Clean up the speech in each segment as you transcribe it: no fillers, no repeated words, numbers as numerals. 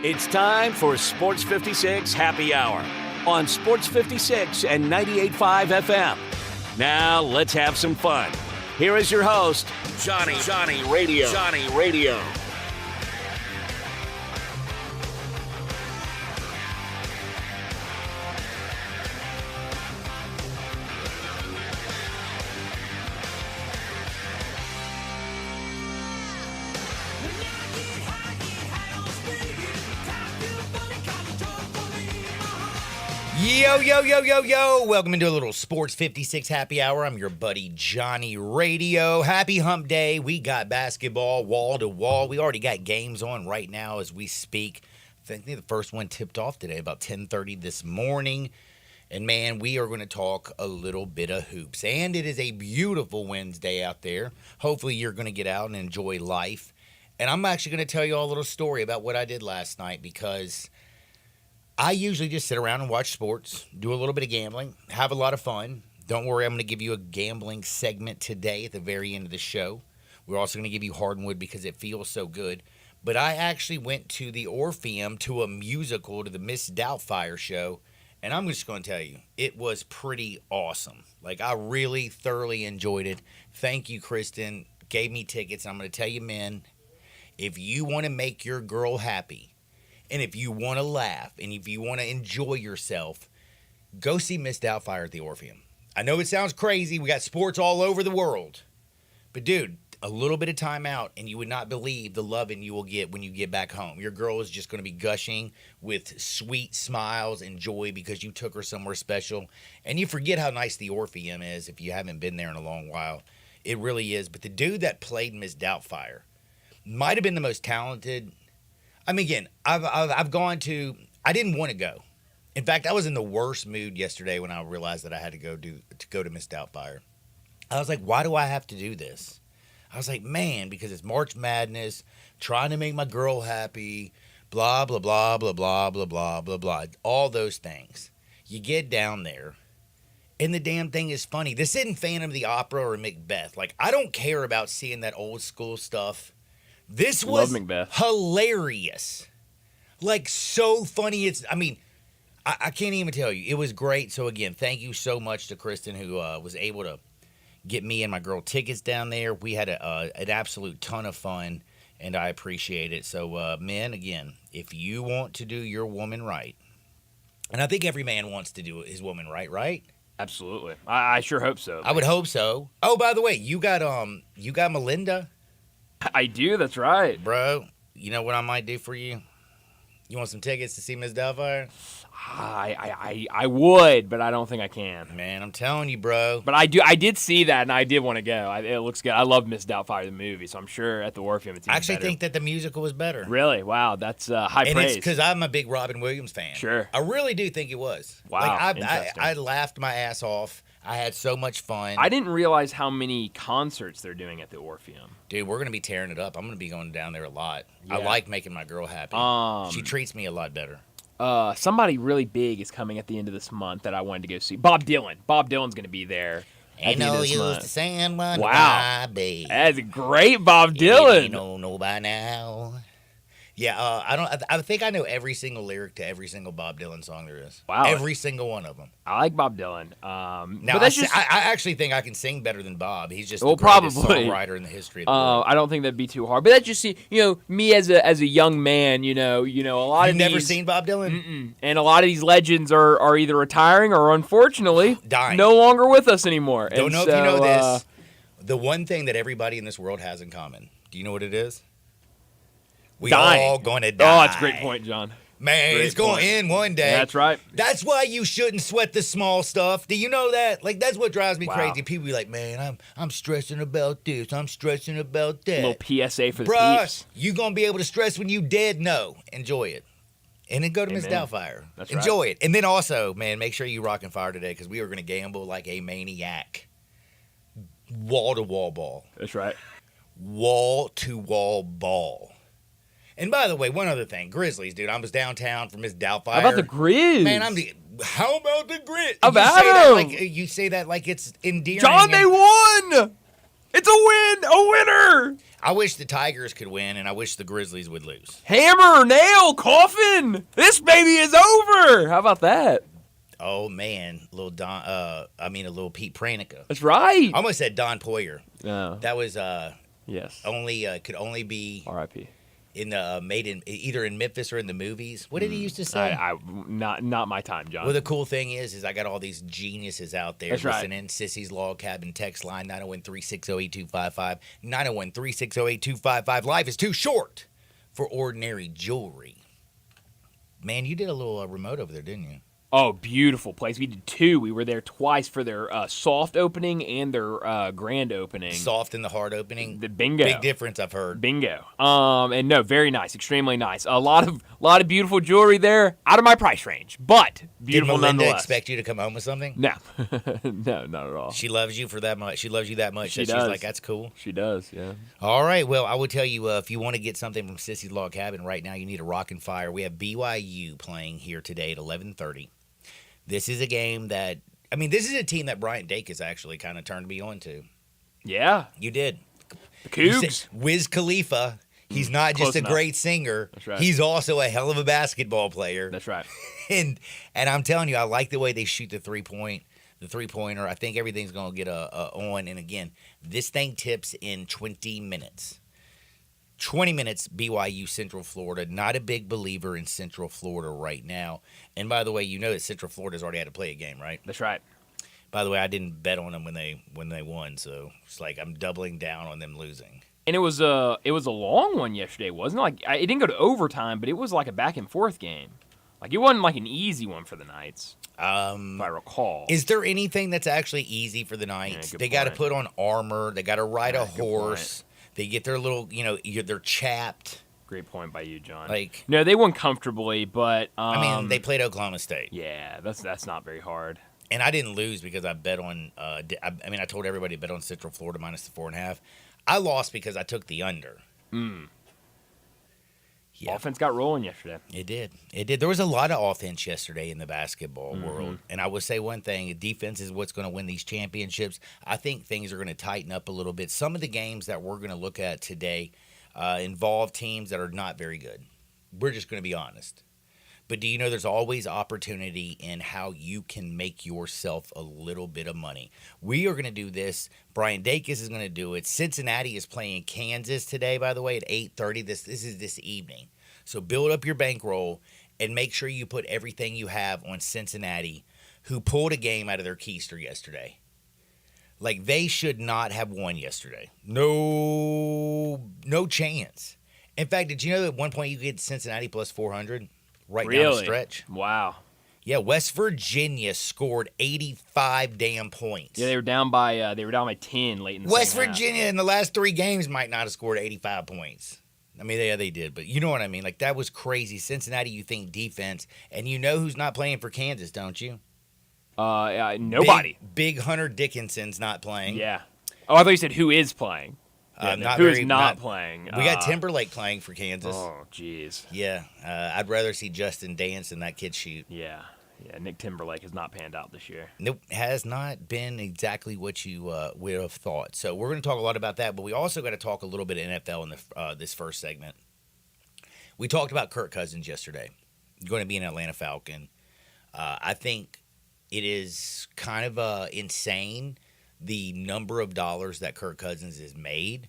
It's time for Sports 56 Happy Hour on Sports 56 and 98.5 FM. Now let's have some fun. Here is your host, Johnny Radio. Yo. Welcome into a little Sports 56 Happy Hour. I'm your buddy Johnny Radio. Happy hump day. We got basketball wall to wall. We already got games on right now as we speak. I think the first one tipped off today about 10:30 this morning. And man, we are going to talk a little bit of hoops. And it is a beautiful Wednesday out there. Hopefully you're going to get out and enjoy life. And I'm actually going to tell you all a little story about what I did last night because I usually just sit around and watch sports, do a little bit of gambling, have a lot of fun. Don't worry, I'm going to give you a gambling segment today at the very end of the show. We're also going to give you Hardwood because it feels so good. But I actually went to the Orpheum to a musical, to the Miss Doubtfire show, and I'm just going to tell you, it was pretty awesome. Like, I really thoroughly enjoyed it. Thank you, Kristen. Gave me tickets. I'm going to tell you, men, if you want to make your girl happy, and if you want to laugh, and if you want to enjoy yourself, go see Miss Doubtfire at the Orpheum. I know it sounds crazy. We got sports all over the world. But, dude, a little bit of time out, and you would not believe the loving you will get when you get back home. Your girl is just going to be gushing with sweet smiles and joy because you took her somewhere special. And you forget how nice the Orpheum is if you haven't been there in a long while. It really is. But the dude that played Miss Doubtfire might have been the most talented. I mean, again, I've gone to. I didn't want to go. In fact, I was in the worst mood yesterday when I realized that I had to go to Miss Doubtfire. I was like, why do I have to do this? I was like, man, because it's March Madness, trying to make my girl happy, blah blah blah blah blah blah blah blah blah. All those things. You get down there, and the damn thing is funny. This isn't Phantom of the Opera or Macbeth. Like, I don't care about seeing that old school stuff. This was hilarious. Like, so funny. I can't even tell you. It was great. So, again, thank you so much to Kristen who was able to get me and my girl tickets down there. We had an absolute ton of fun, and I appreciate it. So, men, again, if you want to do your woman right, and I think every man wants to do his woman right? Absolutely. I sure hope so. I would hope so. Oh, by the way, you got Melinda? I do, that's right. Bro, you know what I might do for you? You want some tickets to see Miss Doubtfire? I would, but I don't think I can. Man, I'm telling you, bro. But I did see that, and I did want to go. It looks good. I love Miss Doubtfire, the movie, so I'm sure at the Orpheum it's even better. I actually think that the musical was better. Really? Wow, that's high and praise. it's because I'm a big Robin Williams fan. Sure. I really do think it was. Wow, I laughed my ass off. I had so much fun. I didn't realize how many concerts they're doing at the Orpheum. Dude, we're going to be tearing it up. I'm going to be going down there a lot. Yeah. I like making my girl happy. She treats me a lot better. Somebody really big is coming at the end of this month that I wanted to go see. Bob Dylan. Bob Dylan's going to be there. Ain't no use to saying one. Wow. That's a great Bob Dylan. You don't know by now. Yeah, I think I know every single lyric to every single Bob Dylan song there is. Wow. Every single one of them. I like Bob Dylan. Now, I actually think I can sing better than Bob. He's just the greatest songwriter in the history of the world. I don't think that'd be too hard. But that's just, me as a young man, a lot of You've never seen Bob Dylan? Mm-mm. And a lot of these legends are either retiring or, unfortunately, dying. No longer with us anymore. Don't know if you know this. The one thing that everybody in this world has in common. Do you know what it is? We all going to die. Oh, that's a great point, John. Man, it's going to end one day. That's right. That's why you shouldn't sweat the small stuff. Do you know that? Like, that's what drives me crazy. People be like, man, I'm stressing about this. I'm stressing about that. A little PSA for the peeps. You going to be able to stress when you dead? No. Enjoy it. And then go to Miss Doubtfire. That's Enjoy it. And then also, man, make sure you rocking fire today because we are going to gamble like a maniac. Wall-to-wall ball. That's right. Wall-to-wall ball. And by the way, one other thing, Grizzlies, dude. I was downtown for Miss Doubtfire. How about the Grizz? Man, how about the Grizz? How about them? You say that like it's endearing. John, they won! It's a win! A winner! I wish the Tigers could win, and I wish the Grizzlies would lose. Hammer, nail, coffin. This baby is over. How about that? Oh man, a little Pete Pranica. That's right. I almost said Don Poyer. No. That was Yes. could only be R.I.P. in the made in either in Memphis or in the movies. What did he used to say? Not my time, John. Well, the cool thing is I got all these geniuses out there That's right. listening. Sissy's Log Cabin text line 901-360-8255, 901-360-8255. Life is too short for ordinary jewelry. Man, you did a little remote over there, didn't you? Oh, beautiful place. We did 2. We were there twice for their soft opening and their grand opening. Soft and the hard opening. The bingo. Big difference, I've heard. Bingo. And no, very nice, extremely nice. A lot of beautiful jewelry there, out of my price range, but beautiful Did Melinda nonetheless. expect you to come home with something? No, no, not at all. She loves you for that much. She loves you that much. She She's does. like, that's cool. She does, yeah. All right. Well, I would tell you if you want to get something from Sissy's Log Cabin right now, you need a Rock and Fire. We have BYU playing here today at 11:30. This is a game that, this is a team that Bryant Dacus actually kind of turned me on to. Yeah, You did. the Cougs. Wiz Khalifa, he's not Close just a enough. great singer. That's right. He's also a hell of a basketball player. That's right. And I'm telling you, I like the way they shoot the three-pointer. I think everything's going to get on. And again, this thing tips in 20 minutes. 20 minutes, BYU, Central Florida. Not a big believer in Central Florida right now. And by the way, you know that Central Florida's already had to play a game, right? That's right. By the way, I didn't bet on them when they won, so it's like I'm doubling down on them losing. And it was a long one yesterday, wasn't it? Like it didn't go to overtime, but it was like a back and forth game. Like it wasn't like an easy one for the Knights, if I recall. Is there anything that's actually easy for the Knights? Yeah, They got to point. put on armor. They got to ride a good horse. They get their little, they're chapped. Great point by you, John. Like, no, they won comfortably, but they played Oklahoma State. yeah, that's not very hard. And I didn't lose because I bet on. I told everybody to bet on Central Florida minus the 4.5. I lost because I took the under. Yeah, Offense got rolling yesterday. it did. There was a lot of offense yesterday in the basketball world. And I would say one thing: defense is what's going to win these championships. I think things are going to tighten up a little bit. Some of the games that we're going to look at today involve teams that are not very good. We're just going to be honest. But do you know there's always opportunity in how you can make yourself a little bit of money? We are going to do this. Brian Dacus is going to do it. Cincinnati is playing Kansas today, by the way, at 8:30. This is this evening. So build up your bankroll and make sure you put everything you have on Cincinnati, who pulled a game out of their keister yesterday. Like, they should not have won yesterday. No chance. In fact, did you know that at one point you could get Cincinnati plus 400 right down the stretch? Wow. Yeah, West Virginia scored 85 damn points. Yeah, they were down by 10 late in the West second half. Virginia in the last 3 games might not have scored 85 points. They did, but you know what I mean. Like, that was crazy. Cincinnati, you think defense, and you know who's not playing for Kansas, don't you? Nobody. Big Hunter Dickinson's not playing. Yeah. Oh, I thought you said who is playing. Yeah, who is not playing? We got Timberlake playing for Kansas. Oh, jeez. Yeah, I'd rather see Justin dance than that kid shoot. Yeah. Nick Timberlake has not panned out this year. Nope, has not been exactly what you would have thought. So we're going to talk a lot about that, but we also got to talk a little bit of NFL in this first segment. We talked about Kirk Cousins yesterday, going to be an Atlanta Falcon. I think it is kind of insane the number of dollars that Kirk Cousins has made,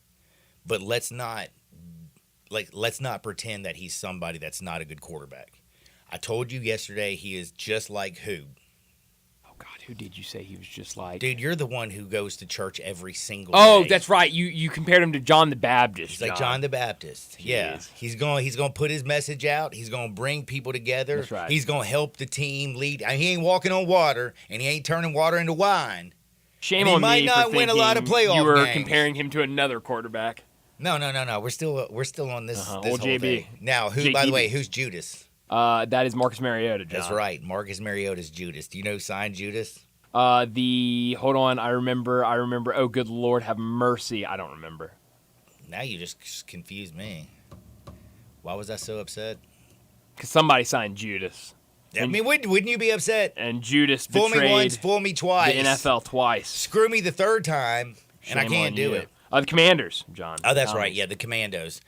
but let's not pretend that he's somebody that's not a good quarterback. I told you yesterday he is just like who? Oh, God, who did you say he was just like? Dude, you're the one who goes to church every single Oh, day. that's right. You compared him to John the Baptist. He's like John the Baptist. Jeez. Yeah. He's going to put his message out. He's going to bring people together. That's right. He's going to help the team lead. He ain't walking on water, and he ain't turning water into wine. Shame And he on might me not for win a lot of thinking playoff you were games. comparing him to another quarterback. No. We're still on this, this Old whole JB. thing. Now, by the JTB. way, who's Judas? That is Marcus Mariota, John. That's right. Marcus Mariota's Judas. Do you know who signed Judas? Hold on, I remember. Oh, good Lord, have mercy. I don't remember. Now you just confused me. Why was I so upset? Because somebody signed Judas. I mean, wouldn't you be upset? And Judas Fool me betrayed once, fool me twice. the NFL twice. Screw me the third time, and I Shame can't on do you. it. The Commanders, John. Oh, that's right. Yeah, the Commandos.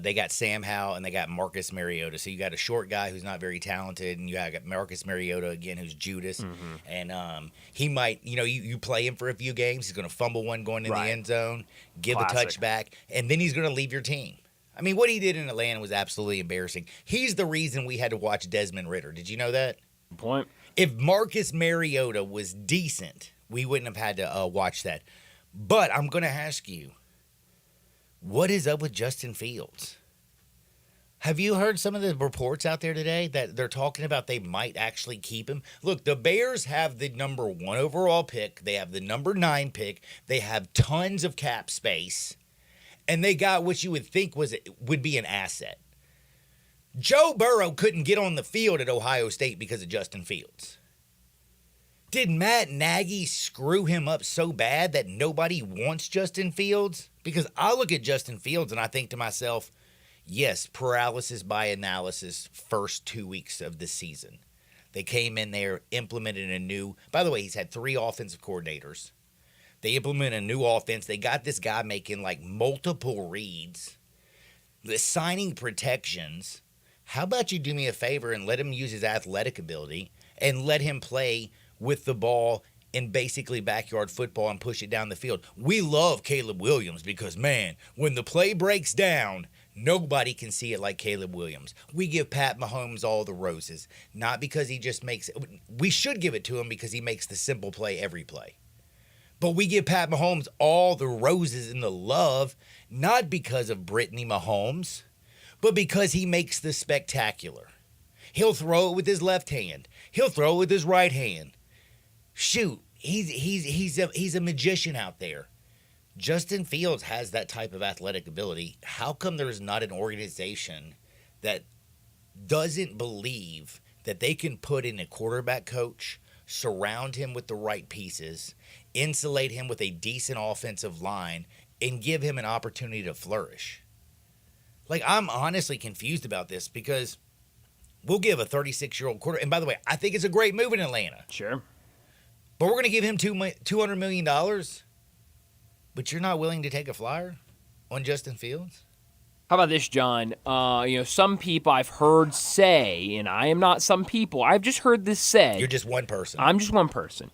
They got Sam Howell and they got Marcus Mariota. So you got a short guy who's not very talented, and you got Marcus Mariota again, who's Judas. And he might, you play him for a few games. He's going to fumble one going in the end zone, give the touchback, and then he's going to leave your team. I mean, what he did in Atlanta was absolutely embarrassing. He's the reason we had to watch Desmond Ridder. Did you know that? Good point. If Marcus Mariota was decent, we wouldn't have had to watch that. But I'm going to ask you, what is up with Justin Fields? Have you heard some of the reports out there today that they're talking about they might actually keep him? Look, the Bears have the number 1 overall pick. They have the number 9 pick. They have tons of cap space. And they got what you would think would be an asset. Joe Burrow couldn't get on the field at Ohio State because of Justin Fields. Did Matt Nagy screw him up so bad that nobody wants Justin Fields? Because I look at Justin Fields and I think to myself, yes, paralysis by analysis first 2 weeks of the season. They came in there, implemented a new, by the way, he's had 3 offensive coordinators. They implemented a new offense. They got this guy making like multiple reads, the signing protections. How about you do me a favor and let him use his athletic ability and let him play with the ball in basically backyard football and push it down the field? We love Caleb Williams because, man, when the play breaks down, nobody can see it like Caleb Williams. We give Pat Mahomes all the roses, not because he just makes it. We should give it to him because he makes the simple play every play. But we give Pat Mahomes all the roses and the love, not because of Brittany Mahomes, but because he makes the spectacular. He'll throw it with his left hand. He'll throw it with his right hand. Shoot, he's a magician out there. Justin Fields has that type of athletic ability. How come there's not an organization that doesn't believe that they can put in a quarterback coach, surround him with the right pieces, insulate him with a decent offensive line, and give him an opportunity to flourish? Like, I'm honestly confused about this because we'll give a 36-year-old quarter. And by the way, I think it's a great move in Atlanta. Sure. But we're going to give him $200 million. But you're not willing to take a flyer on Justin Fields? How about this, John? Some people I've heard say, and I am not some people, I've just heard this said. You're just one person. I'm just one person.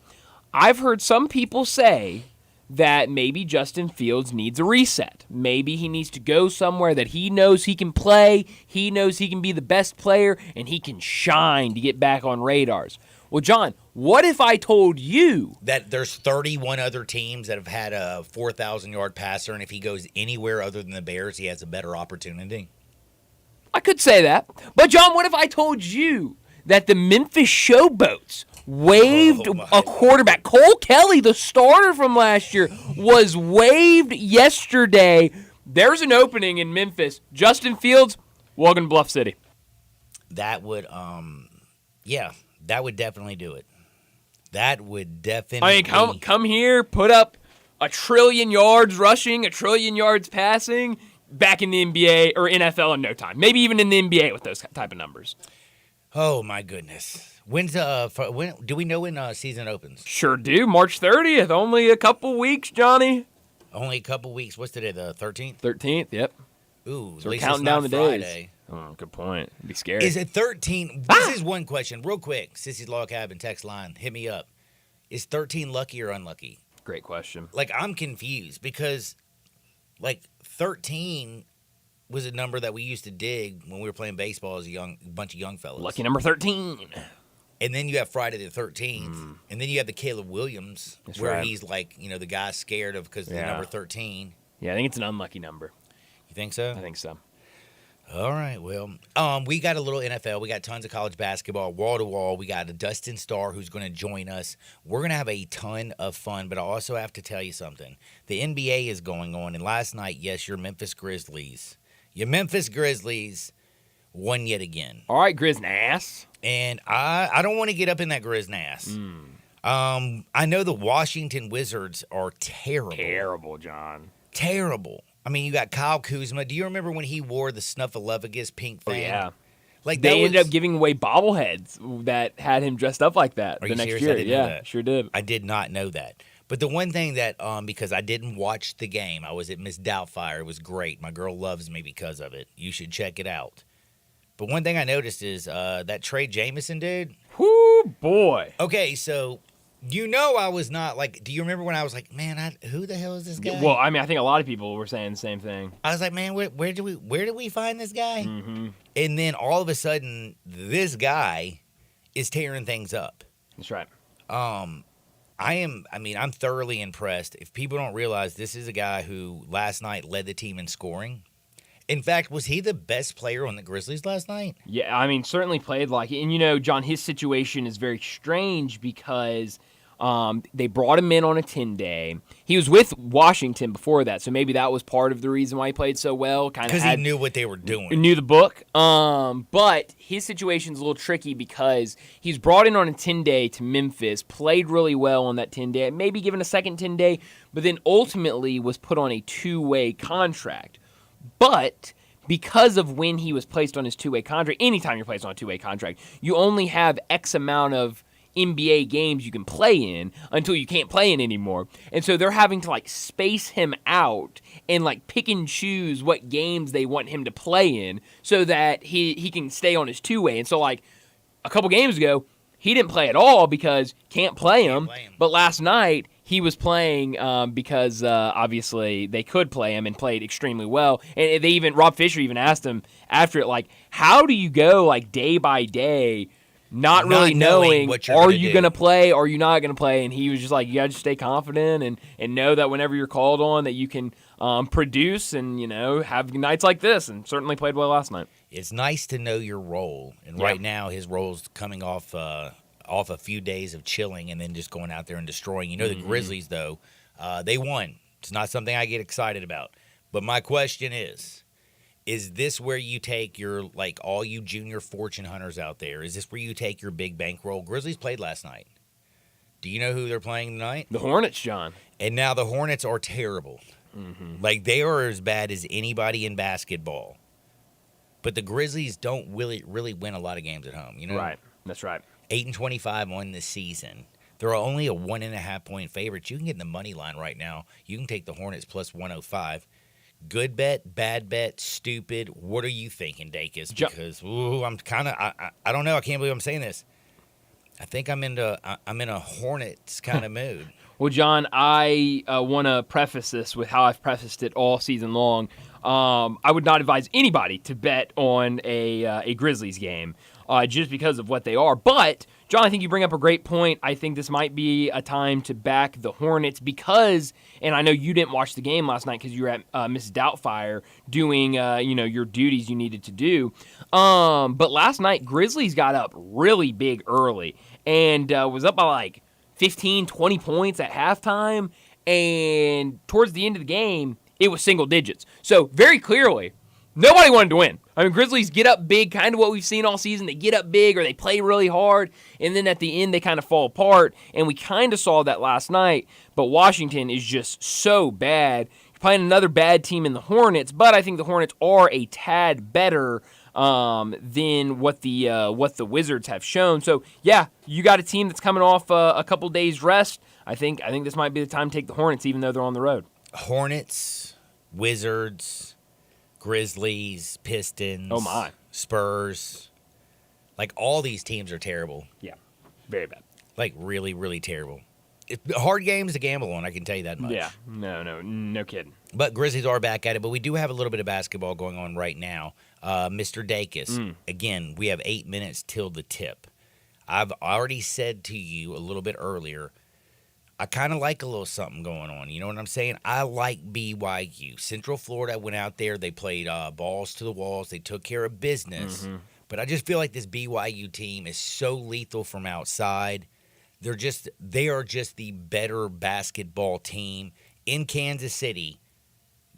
I've heard some people say that maybe Justin Fields needs a reset. Maybe he needs to go somewhere that he knows he can play, he knows he can be the best player, and he can shine to get back on radars. Well, John, what if I told you that there's 31 other teams that have had a 4,000-yard passer, and if he goes anywhere other than the Bears, he has a better opportunity? I could say that. But, John, what if I told you that the Memphis Showboats waived a quarterback? Cole Kelly, the starter from last year, was waived yesterday. There's an opening in Memphis. Justin Fields, welcome to Bluff City. That would, that would definitely do it. That would definitely. I mean, come here, put up 1 trillion yards rushing, 1 trillion yards passing, back in the NBA or NFL in no time. Maybe even in the NBA with those type of numbers. Oh my goodness! When do we know when season opens? Sure do. March 30th. Only a couple weeks, Johnny. Only a couple weeks. What's today? The 13th. 13th. Yep. Ooh, so we're counting down the days. Oh, good point. It'd be scary. Is it 13? This is one question, real quick. Sissy's Log Cabin text line, hit me up. Is 13 lucky or unlucky? Great question. Like, I'm confused because, 13 was a number that we used to dig when we were playing baseball as a bunch of young fellas. Lucky number 13. And then you have Friday the 13th. And then you have the Caleb Williams, where he's the guy's scared of because of the number 13. Yeah, I think it's an unlucky number. You think so? I think so. All right, well, we got a little NFL. We got tons of college basketball, wall to wall. We got a Dustin Starr who's going to join us. We're going to have a ton of fun, but I also have to tell you something. The NBA is going on, and last night, yes, your Memphis Grizzlies won yet again. All right, Griznass. And I don't want to get up in that Griznass. I know the Washington Wizards are terrible. Terrible, John. Terrible. I mean, you got Kyle Kuzma. Do you remember when he wore the Snuffleupagus pink thing? Oh, yeah. They ended up giving away bobbleheads that had him dressed up like that the next year. I didn't know yeah, that. Sure did. I did not know that. But the one thing that, because I didn't watch the game, I was at Miss Doubtfire. It was great. My girl loves me because of it. You should check it out. But one thing I noticed is that Trey Jameson dude. Whoo, boy. Okay, so I was not like. Do you remember when I was like, man, who the hell is this guy? Well, I mean, I think a lot of people were saying the same thing. I was like, man, where do we find this guy? Mm-hmm. And then all of a sudden, this guy is tearing things up. That's right. I'm thoroughly impressed. If people don't realize, this is a guy who last night led the team in scoring. In fact, was he the best player on the Grizzlies last night? Yeah, I mean, certainly played like it. And, John, his situation is very strange because they brought him in on a 10-day. He was with Washington before that, so maybe that was part of the reason why he played so well. Because he knew what they were doing. Knew the book. But his situation's a little tricky because he's brought in on a 10-day to Memphis, played really well on that 10-day, maybe given a second 10-day, but then ultimately was put on a two-way contract. But because of when he was placed on his two-way contract, anytime you're placed on a two-way contract, you only have X amount of NBA games you can play in until you can't play in anymore. And so they're having to space him out and pick and choose what games they want him to play in so that he can stay on his two-way. And so a couple games ago, he didn't play at all because can't play him. But last night, he was playing because obviously they could play him and played extremely well. And Rob Fisher even asked him after it, how do you go day by day, not really knowing what are you going to play or are you not going to play? And he was just you got to just stay confident and know that whenever you're called on that you can produce and, have nights like this, and certainly played well last night. It's nice to know your role. And right now his role's coming off a few days of chilling and then just going out there and destroying. The Grizzlies, though, they won. It's not something I get excited about. But my question is this where you take your, all you junior fortune hunters out there, is this where you take your big bankroll? Grizzlies played last night. Do you know who they're playing tonight? The Hornets, John. And now the Hornets are terrible. Mm-hmm. They are as bad as anybody in basketball. But the Grizzlies don't really win a lot of games at home, Right, that's right. 8-25 on this season. They're only a 1.5 point favorite. You can get in the money line right now. You can take the Hornets plus 105. Good bet, bad bet, stupid. What are you thinking, Dacus? Because I'm kind of I don't know. I can't believe I'm saying this. I think I'm in a Hornets kind of mood. Well, John, I want to preface this with how I've prefaced it all season long. I would not advise anybody to bet on a Grizzlies game just because of what they are. But, John, I think you bring up a great point. I think this might be a time to back the Hornets because, and I know you didn't watch the game last night because you were at Mrs. Doubtfire doing, your duties you needed to do. But last night, Grizzlies got up really big early and was up by 15, 20 points at halftime. And towards the end of the game, it was single digits. So very clearly, nobody wanted to win. I mean, Grizzlies get up big, kind of what we've seen all season. They get up big or they play really hard, and then at the end they kind of fall apart. And we kind of saw that last night, but Washington is just so bad. You're playing another bad team in the Hornets, but I think the Hornets are a tad better than what the Wizards have shown. So, yeah, you got a team that's coming off a couple days rest. I think this might be the time to take the Hornets, even though they're on the road. Hornets, Wizards, Grizzlies, Pistons, oh my, Spurs. All these teams are terrible. Yeah, very bad. Really, really terrible. Hard games to gamble on, I can tell you that much. Yeah, no kidding. But Grizzlies are back at it, but we do have a little bit of basketball going on right now. Mr. Dacus, again, we have 8 minutes till the tip. I've already said to you a little bit earlier, I kind of like a little something going on. You know what I'm saying? I like BYU. Central Florida went out there. They played balls to the walls. They took care of business. Mm-hmm. But I just feel like this BYU team is so lethal from outside. They are just the better basketball team in Kansas City.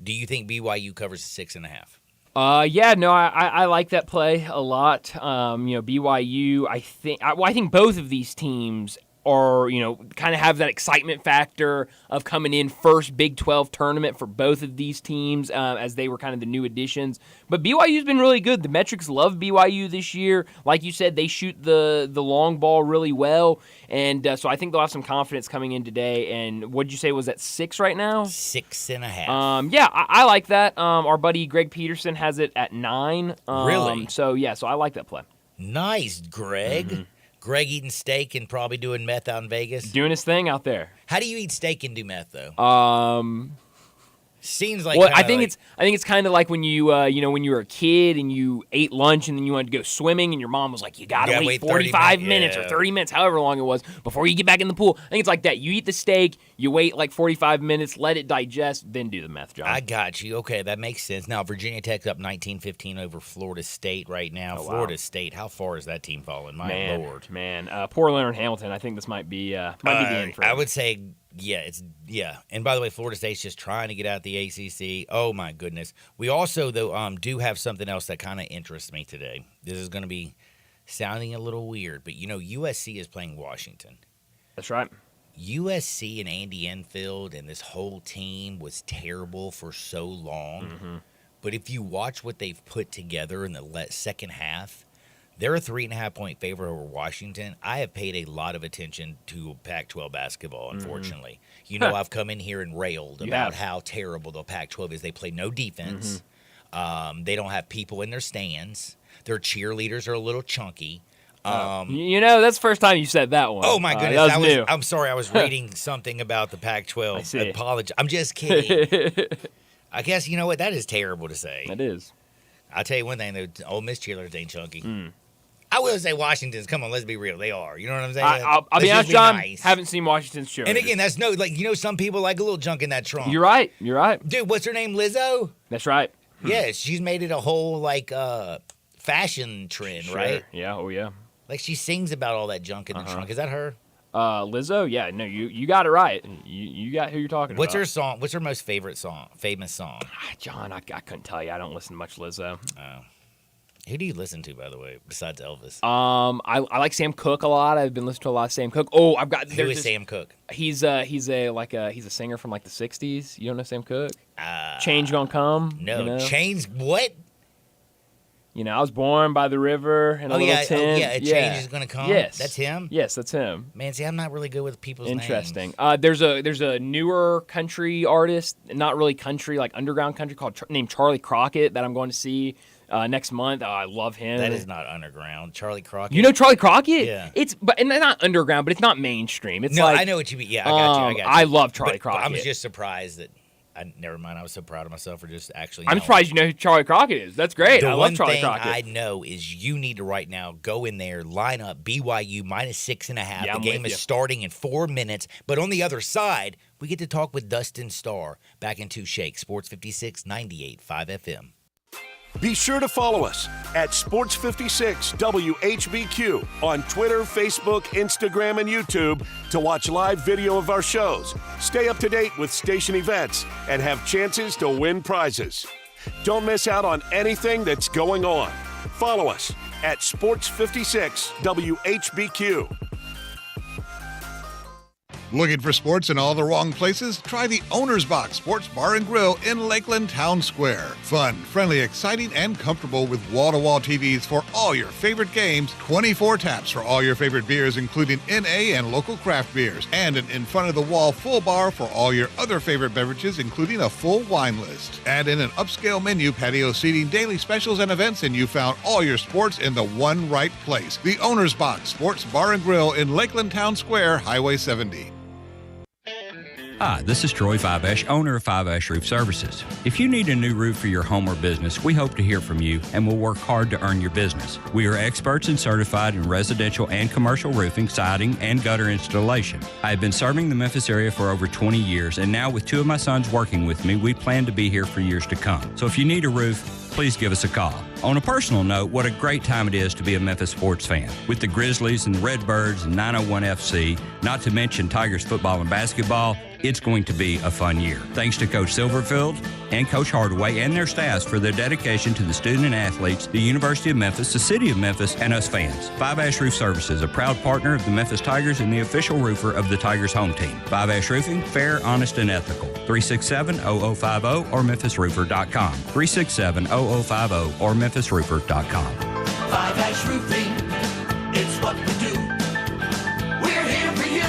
Do you think BYU covers 6.5? I like that play a lot. BYU, I think both of these teams are, kind of have that excitement factor of coming in first Big 12 tournament for both of these teams as they were kind of the new additions. But BYU's been really good. The metrics love BYU this year. Like you said, they shoot the long ball really well. And so I think they'll have some confidence coming in today. And what did you say was at 6 right now? 6.5. Yeah, I like that. Our buddy Greg Peterson has it at 9. Really? So I like that play. Nice, Greg. Mm-hmm. Greg eating steak and probably doing meth out in Vegas. Doing his thing out there. How do you eat steak and do meth though? Seems like. Well, I think it's kind of like when you when you were a kid and you ate lunch and then you wanted to go swimming and your mom was like, you gotta wait 45 minutes or 30 minutes, however long it was, before you get back in the pool. I think it's like that. You eat the steak, you wait like 45 minutes, let it digest, then do the meth, John. I got you. Okay, that makes sense. Now Virginia Tech's up 19-15 over Florida State right now. Oh, Florida wow. State, how far is that team falling? My Lord, man. Poor Leonard Hamilton. I think this might be the end for him. I would say. Yeah. And by the way, Florida State's just trying to get out the ACC. Oh, my goodness. We also, though, do have something else that kind of interests me today. This is going to be sounding a little weird, but, USC is playing Washington. That's right. USC and Andy Enfield and this whole team was terrible for so long. Mm-hmm. But if you watch what they've put together in the second half, they're a 3.5-point favorite over Washington. I have paid a lot of attention to Pac-12 basketball, unfortunately. Mm-hmm. I've come in here and railed about how terrible the Pac-12 is. They play no defense. Mm-hmm. They don't have people in their stands. Their cheerleaders are a little chunky. That's the first time you said that one. Oh, my goodness. That was new. I'm sorry. I was reading something about the Pac-12. I see. Apologize. I'm just kidding. I guess, you know what? That is terrible to say. That is. I'll tell you one thing. The Ole Miss cheerleaders ain't chunky. I will say Washington's. Come on, let's be real. They are. You know what I'm saying? I'll be honest, John. Nice. Haven't seen Washington's show. And again, that's some people like a little junk in that trunk. You're right. Dude, what's her name? Lizzo? That's right. Yeah, she's made it a whole fashion trend, sure. right? Yeah. Oh yeah. Like she sings about all that junk in the trunk. Is that her? Lizzo? Yeah. No, you got it right. You got who you're talking What's about. her song? What's her most famous song? John, I couldn't tell you. I don't listen to much Lizzo. Oh. Who do you listen to, by the way, besides Elvis? I like Sam Cooke a lot. I've been listening to a lot of Sam Cooke. Oh, I've got. Who is Sam Cooke? He's a singer from like the '60s. You don't know Sam Cooke? Change Gonna Come. No, Change what? I was born by the river and a little tin. A change is gonna come. Yes, that's him. Yes, that's him. Man, see, I'm not really good with people's Interesting. names. There's a newer country artist, not really country, like underground country, named Charlie Crockett that I'm going to see next month. I love him. That is not underground. Charlie Crockett. You know Charlie Crockett? Yeah. It's not underground, but it's not mainstream. It's I know what you mean. Yeah, I got you. I love Charlie Crockett. I was just surprised that. Never mind. I was so proud of myself for just actually. I'm surprised you know who Charlie Crockett is. That's great. I love Charlie Crockett. The one thing I know is you need to right now go in there, line up BYU -6.5. Yeah, the game is starting in 4 minutes. But on the other side, we get to talk with Dustin Starr back in 2 Shake Sports 56 98.5 FM. Be sure to follow us at Sports56 WHBQ on Twitter, Facebook, Instagram, and YouTube to watch live video of our shows, stay up to date with station events, and have chances to win prizes. Don't miss out on anything that's going on. Follow us at Sports56 WHBQ. Looking for sports in all the wrong places? Try the Owner's Box Sports Bar and Grill in Lakeland Town Square. Fun, friendly, exciting, and comfortable with wall-to-wall TVs for all your favorite games, 24 taps for all your favorite beers, including NA and local craft beers, and an in-front-of-the-wall full bar for all your other favorite beverages, including a full wine list. Add in an upscale menu, patio seating, daily specials, and events, and you found all your sports in the one right place. The Owner's Box Sports Bar and Grill in Lakeland Town Square, Highway 70. Hi, this is Troy Fiveash, owner of Fiveash Roof Services. If you need a new roof for your home or business, we hope to hear from you and will work hard to earn your business. We are experts and certified in residential and commercial roofing, siding, and gutter installation. I have been serving the Memphis area for over 20 years, and now with 2 of my sons working with me, we plan to be here for years to come. So if you need a roof, please give us a call. On a personal note, what a great time it is to be a Memphis sports fan. With the Grizzlies and the Redbirds and 901 FC, not to mention Tigers football and basketball, It's going to be a fun year. Thanks to Coach Silverfield and Coach Hardaway and their staffs for their dedication to the student and athletes, the University of Memphis, the City of Memphis, and us fans. Five Ash Roof Services, a proud partner of the Memphis Tigers and the official roofer of the Tigers home team. Five Ash Roofing, fair, honest, and ethical. 367-0050 or memphisroofer.com. 367-0050 or memphisroofer.com. Five Ash Roofing, it's what we do. We're here for you.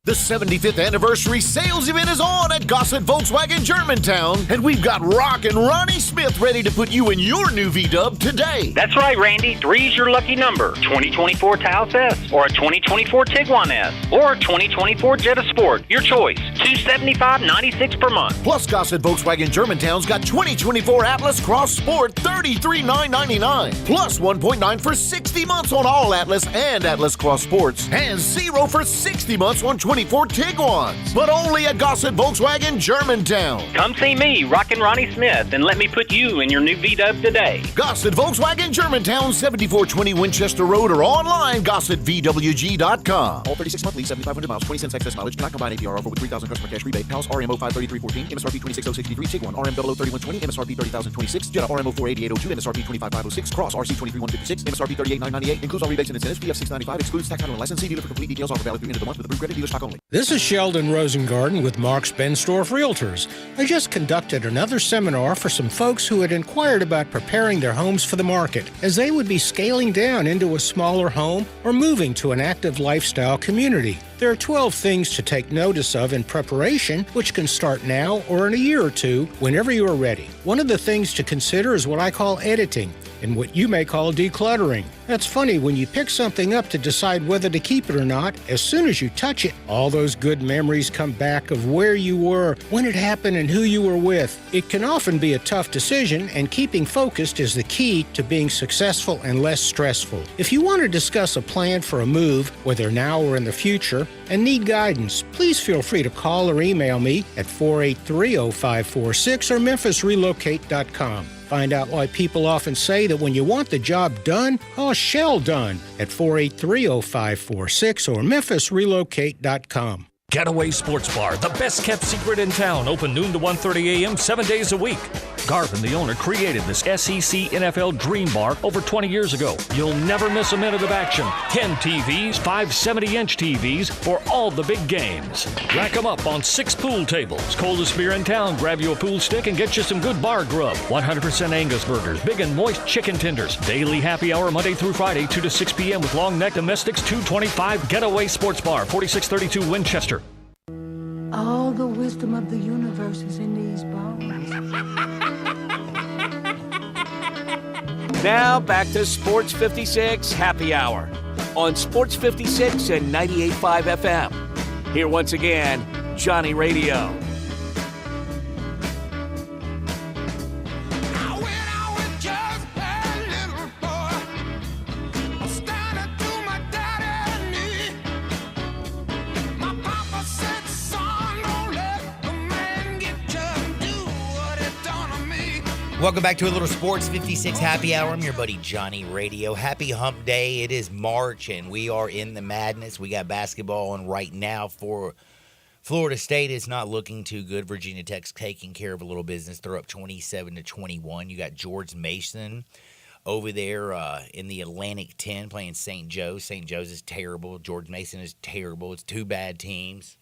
The 75th anniversary sales event is on at Gossett Volkswagen Germantown, and we've got Rock and Ronnie Smith ready to put you in your new V-Dub today. That's right, Randy. 3's your lucky number. 2024 Taos S, or a 2024 Tiguan S, or a 2024 Jetta Sport. Your choice. $275.96 per month. Plus, Gossett Volkswagen Germantown's got 2024 Atlas Cross Sport $33,999. Plus 1.9 for 60 months on all Atlas and Atlas Cross Sports, and 0 for 60 months on 24 Tiguans. But only at Gossett Volkswagen Germantown. Come see me, Rockin' Ronnie Smith, and let me put you in your new V-Dub today. Gossett Volkswagen Germantown, 7420 Winchester Road, or online, GossettVWG.com. All 36-month lease, 7,500 miles, 20 cents excess mileage. Do not combine APR offer with 3,000 customer cash rebate. House RMO 53314, MSRP 26063, Tiguan RMO 3120, MSRP 30,026, Jetta RMO 48802, MSRP 25506, Cross RC 23156, MSRP 38998. Includes all rebates and incentives. PF 695 excludes tax title and license. See dealer for complete details. Offer valid through end of the month with approved credit. Dealer stock only. This is Sheldon Rosengarten with Mark's Benstorff Realtors. I just conducted another seminar for some folks who had inquired about preparing their homes for the market, as they would be scaling down into a smaller home or moving to an active lifestyle community. There are 12 things to take notice of in preparation, which can start now or in a year or two, whenever you are ready. One of the things to consider is what I call editing, and what you may call decluttering. That's funny, when you pick something up to decide whether to keep it or not, as soon as you touch it, all those good memories come back of where you were, when it happened, and who you were with. It can often be a tough decision, and keeping focused is the key to being successful and less stressful. If you want to discuss a plan for a move, whether now or in the future, and need guidance, please feel free to call or email me at 483-0546 or memphisrelocate.com. Find out why people often say that when you want the job done, Shell done at 483-0546 or memphisrelocate.com. Getaway Sports Bar, the best kept secret in town, open noon to 1:30 a.m. 7 days a week. Garvin, the owner, created this SEC NFL Dream Bar over 20 years ago. You'll never miss a minute of action. 10 TVs, 5 70-inch TVs for all the big games. Rack them up on 6 pool tables. Coldest beer in town, grab you a pool stick and get you some good bar grub. 100% Angus burgers, big and moist chicken tenders. Daily happy hour Monday through Friday, 2 to 6 p.m. with long neck domestics, 225 Getaway Sports Bar, 4632 Winchester. All the wisdom of the universe is in these bones. Now back to Sports 56 Happy Hour on Sports 56 and 98.5 FM. Here once again, Johnny Radio. Welcome back to a little Sports 56 Happy Hour. I'm your buddy Johnny Radio. Happy Hump Day. It is March, and we are in the madness. We got basketball on right now for Florida State. It's not looking too good. Virginia Tech's taking care of a little business. They're up 27-21. You got George Mason over there in the Atlantic 10 playing St. Joe's. St. Joe's is terrible. George Mason is terrible. It's two bad teams.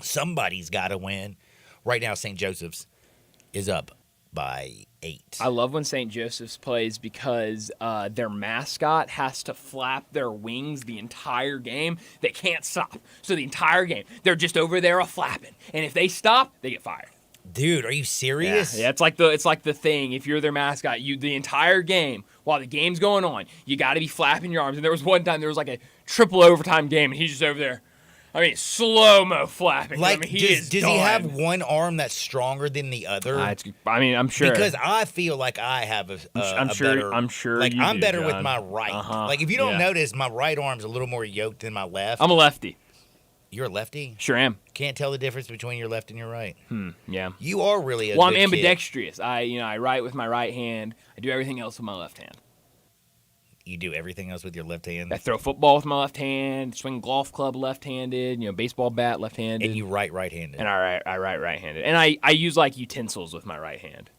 Somebody's got to win. Right now, St. Joseph's is up by 8. I love when St. Joseph's plays because their mascot has to flap their wings the entire game. They can't stop. So the entire game, they're just over there a-flapping. And if they stop, they get fired. Dude, are you serious? Yeah, it's like the thing. If you're their mascot, the entire game, while the game's going on, you got to be flapping your arms. And there was one time, there was like a triple overtime game, and he's just over there. I mean, slow-mo flapping. Like, I mean, does he have one arm that's stronger than the other? I'm sure. Because I feel like I have I'm sure. Like, I'm better John. with my right. Uh-huh. Like, if you don't notice, my right arm's a little more yoked than my left. I'm a lefty. You're a lefty? Sure am. Can't tell the difference between your left and your right. Yeah. You are really a Well, good I'm kid. ambidextrous. I write with my right hand. I do everything else with my left hand. You do everything else with your left hand? I throw football with my left hand, swing golf club left-handed, baseball bat left-handed. And you right-handed. And I right-handed. And I use, like, utensils with my right hand.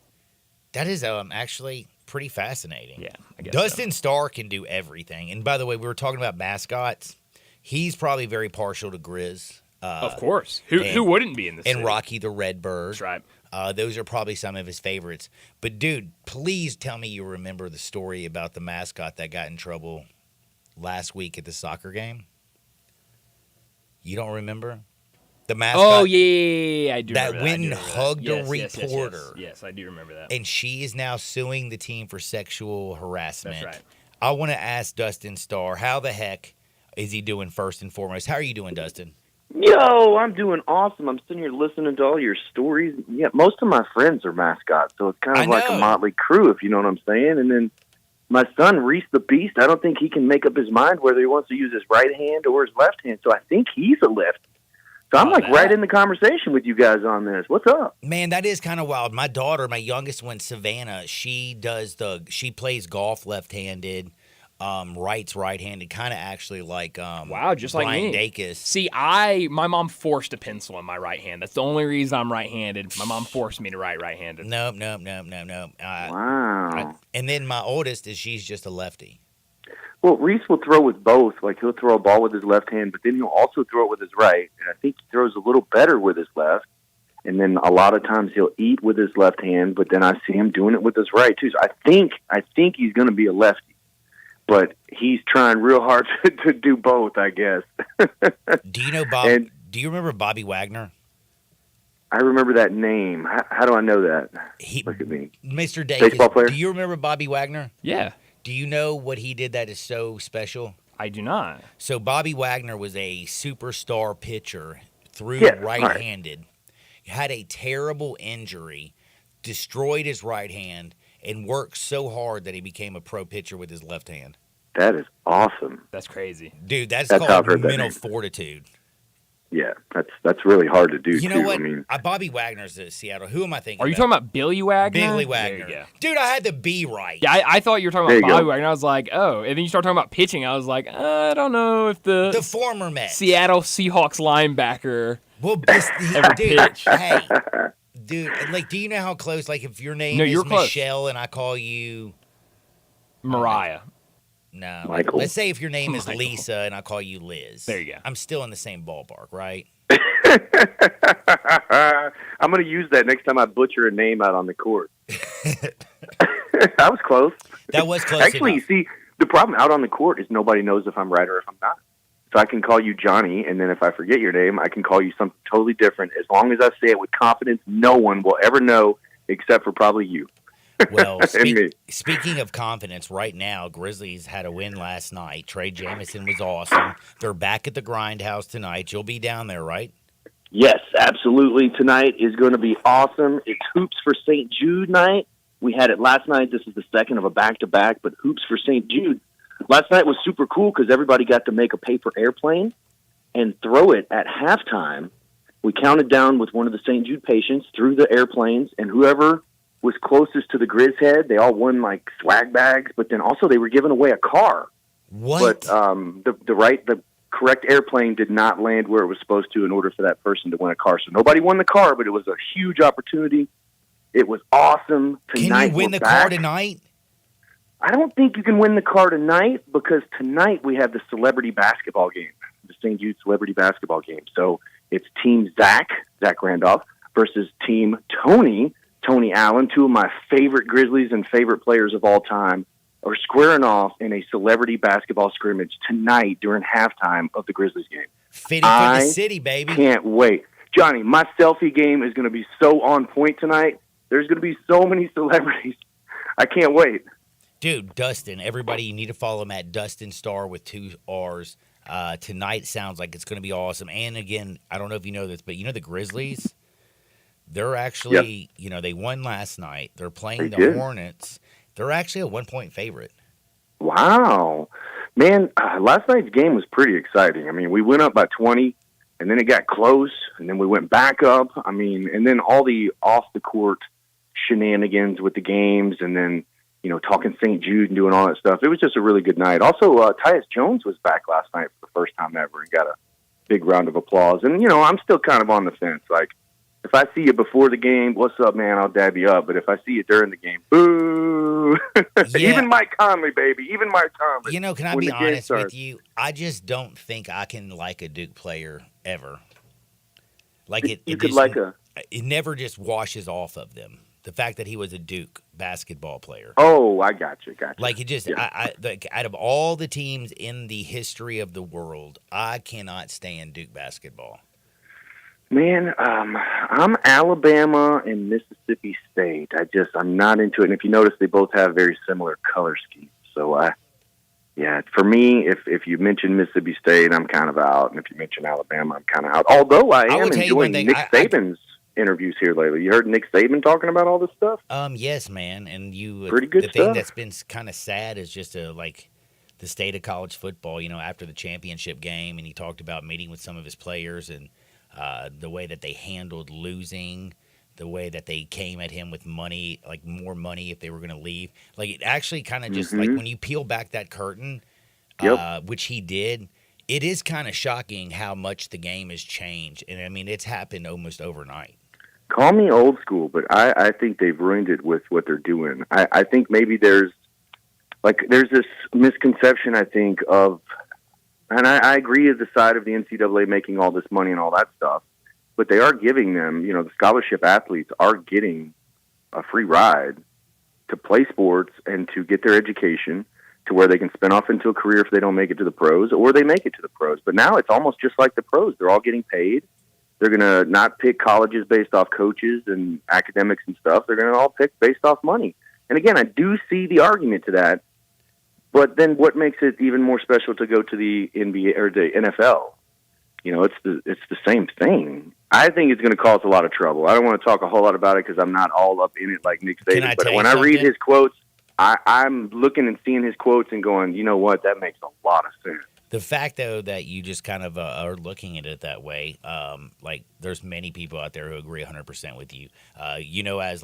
That is actually pretty fascinating. Yeah, I guess Dustin Starr can do everything. And by the way, we were talking about mascots. He's probably very partial to Grizz. Of course. Who wouldn't be in this? And Rocky the Redbird. That's right. Those are probably some of his favorites. But, dude, please tell me you remember the story about the mascot that got in trouble last week at the soccer game. You don't remember? The mascot. Oh, yeah, I do remember that. That went and hugged a reporter. Yes, I do remember that. And she is now suing the team for sexual harassment. That's right. I want to ask Dustin Starr, how the heck is he doing first and foremost? How are you doing, Dustin? Yo, I'm doing awesome. I'm sitting here listening to all your stories. Yeah, most of my friends are mascots, so it's kind of like a motley crew, if you know what I'm saying. And then my son, Reese the Beast, I don't think he can make up his mind whether he wants to use his right hand or his left hand, so I think he's a left. So I'm right in the conversation with you guys on this. What's up? Man, that is kind of wild. My daughter, my youngest one, Savannah, she plays golf left-handed. Wright's right-handed, kind of actually like wow, just Brian like me. Dacus. See, my mom forced a pencil in my right hand. That's the only reason I'm right-handed. My mom forced me to write right-handed. Nope. Wow. And then my oldest she's just a lefty. Well, Reese will throw with both. Like, he'll throw a ball with his left hand, but then he'll also throw it with his right. And I think he throws a little better with his left. And then a lot of times he'll eat with his left hand, but then I see him doing it with his right, too. So I think he's going to be a lefty. But he's trying real hard to do both, I guess. Do you know Bob? Do you remember Bobby Wagner? I remember that name. How do I know that? Look at me. Mr. Dacus. Baseball player? Do you remember Bobby Wagner? Yeah. Do you know what he did that is so special? I do not. So Bobby Wagner was a superstar pitcher, threw right-handed, had a terrible injury, destroyed his right hand, and worked so hard that he became a pro pitcher with his left hand. That is awesome. That's crazy. Dude, that's how I've called heard that mental name. fortitude. Yeah, that's really hard to do, You know too. what? I mean, Bobby Wagner's at Seattle. Who am I thinking Are you about? talking about Billy Wagner? Billy Wagner. There you go. Dude, I had the B right. Yeah, I thought you were talking There about you Bobby go. Wagner. I was like, oh. And then you start talking about pitching. I was like, I don't know if the former Mets. Seattle Seahawks linebacker Well, ever dude, pitched. hey. Dude, like, do you know how close, like, if your name No, is you're close. Michelle and I call you... Mariah. No. Michael. Let's say if your name is Michael. Lisa and I call you Liz. There you go. I'm still in the same ballpark, right? I'm going to use that next time I butcher a name out on the court. I was close. That was close Actually, enough. see, the problem out on the court is nobody knows if I'm right or if I'm not. So I can call you Johnny, and then if I forget your name, I can call you something totally different. As long as I say it with confidence, no one will ever know except for probably you. Well, And me. speaking of confidence, right now, Grizzlies had a win last night. Trey Jamison was awesome. They're back at the Grindhouse tonight. You'll be down there, right? Yes, absolutely. Tonight is going to be awesome. It's Hoops for St. Jude night. We had it last night. This is the second of a back-to-back, but Hoops for St. Jude. Last night was super cool because everybody got to make a paper airplane and throw it at halftime. We counted down with one of the St. Jude patients through the airplanes, and whoever was closest to the Grizz head, they all won, like, swag bags, but then also they were giving away a car. What? But the correct airplane did not land where it was supposed to in order for that person to win a car. So nobody won the car, but it was a huge opportunity. It was awesome. Can Tonight, you win we're the car back. tonight? I don't think you can win the car tonight because tonight we have the celebrity basketball game, the St. Jude celebrity basketball game. So it's Team Zach Randolph, versus Team Tony Allen, two of my favorite Grizzlies and favorite players of all time, are squaring off in a celebrity basketball scrimmage tonight during halftime of the Grizzlies game. Fitting for the city, baby. Can't wait. Johnny, my selfie game is going to be so on point tonight. There's going to be so many celebrities. I can't wait. Dude, Dustin, everybody, you need to follow him at Dustin Starr with 2 R's. Tonight sounds like it's going to be awesome. And again, I don't know if you know this, but you know the Grizzlies? They're actually, they won last night. They're playing the Hornets. They're actually a 1-point favorite. Wow. Man, last night's game was pretty exciting. I mean, we went up by 20, and then it got close, and then we went back up. I mean, and then all the off-the-court shenanigans with the games, and then talking St. Jude and doing all that stuff. It was just a really good night. Also, Tyus Jones was back last night for the first time ever and got a big round of applause. And, I'm still kind of on the fence. Like, if I see you before the game, what's up, man? I'll dab you up. But if I see you during the game, boo. Yeah. Even Mike Conley, baby. Even Mike Conley. Can I be honest with you? I just don't think I can like a Duke player ever. Like it never just washes off of them. The fact that he was a Duke basketball player. Oh, I got you. Like it just, out of all the teams in the history of the world, I cannot stand Duke basketball. Man, I'm Alabama and Mississippi State. I'm not into it. And if you notice, they both have very similar color schemes. So, for me, if you mention Mississippi State, I'm kind of out. And if you mention Alabama, I'm kind of out. Although I am enjoying Nick Saban's interviews here lately. You heard Nick Saban talking about all this stuff? Yes, man. And pretty good the stuff. thing that's been kind of sad is just the state of college football, after the championship game, and he talked about meeting with some of his players and the way that they handled losing, the way that they came at him with money, like more money if they were going to leave. Like it actually kind of just like when you peel back that curtain, which he did, it is kind of shocking how much the game has changed. And I mean, it's happened almost overnight. Call me old school, but I think they've ruined it with what they're doing. I think maybe there's this misconception, I think, of, and I agree with the side of the NCAA making all this money and all that stuff, but they are giving them, the scholarship athletes are getting a free ride to play sports and to get their education to where they can spin off into a career if they don't make it to the pros, or they make it to the pros. But now it's almost just like the pros. They're all getting paid. They're going to not pick colleges based off coaches and academics and stuff. They're going to all pick based off money. And again, I do see the argument to that. But then what makes it even more special to go to the NBA or the NFL? It's the same thing. I think it's going to cause a lot of trouble. I don't want to talk a whole lot about it because I'm not all up in it like Nick Saban. But when I read his quotes, I'm looking and seeing his quotes and going, you know what? That makes a lot of sense. The fact, though, that you just kind of are looking at it that way, there's many people out there who agree 100% with you. As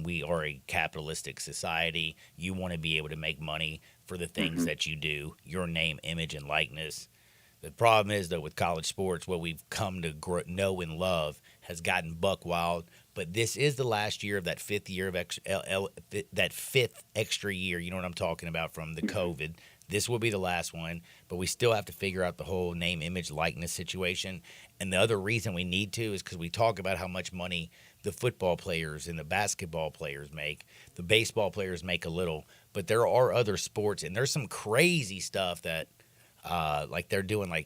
we are a capitalistic society, you want to be able to make money for the things that you do, your name, image, and likeness. The problem is, though, with college sports, what we've come to know and love has gotten buck wild. But this is the last year of that fifth extra year. You know what I'm talking about from the COVID. This will be the last one, but we still have to figure out the whole name, image, likeness situation. And the other reason we need to is because we talk about how much money the football players and the basketball players make. The baseball players make a little, but there are other sports, and there's some crazy stuff that they're doing. I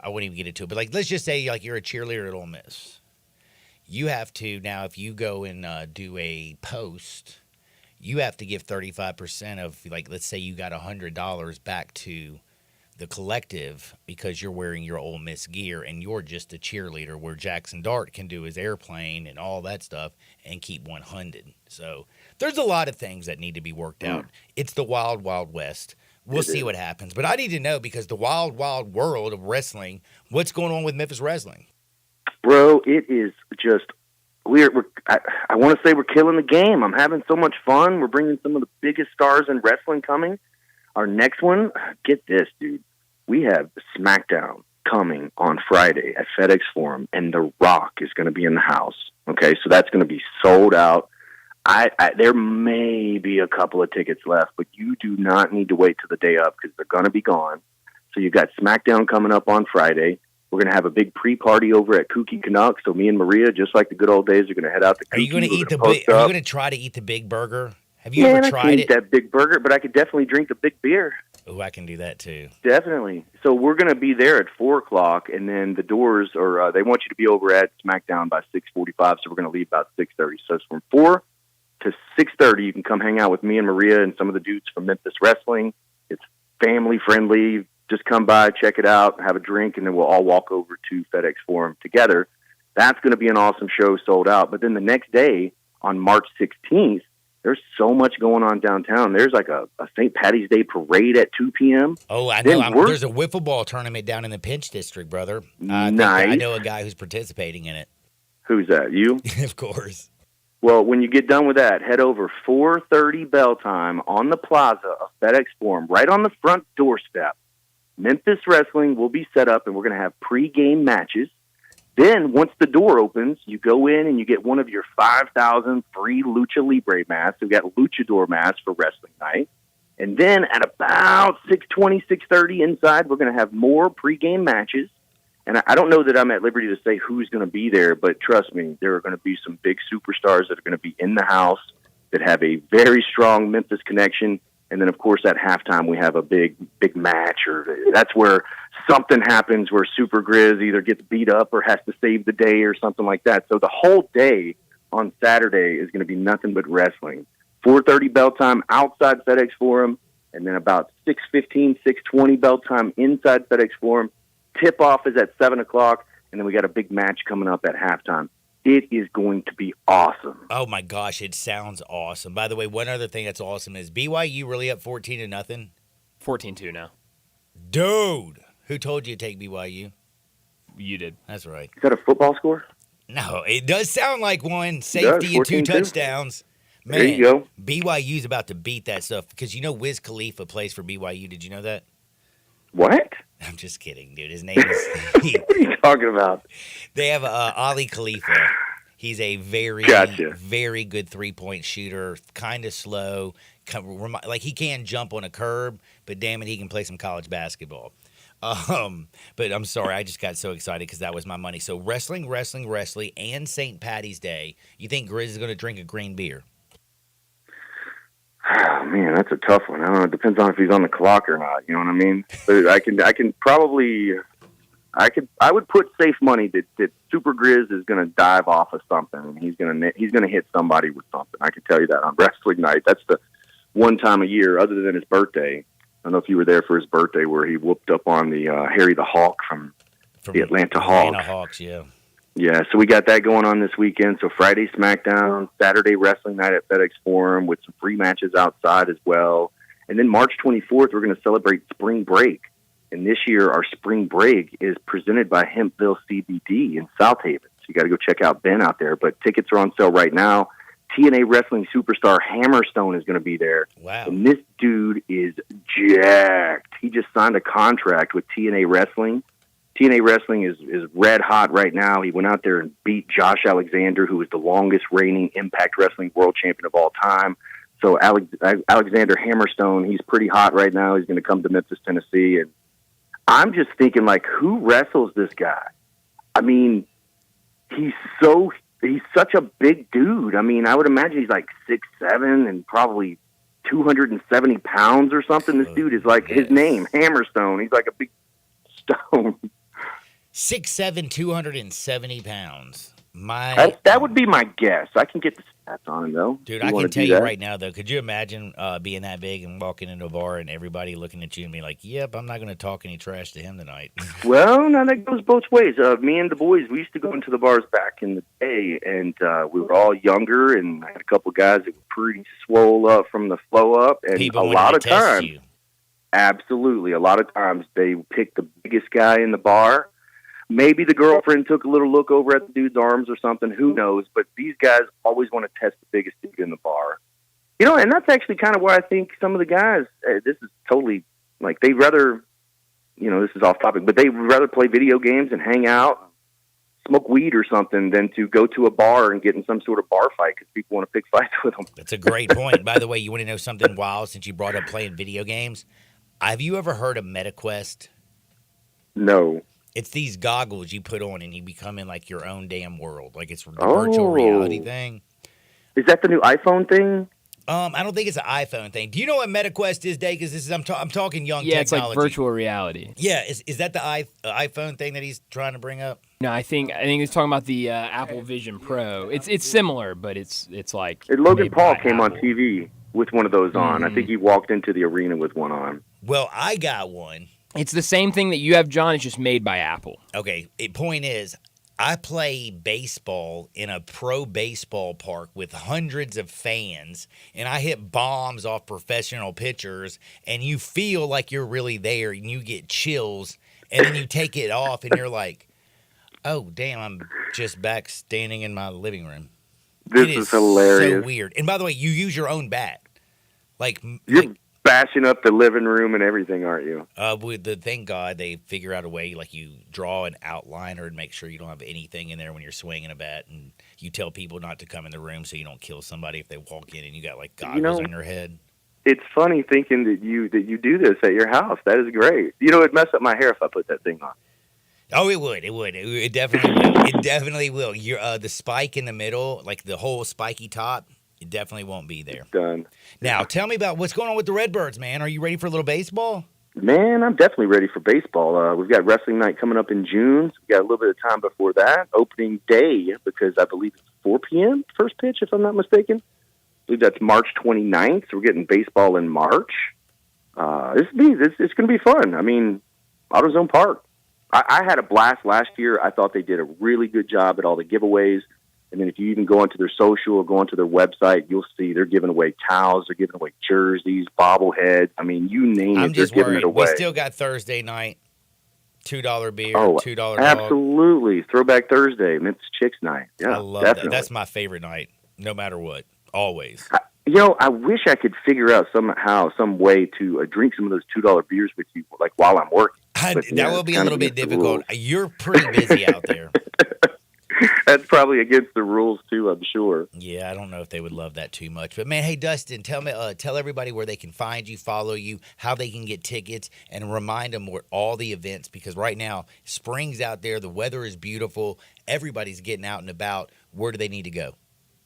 wouldn't even get into it, but let's just say you're a cheerleader at Ole Miss. You have to now, if you go and do a post, you have to give 35% of, let's say you got $100 back to the collective because you're wearing your Ole Miss gear and you're just a cheerleader, where Jackson Dart can do his airplane and all that stuff and keep 100. So there's a lot of things that need to be worked out. It's the wild, wild west. We'll see what happens. But I need to know, because the wild, wild world of wrestling, what's going on with Memphis Wrestling? Bro, it is just... I want to say we're killing the game. I'm having so much fun. We're bringing some of the biggest stars in wrestling coming. Our next one, get this, dude. We have SmackDown coming on Friday at FedEx Forum, and The Rock is going to be in the house. Okay, so that's going to be sold out. There may be a couple of tickets left, but you do not need to wait till the day up because they're going to be gone. So you've got SmackDown coming up on Friday. We're going to have a big pre-party over at Kooky Canuck. So me and Maria, just like the good old days, are going to head out to Kooky. Are you going to eat Are you going to try to eat the big burger? Have you ever tried I can't it? Eat that big burger, but I could definitely drink a big beer. Oh, I can do that too. Definitely. So we're going to be there at 4:00, and then the doors are. They want you to be over at SmackDown by 6:45. So we're going to leave about 6:30. So it's from 4 to 6:30. You can come hang out with me and Maria and some of the dudes from Memphis Wrestling. It's family friendly. Just come by, check it out, have a drink, and then we'll all walk over to FedEx Forum together. That's going to be an awesome show, sold out. But then the next day, on March 16th, there's so much going on downtown. There's like a St. Patty's Day parade at 2 p.m. Oh, I know. There's a wiffle ball tournament down in the Pinch District, brother. Nice. I know a guy who's participating in it. Who's that, you? Of course. Well, when you get done with that, head over 4:30 bell time on the plaza of FedEx Forum, right on the front doorstep. Memphis Wrestling will be set up, and we're going to have pre-game matches. Then, once the door opens, you go in and you get one of your 5,000 free Lucha Libre masks. We've got luchador masks for wrestling night. And then at about 6:20, 6:30 inside, we're going to have more pregame matches. And I don't know that I'm at liberty to say who's going to be there, but trust me, there are going to be some big superstars that are going to be in the house that have a very strong Memphis connection. And then, of course, at halftime, we have a big match, or that's where something happens where Super Grizz either gets beat up or has to save the day or something like that. So the whole day on Saturday is going to be nothing but wrestling. 4:30 bell time outside FedEx Forum, and then about 6:15, 6:20 bell time inside FedEx Forum. Tip-off is at 7 o'clock, and then we got a big match coming up at halftime. It is going to be awesome. Oh, my gosh, it sounds awesome. By the way, one other thing that's awesome is BYU really up 14-0? 14-2 now. Dude, who told you to take BYU? You did. That's right. Is that a football score? No, it does sound like one. Safety and 2 touchdowns. Man, there you go. BYU's about to beat that stuff because you know Wiz Khalifa plays for BYU. Did you know that? What? I'm just kidding, dude. His name is... What are you talking about? They have Ali Khalifa. He's a very, very good three-point shooter, kind of slow. Like, he can jump on a curb, but damn it, he can play some college basketball. But I'm sorry, I just got so excited because that was my money. So wrestling, and St. Patty's Day. You think Grizz is going to drink a green beer? Oh, man, that's a tough one. I don't know. It depends on if he's on the clock or not. You know what I mean? But I would put safe money that Super Grizz is going to dive off of something, and he's going to hit somebody with something. I can tell you that on wrestling night. That's the one time a year, other than his birthday. I don't know if you were there for his birthday, where he whooped up on the Harry the Hawk from the Atlanta Hawks. Atlanta Hawks, yeah. Yeah, so we got that going on this weekend. So Friday SmackDown, Saturday Wrestling Night at FedEx Forum with some free matches outside as well. And then March 24th, we're going to celebrate spring break. And this year, our spring break is presented by Hempville CBD in South Haven. So you got to go check out Ben out there. But tickets are on sale right now. TNA wrestling superstar Hammerstone is going to be there. Wow. And this dude is jacked. He just signed a contract with TNA Wrestling. TNA Wrestling is red hot right now. He went out there and beat Josh Alexander, who is the longest reigning Impact Wrestling world champion of all time. So Alexander Hammerstone, he's pretty hot right now. He's going to come to Memphis, Tennessee. And I'm just thinking, like, who wrestles this guy? I mean, he's such a big dude. I mean, I would imagine he's like 6'7" and probably 270 pounds or something. This dude is like, his name, Hammerstone. He's like a big stone. 6'7", 270 pounds. That would be my guess. I can get the stats on him, though. Dude, I can tell you right now, though, could you imagine being that big and walking into a bar and everybody looking at you and being like, yep, I'm not going to talk any trash to him tonight? Well, no, that goes both ways. Me and the boys, we used to go into the bars back in the day, and we were all younger, and I had a couple guys that were pretty swole up from the flow up, and people a lot of to test times, you. Absolutely, a lot of times they picked the biggest guy in the bar. Maybe the girlfriend took a little look over at the dude's arms or something. Who knows? But these guys always want to test the biggest dude in the bar. You know, and that's actually kind of why I think some of the guys, this is totally, like, they'd rather, you know, this is off topic, but they'd rather play video games and hang out, smoke weed or something than to go to a bar and get in some sort of bar fight because people want to pick fights with them. That's a great point. By the way, you want to know something wild since you brought up playing video games? Have you ever heard of MetaQuest? No. It's these goggles you put on and you become in like your own damn world. Like it's a virtual reality thing. Is that the new iPhone thing? I don't think it's an iPhone thing. Do you know what MetaQuest is, Dave? Because I'm talking young technology. Yeah, it's like virtual reality. Yeah, is that the iPhone thing that he's trying to bring up? No, I think he's talking about the Apple Vision Pro. It's similar, but it's like Logan Paul came on TV with one of those on. I think he walked into the arena with one on. Well, I got one. It's the same thing that you have, John. It's just made by Apple. Okay. Point is, I play baseball in a pro baseball park with hundreds of fans, and I hit bombs off professional pitchers, and you feel like you're really there, and you get chills, and then you take it off, and you're like, oh, damn, I'm just back standing in my living room. This is hilarious. So weird. And by the way, you use your own bat. You're bashing up the living room and everything, aren't you? Thank God they figure out a way, like you draw an outliner and make sure you don't have anything in there when you're swinging a bat, and you tell people not to come in the room so you don't kill somebody if they walk in and you got like goggles on your head. It's funny thinking that you do this at your house. That is great. It'd mess up my hair if I put that thing on. Oh, it would. It definitely will. It definitely will. The spike in the middle, like the whole spiky top, it definitely won't be there. Done. Now, tell me about what's going on with the Redbirds, man. Are you ready for a little baseball? Man, I'm definitely ready for baseball. We've got wrestling night coming up in June. So we've got a little bit of time before that. Opening day, because I believe it's 4 p.m. first pitch, if I'm not mistaken. I believe that's March 29th. So we're getting baseball in March. It's going to be fun. I mean, AutoZone Park. I had a blast last year. I thought they did a really good job at all the giveaways. And then if you even go onto their social or go onto their website, you'll see they're giving away towels, they're giving away jerseys, bobbleheads. I mean, you name it, they're giving it away. We still got Thursday night, $2 beer, $2 dog. Absolutely. Throwback Thursday, Memphis Chicks night. Yeah, I love definitely. that. That's my favorite night, no matter what, always. I wish I could figure out some way to drink some of those $2 beers with you, like while I'm working. That will be a little bit difficult. You're pretty busy out there. That's probably against the rules too, I'm sure. Yeah, I don't know if they would love that too much. But man, hey Dustin, tell everybody where they can find you, follow you, how they can get tickets, and remind them where all the events, because right now spring's out there, the weather is beautiful, everybody's getting out and about. Where do they need to go?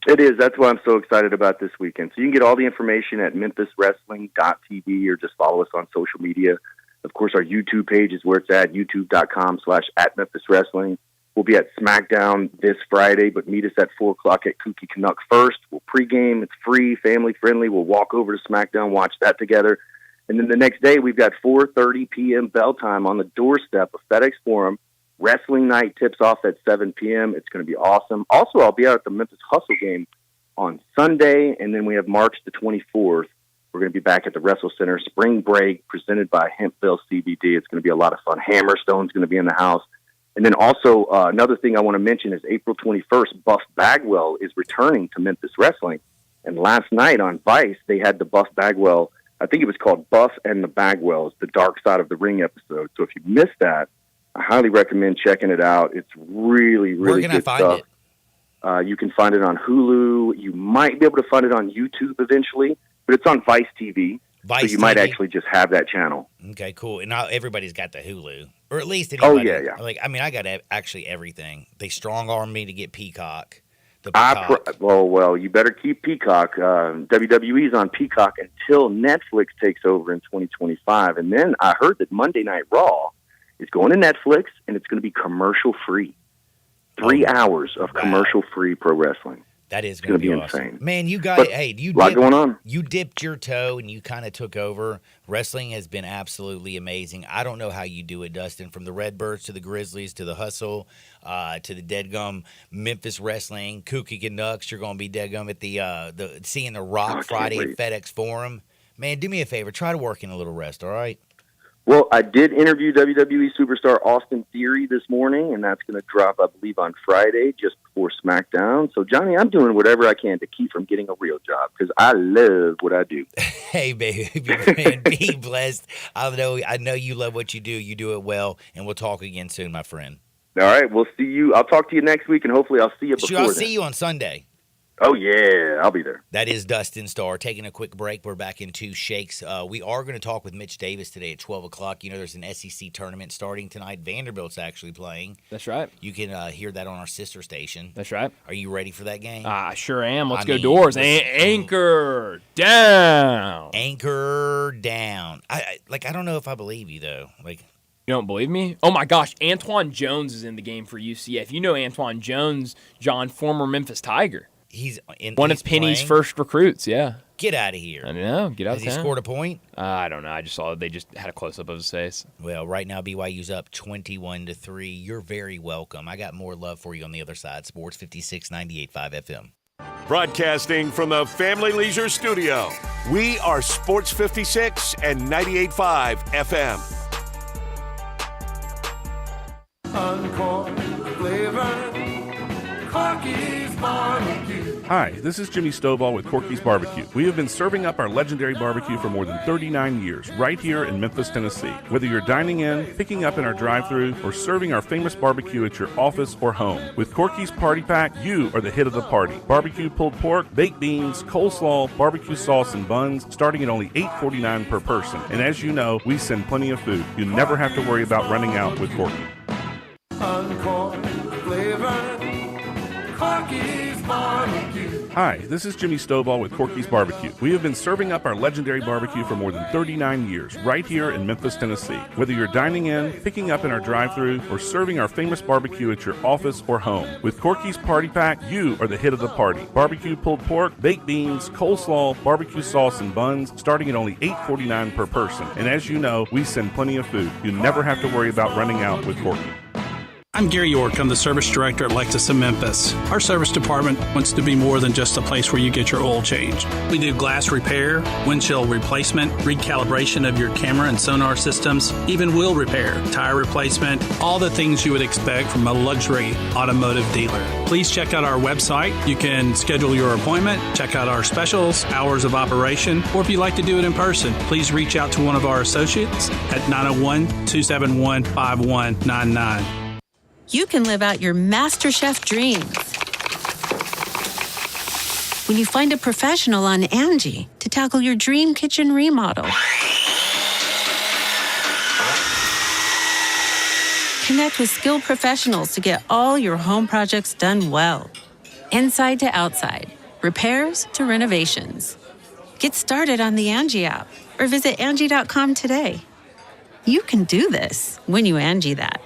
It is. That's why I'm so excited about this weekend. So you can get all the information at memphiswrestling.tv or just follow us on social media. Of course, our YouTube page is where it's at, youtube.com/@memphiswrestling. We'll be at SmackDown this Friday, but meet us at 4 o'clock at Kooky Canuck first. We'll pregame. It's free, family-friendly. We'll walk over to SmackDown, watch that together. And then the next day, we've got 4:30 p.m. bell time on the doorstep of FedEx Forum. Wrestling night tips off at 7 p.m. It's going to be awesome. Also, I'll be out at the Memphis Hustle game on Sunday, and then we have March the 24th. We're going to be back at the Wrestle Center. Spring Break, presented by Hempville CBD. It's going to be a lot of fun. Hammerstone's going to be in the house. And then also, another thing I want to mention is April 21st, Buff Bagwell is returning to Memphis Wrestling. And last night on Vice, they had the Buff Bagwell, I think it was called Buff and the Bagwells, the Dark Side of the Ring episode. So if you missed that, I highly recommend checking it out. It's really, really good stuff. Where can I find it? You can find it on Hulu. You might be able to find it on YouTube eventually, but it's on Vice TV. So you might actually just have that channel. Okay, cool. And now everybody's got the Hulu, or at least anybody. Oh, yeah. Like, I mean, I got actually everything. They strong-armed me to get Peacock. Well, you better keep Peacock. WWE's on Peacock until Netflix takes over in 2025. And then I heard that Monday Night Raw is going to Netflix, and it's going to be commercial-free. 3 hours of commercial-free pro wrestling. That is going to be awesome. Insane. Man, you got going on. You dipped your toe and you kind of took over. Wrestling has been absolutely amazing. I don't know how you do it, Dustin. From the Redbirds to the Grizzlies to the Hustle to the Deadgum Memphis Wrestling, Kooky Canucks. You're going to be Deadgum at the seeing the Rock Friday at FedEx Forum. Man, do me a favor. Try to work in a little rest. All right. Well, I did interview WWE superstar Austin Theory this morning, and that's going to drop, I believe, on Friday, just before SmackDown. So, Johnny, I'm doing whatever I can to keep from getting a real job, because I love what I do. Hey, baby, man, be blessed. I know you love what you do. You do it well, and we'll talk again soon, my friend. All right, we'll see you. I'll talk to you next week, and hopefully I'll see you before I'll see you on Sunday. Oh, yeah, I'll be there. That is Dustin Starr. Taking a quick break. We're back in two shakes. We are going to talk with Mitch Davis today at 12 o'clock. You know, there's an SEC tournament starting tonight. Vanderbilt's actually playing. That's right. You can hear that on our sister station. That's right. Are you ready for that game? I sure am. Let's go Doors. Anchor down. Anchor down. I don't know if I believe you, though. You don't believe me? Oh, my gosh. Antoine Jones is in the game for UCF. You know Antoine Jones, John, former Memphis Tiger. He's one of Penny's first recruits, yeah. Get out of here. I know. Get out of town. Has he scored a point? I don't know. I just saw they just had a close-up of his face. Well, right now BYU's up 21-3. You're very welcome. I got more love for you on the other side. Sports 56 98.5 FM. Broadcasting from the Family Leisure Studio, we are Sports 56 and 98.5 FM. Uncorked flavor, Corky's barbecue. Hi, this is Jimmy Stovall with Corky's Barbecue. We have been serving up our legendary barbecue for more than 39 years, right here in Memphis, Tennessee. Whether you're dining in, picking up in our drive-thru, or serving our famous barbecue at your office or home. With Corky's Party Pack, you are the hit of the party. Barbecue pulled pork, baked beans, coleslaw, barbecue sauce, and buns, starting at only $8.49 per person. And as you know, we send plenty of food. You never have to worry about running out with Corky. Uncorked flavor, Corky's Barbecue. Hi, this is Jimmy Stovall with Corky's Barbecue. We have been serving up our legendary barbecue for more than 39 years, right here in Memphis, Tennessee. Whether you're dining in, picking up in our drive-thru, or serving our famous barbecue at your office or home. With Corky's Party Pack, you are the hit of the party. Barbecue pulled pork, baked beans, coleslaw, barbecue sauce, and buns, starting at only $8.49 per person. And as you know, we send plenty of food. You never have to worry about running out with Corky. I'm Gary York. I'm the service director at Lexus in Memphis. Our service department wants to be more than just a place where you get your oil changed. We do glass repair, windshield replacement, recalibration of your camera and sonar systems, even wheel repair, tire replacement, all the things you would expect from a luxury automotive dealer. Please check out our website. You can schedule your appointment, check out our specials, hours of operation, or if you'd like to do it in person, please reach out to one of our associates at 901-271-5199. You can live out your MasterChef dreams when you find a professional on Angie to tackle your dream kitchen remodel. Connect with skilled professionals to get all your home projects done well. Inside to outside, repairs to renovations. Get started on the Angie app or visit Angie.com today. You can do this when you Angie that.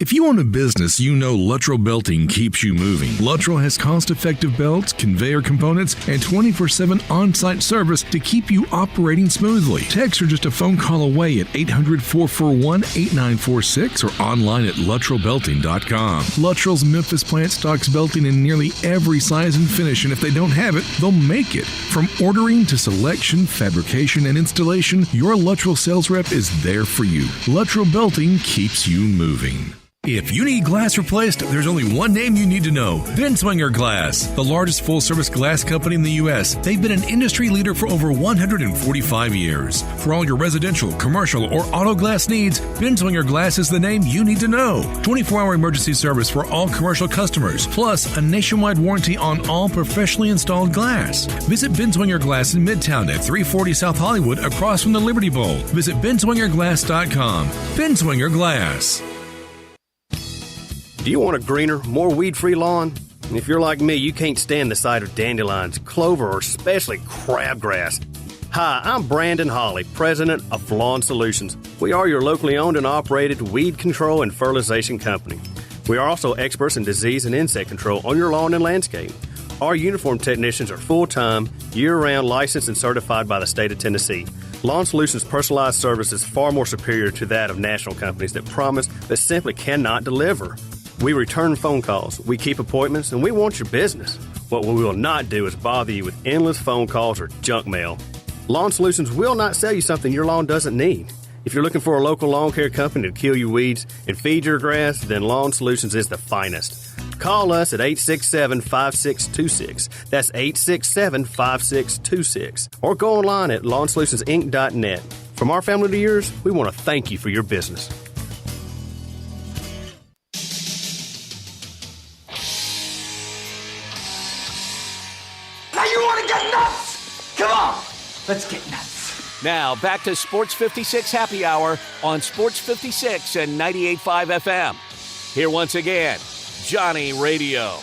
If you own a business, you know Luttrell Belting keeps you moving. Luttrell has cost-effective belts, conveyor components, and 24/7 on-site service to keep you operating smoothly. Text or just a phone call away at 800-441-8946 or online at LuttrellBelting.com. Luttrell's Memphis plant stocks belting in nearly every size and finish, and if they don't have it, they'll make it. From ordering to selection, fabrication, and installation, your Luttrell sales rep is there for you. Luttrell Belting keeps you moving. If you need glass replaced, there's only one name you need to know: Binswanger Glass, the largest full-service glass company in the U.S. They've been an industry leader for over 145 years. For all your residential, commercial, or auto glass needs, Binswanger Glass is the name you need to know. 24-hour emergency service for all commercial customers, plus a nationwide warranty on all professionally installed glass. Visit Binswanger Glass in Midtown at 340 South Hollywood, across from the Liberty Bowl. Visit binswangerglass.com. Binswanger Glass. Do you want a greener, more weed-free lawn? If you're like me, you can't stand the sight of dandelions, clover, or especially crabgrass. Hi, I'm Brandon Hawley, president of Lawn Solutions. We are your locally owned and operated weed control and fertilization company. We are also experts in disease and insect control on your lawn and landscape. Our uniformed technicians are full-time, year-round licensed and certified by the state of Tennessee. Lawn Solutions' personalized service is far more superior to that of national companies that promise but simply cannot deliver. We return phone calls, we keep appointments, and we want your business. What we will not do is bother you with endless phone calls or junk mail. Lawn Solutions will not sell you something your lawn doesn't need. If you're looking for a local lawn care company to kill your weeds and feed your grass, then Lawn Solutions is the finest. Call us at 867-5626. That's 867-5626. Or go online at lawnsolutionsinc.net. From our family to yours, we want to thank you for your business. Now you want to get nuts? Come on, let's get nuts. Now back to Sports 56 Happy Hour on Sports 56 and 98.5 FM. Here once again, Johnny Radio.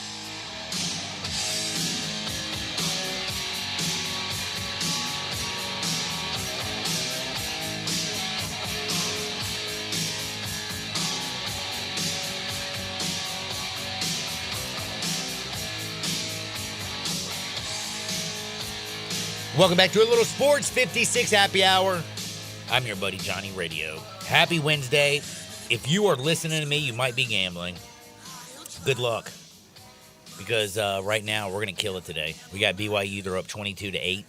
Welcome back to a little Sports 56 Happy Hour. I'm your buddy Johnny Radio. Happy Wednesday. If you are listening to me, you might be gambling. Good luck. Because right now, we're going to kill it today. We got BYU. They're up 22-8.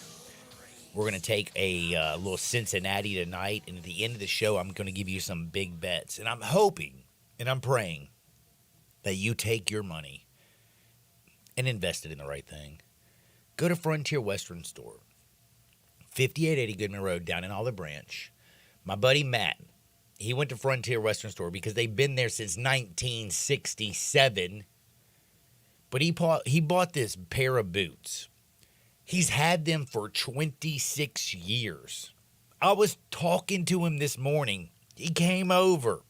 We're going to take a little Cincinnati tonight. And at the end of the show, I'm going to give you some big bets. And I'm hoping and I'm praying that you take your money and invested in the right thing, go to Frontier Western Store, 5880 Goodman Road down in Olive Branch. My buddy Matt, he went to Frontier Western Store because they've been there since 1967. But he bought this pair of boots. He's had them for 26 years. I was talking to him this morning. He came over.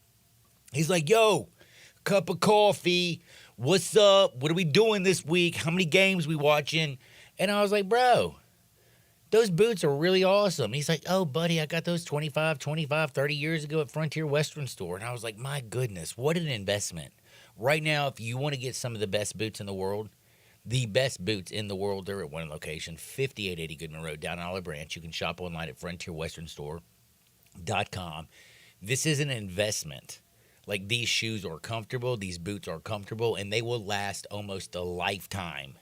He's like, yo, cup of coffee. What's up? What are we doing this week? How many games we watching? And I was like, bro, those boots are really awesome. He's like, oh, buddy, I got those 30 years ago at Frontier Western Store. And I was like, my goodness, what an investment. Right now, if you want to get some of the best boots in the world, they're at one location, 5880 Goodman Road down in Olive Branch. You can shop online at frontierwesternstore.com. This is an investment. Like, these shoes are comfortable, these boots are comfortable, and they will last almost a lifetime.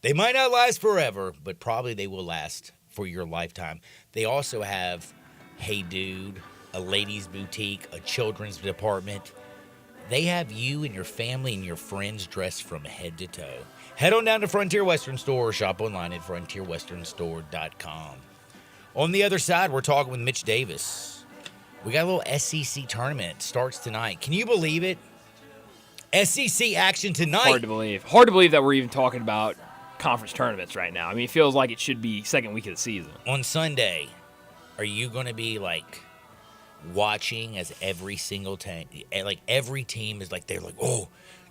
They might not last forever, but probably they will last for your lifetime. They also have Hey Dude, a ladies' boutique, a children's department. They have you and your family and your friends dressed from head to toe. Head on down to Frontier Western Store or shop online at frontierwesternstore.com. On the other side, we're talking with Mitch Davis. We got a little SEC tournament. It starts tonight. Can you believe it? SEC action tonight. Hard to believe. Hard to believe that we're even talking about conference tournaments right now. I mean, it feels like it should be second week of the season. On Sunday, are you going to be watching as every single team, every team is they're like, oh,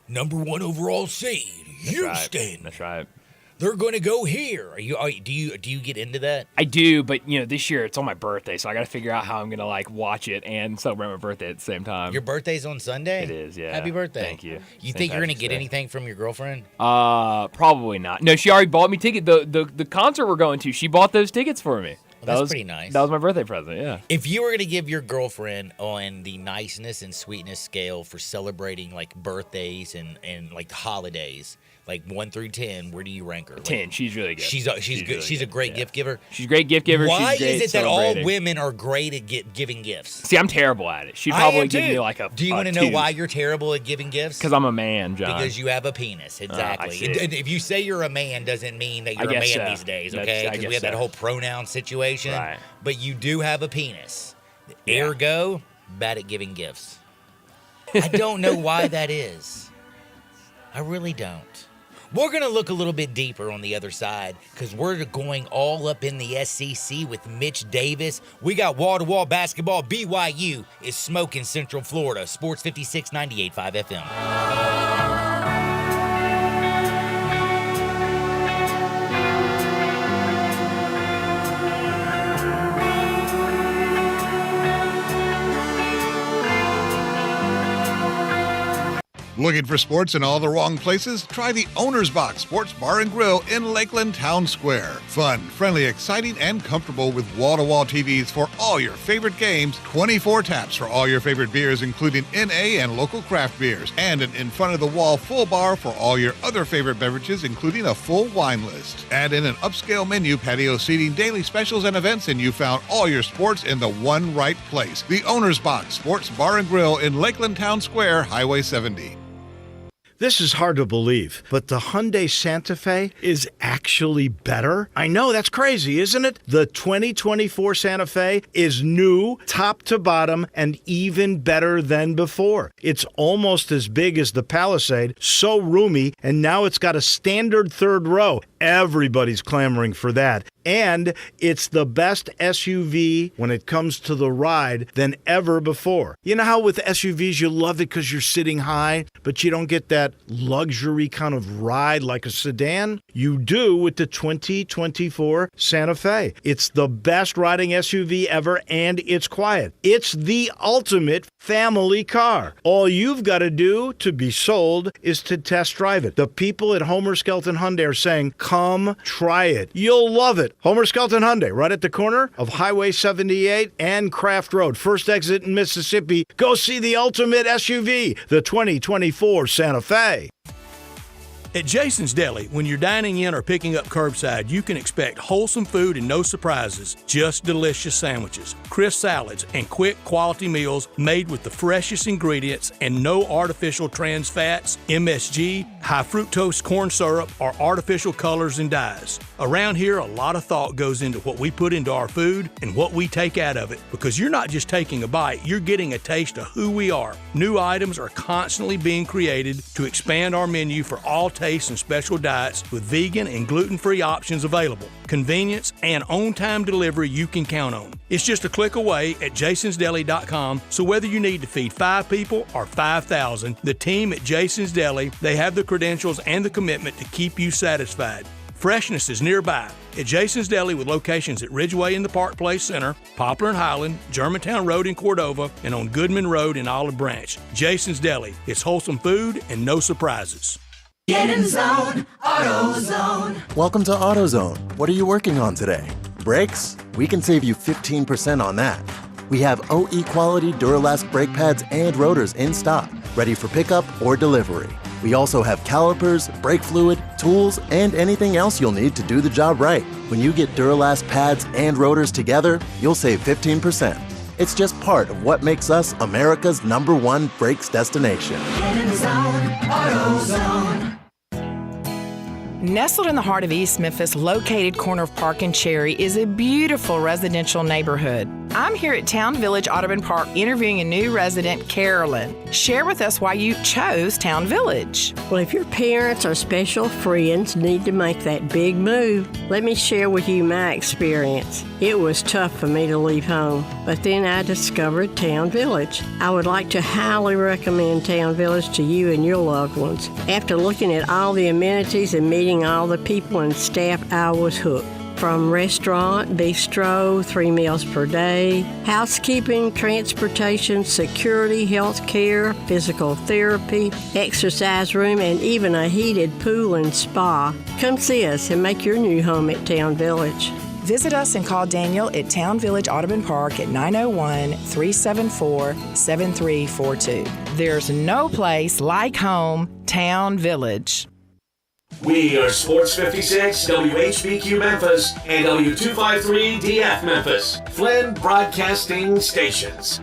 number 1 overall seed, Houston. That's right. They're going to go here. Do you get into that? I do, but this year it's on my birthday, so I got to figure out how I'm going to watch it and celebrate my birthday at the same time. Your birthday's on Sunday? It is, yeah. Happy birthday. Thank you. You think you're going to get anything from your girlfriend? Probably not. No, she already bought me ticket. The concert we're going to, she bought those tickets for me. Well, that's pretty nice. That was my birthday present, yeah. If you were going to give your girlfriend on the niceness and sweetness scale for celebrating birthdays and holidays, 1 through 10, where do you rank her? 10. She's really good. She's good. Really she's a great gift giver. She's a great gift giver. Why she's great is it that all women are great at giving gifts? See, I'm terrible at it. She'd probably give me a Do you want to know why you're terrible at giving gifts? Because I'm a man, John. Because you have a penis. Exactly. If you say you're a man, doesn't mean that you're a man these days, okay? Because we have that whole pronoun situation. Right. But you do have a penis. Ergo, bad at giving gifts. I don't know why that is. I really don't. We're going to look a little bit deeper on the other side because we're going all up in the SEC with Mitch Davis. We got wall-to-wall basketball. BYU is smoking Central Florida. Sports 56, 98.5 FM. Looking for sports in all the wrong places? Try the Owner's Box Sports Bar and Grill in Lakeland Town Square. Fun, friendly, exciting, and comfortable with wall-to-wall TVs for all your favorite games, 24 taps for all your favorite beers, including NA and local craft beers, and an in-front-of-the-wall full bar for all your other favorite beverages, including a full wine list. Add in an upscale menu, patio seating, daily specials, and events, and you found all your sports in the one right place. The Owner's Box Sports Bar and Grill in Lakeland Town Square, Highway 70. This is hard to believe, but the Hyundai Santa Fe is actually better? I know, that's crazy, isn't it? The 2024 Santa Fe is new, top to bottom, and even better than before. It's almost as big as the Palisade, so roomy, and now it's got a standard third row. Everybody's clamoring for that. And it's the best SUV when it comes to the ride than ever before. You know how with SUVs you love it because you're sitting high, but you don't get that luxury kind of ride like a sedan? You do with the 2024 Santa Fe. It's the best riding SUV ever, and it's quiet. It's the ultimate family car. All you've got to do to be sold is to test drive it. The people at Homer Skelton Hyundai are saying, come try it. You'll love it. Homer Skelton Hyundai, right at the corner of Highway 78 and Craft Road. First exit in Mississippi. Go see the ultimate SUV, the 2024 Santa Fe. At Jason's Deli, when you're dining in or picking up curbside, you can expect wholesome food and no surprises, just delicious sandwiches, crisp salads, and quick quality meals made with the freshest ingredients and no artificial trans fats, MSG, high fructose corn syrup, or artificial colors and dyes. Around here, a lot of thought goes into what we put into our food and what we take out of it, because you're not just taking a bite, you're getting a taste of who we are. New items are constantly being created to expand our menu for all tastes and special diets with vegan and gluten-free options available. Convenience and on-time delivery you can count on. It's just a click away at jasonsdeli.com, so whether you need to feed 5 people or 5,000, the team at Jason's Deli, they have the credentials and the commitment to keep you satisfied. Freshness is nearby at Jason's Deli with locations at Ridgeway in the Park Place Center, Poplar and Highland, Germantown Road in Cordova, and on Goodman Road in Olive Branch. Jason's Deli. It's wholesome food and no surprises. Get in zone, AutoZone. Welcome to AutoZone. What are you working on today? Brakes? We can save you 15% on that. We have OE quality Duralast brake pads and rotors in stock, ready for pickup or delivery. We also have calipers, brake fluid, tools, and anything else you'll need to do the job right. When you get Duralast pads and rotors together, you'll save 15%. It's just part of what makes us America's #1 brakes destination. Get in the zone, AutoZone. Nestled in the heart of East Memphis, located corner of Park and Cherry, is a beautiful residential neighborhood. I'm here at Town Village Audubon Park interviewing a new resident, Carolyn. Share with us why you chose Town Village. Well, if your parents or special friends need to make that big move, let me share with you my experience. It was tough for me to leave home, but then I discovered Town Village. I would like to highly recommend Town Village to you and your loved ones. After looking at all the amenities and meeting all the people and staff, I was hooked. From restaurant, bistro, 3 meals per day, housekeeping, transportation, security, health care, physical therapy, exercise room, and even a heated pool and spa. Come see us and make your new home at Town Village. Visit us and call Daniel at Town Village Audubon Park at 901-374-7342. There's no place like home, Town Village. We are Sports 56, WHBQ Memphis, and W253 DF Memphis, Flynn Broadcasting Stations.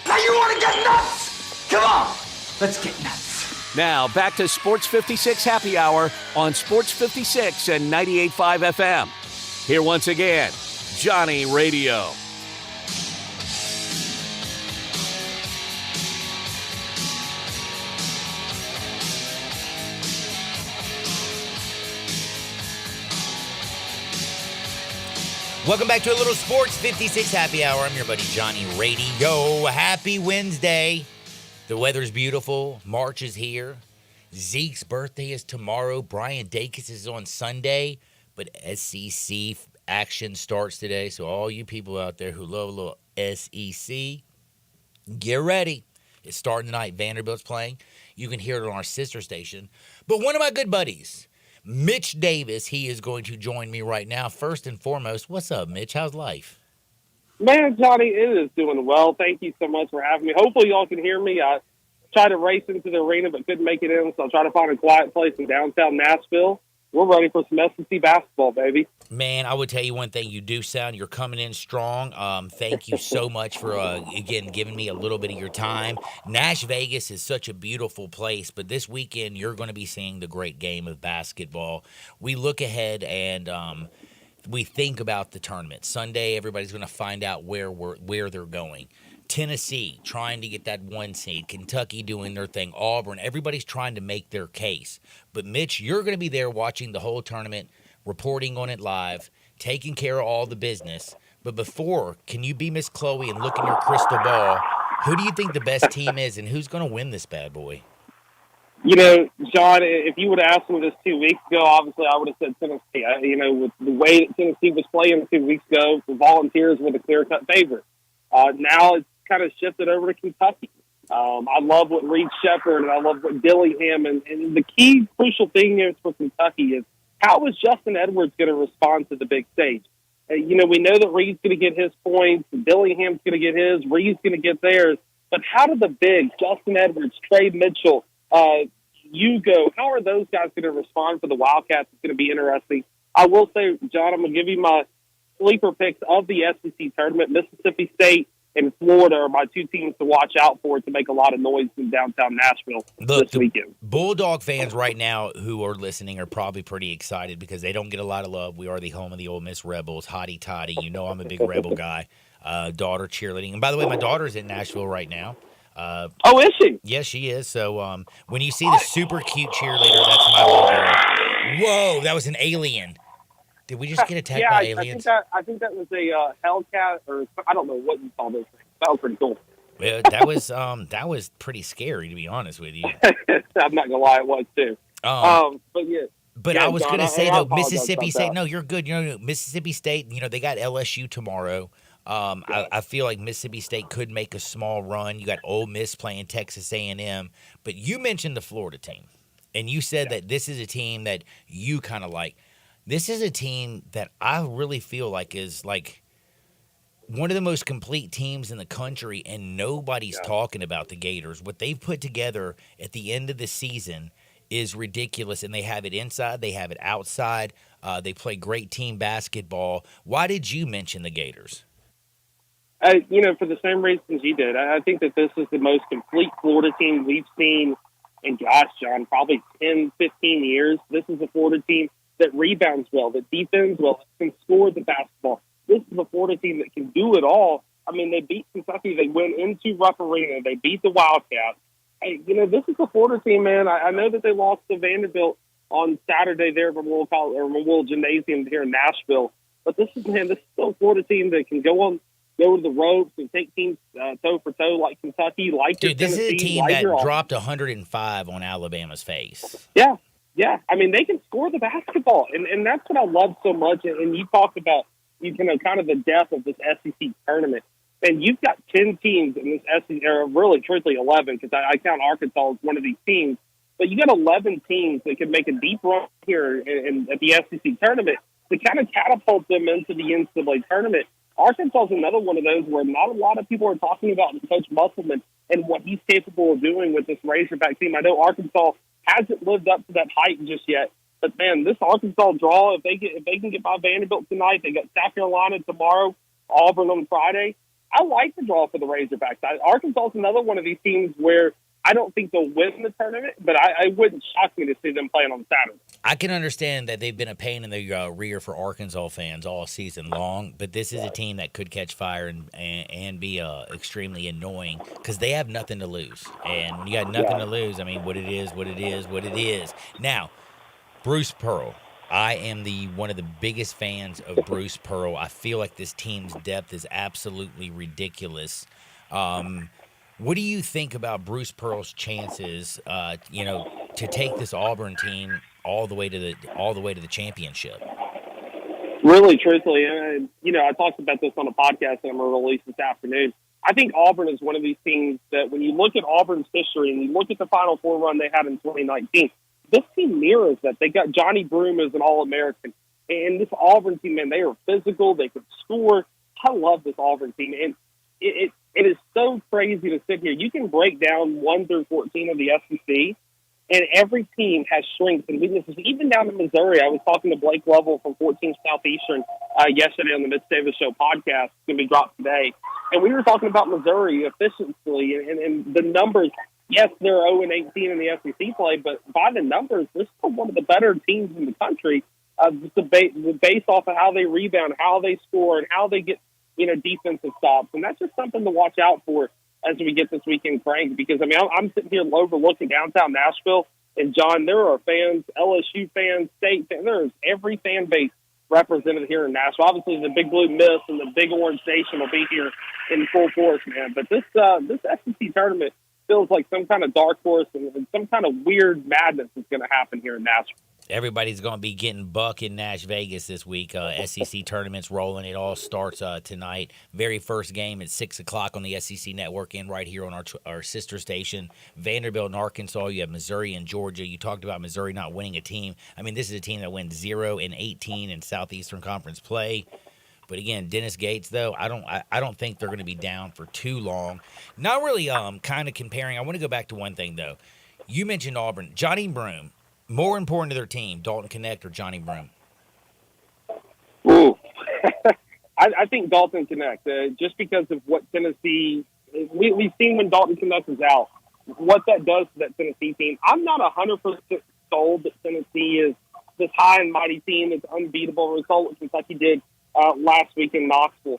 Now you want to get nuts? Come on, let's get nuts. Now back to Sports 56 Happy Hour on Sports 56 and 98.5 FM. Here once again, Johnny Radio. Welcome back to a little Sports 56 Happy Hour. I'm your buddy Johnny Radio. Happy Wednesday. The weather's beautiful. March is here. Zeke's birthday is tomorrow. Brian Dacus is on Sunday. But SEC action starts today. So all you people out there who love a little SEC, get ready. It's starting tonight. Vanderbilt's playing. You can hear it on our sister station. But one of my good buddies, Mitch Davis, he is going to join me right now. First and foremost, what's up, Mitch? How's life? Man, Johnny, it is doing well. Thank you so much for having me. Hopefully y'all can hear me. I tried to race into the arena but couldn't make it in, so I'll try to find a quiet place in downtown Nashville. We're ready for some SEC basketball, baby. Man, I would tell you one thing. You do sound, you're coming in strong. Thank you so much for, again, giving me a little bit of your time. Nash Vegas is such a beautiful place, but this weekend you're going to be seeing the great game of basketball. We look ahead and we think about the tournament. Sunday, everybody's going to find out where they're going. Tennessee trying to get that 1 seed, Kentucky doing their thing, Auburn, everybody's trying to make their case. But Mitch, you're going to be there watching the whole tournament, reporting on it live, taking care of all the business. But before, can you be Miss Chloe and look in your crystal ball? Who do you think the best team is and who's going to win this bad boy? You know, John, if you would have asked me this 2 weeks ago, obviously I would have said Tennessee. With the way that Tennessee was playing 2 weeks ago, the Volunteers were the clear-cut favorite. Now it's kind of shifted over to Kentucky. I love what Reed Shepherd and I love what Dillingham and the key crucial thing is for Kentucky is how is Justin Edwards going to respond to the big stage? We know that Reed's going to get his points, Dillingham's going to get his, Reed's going to get theirs. But how do the bigs, Justin Edwards, Trey Mitchell, Hugo, how are those guys going to respond for the Wildcats? It's going to be interesting. I will say, John, I'm going to give you my sleeper picks of the SEC tournament. Mississippi State and Florida are my two teams to watch out for to make a lot of noise in downtown Nashville this weekend. Bulldog fans right now who are listening are probably pretty excited because they don't get a lot of love. We are the home of the Ole Miss Rebels, hotty toddy. You know I'm a big Rebel guy. Daughter cheerleading. And by the way, my daughter's in Nashville right now. Oh, is she? Yes, she is. So when you see the super cute cheerleader, that's my little girl. Whoa, that was an alien. Did we just get attacked by aliens? I think that was a Hellcat, or I don't know what you call those things. That was pretty cool. Yeah, that was pretty scary, to be honest with you. I'm not gonna lie, it was too. But yeah. But yeah, I was John, going to say, though, apologize Mississippi about State, that. no, you're good. Mississippi State, they got LSU tomorrow. I feel like Mississippi State could make a small run. You got Ole Miss playing Texas A&M. But you mentioned the Florida team, and you said that this is a team that you kind of like. This is a team that I really feel like is like one of the most complete teams in the country, and nobody's talking about the Gators. What they've put together at the end of the season is ridiculous, and they have it inside, they have it outside. They play great team basketball. Why did you mention the Gators? For the same reasons you did. I think that this is the most complete Florida team we've seen in, gosh, John, probably 10, 15 years. This is a Florida team that rebounds well, that defends well, that can score the basketball. This is a Florida team that can do it all. I mean, they beat Kentucky. They went into Rupp Arena. They beat the Wildcats. Hey, this is a Florida team, man. I know that they lost to Vanderbilt on Saturday there at Memorial Gymnasium here in Nashville. But this is still a Florida team that can go to the ropes and take teams toe for toe like Kentucky, like Dude, this is a Tennessee, team like that your dropped 105 on Alabama's face. Yeah. I mean, they can score the basketball, and that's what I love so much. And you talked about, kind of the depth of this SEC tournament. And you've got 10 teams in this SEC, or really, truthfully, 11, because I count Arkansas as one of these teams. But you got 11 teams that can make a deep run here at the SEC tournament to kind of catapult them into the NCAA tournament. Arkansas is another one of those where not a lot of people are talking about Coach Musselman and what he's capable of doing with this Razorback team. I know Arkansas hasn't lived up to that height just yet, but man, this Arkansas draw, if they can get by Vanderbilt tonight, they got South Carolina tomorrow, Auburn on Friday. I like the draw for the Razorbacks. Arkansas is another one of these teams where I don't think they'll win the tournament, but it wouldn't shock me to see them playing on Saturday. I can understand that they've been a pain in the rear for Arkansas fans all season long, but this is a team that could catch fire and be extremely annoying because they have nothing to lose. And when you got nothing to lose, I mean, what it is. Now, Bruce Pearl. I am one of the biggest fans of Bruce Pearl. I feel like this team's depth is absolutely ridiculous. What do you think about Bruce Pearl's chances, to take this Auburn team all the way to the championship? Really, truthfully, I talked about this on a podcast that I'm going to release this afternoon. I think Auburn is one of these teams that when you look at Auburn's history and you look at the Final Four run they had in 2019, this team mirrors that. They got Johnny Broome as an All-American. And this Auburn team, man, they are physical. They can score. I love this Auburn team. And it is so crazy to sit here. You can break down 1 through 14 of the SEC, and every team has strengths and weaknesses, even down to Missouri. I was talking to Blake Lovell from 14 Southeastern yesterday on the Mitch Davis Show podcast. It's going to be dropped today. And we were talking about Missouri efficiency and the numbers. Yes, they're 0-18 in the SEC play, but by the numbers, they're still one of the better teams in the country based off of how they rebound, how they score, and how they get defensive stops. And that's just something to watch out for as we get this weekend cranked. Because, I mean, I'm sitting here overlooking downtown Nashville, and, John, there are fans, LSU fans, State fans. There's every fan base represented here in Nashville. Obviously, the Big Blue Mist and the Big Orange Nation will be here in full force, man. But this SEC tournament feels like some kind of dark horse and some kind of weird madness is going to happen here in Nashville. Everybody's going to be getting buck in Nash Vegas this week. SEC tournament's rolling. It all starts tonight. Very first game at 6 o'clock on the SEC Network and right here on our sister station. Vanderbilt and Arkansas. You have Missouri and Georgia. You talked about Missouri not winning a team. I mean, this is a team that went 0-18 in Southeastern Conference play. But again, Dennis Gates, though, I don't think they're going to be down for too long. Not really kind of comparing. I want to go back to one thing, though. You mentioned Auburn. Johnny Broome, more important to their team, Dalton Connect or Johnny Broome? Ooh. I think Dalton Connect, just because of what Tennessee – we've seen when Dalton Connect is out, what that does to that Tennessee team. I'm not 100% sold that Tennessee is this high and mighty team that's unbeatable result what Kentucky did last week in Knoxville.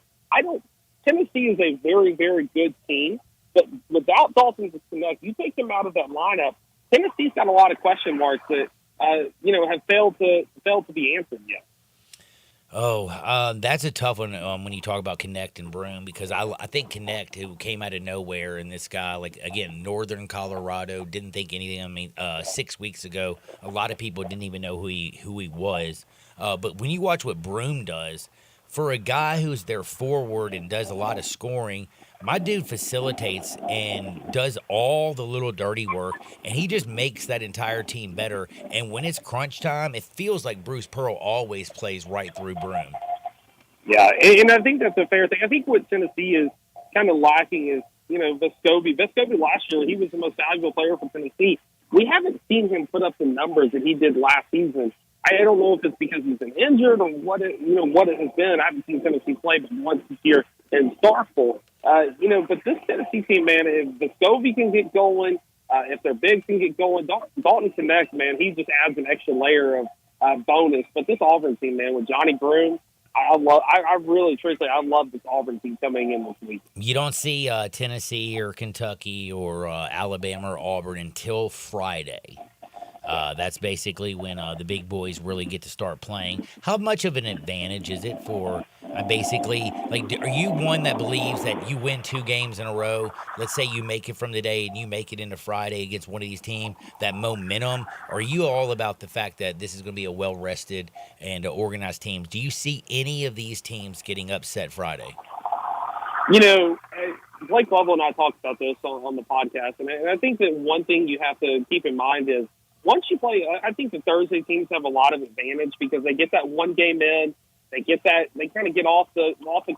Tennessee is a very, very good team, but without Dalton Connect, you take him out of that lineup, Tennessee's got a lot of question marks that have failed to be answered yet. Oh, that's a tough one when you talk about Connect and Broome, because I think Connect, who came out of nowhere, and this guy, like, again, Northern Colorado, didn't think anything. I mean, 6 weeks ago, a lot of people didn't even know who he was. But when you watch what Broome does, for a guy who's their forward and does a lot of scoring, my dude facilitates and does all the little dirty work, and he just makes that entire team better. And when it's crunch time, it feels like Bruce Pearl always plays right through Broome. Yeah, and I think that's a fair thing. I think what Tennessee is kind of lacking is, Vescovi. Vescovi last year, he was the most valuable player for Tennessee. We haven't seen him put up the numbers that he did last season. I don't know if it's because he's been injured or what it has been. I haven't seen Tennessee play but once this year in Starkville. But this Tennessee team, man, if Vescovi can get going, if their bigs can get going, Dalton Connect, man, he just adds an extra layer of bonus. But this Auburn team, man, with Johnny Broome, I love this Auburn team coming in this week. You don't see Tennessee or Kentucky or Alabama or Auburn until Friday. That's basically when the big boys really get to start playing. How much of an advantage is it for are you one that believes that you win 2 games in a row? Let's say you make it from today and you make it into Friday against one of these teams, that momentum. Or are you all about the fact that this is going to be a well-rested and organized team? Do you see any of these teams getting upset Friday? Blake Lovell and I talked about this on the podcast, and I think that one thing you have to keep in mind is once you play, I think the Thursday teams have a lot of advantage because they get that one game in. They kind of get off the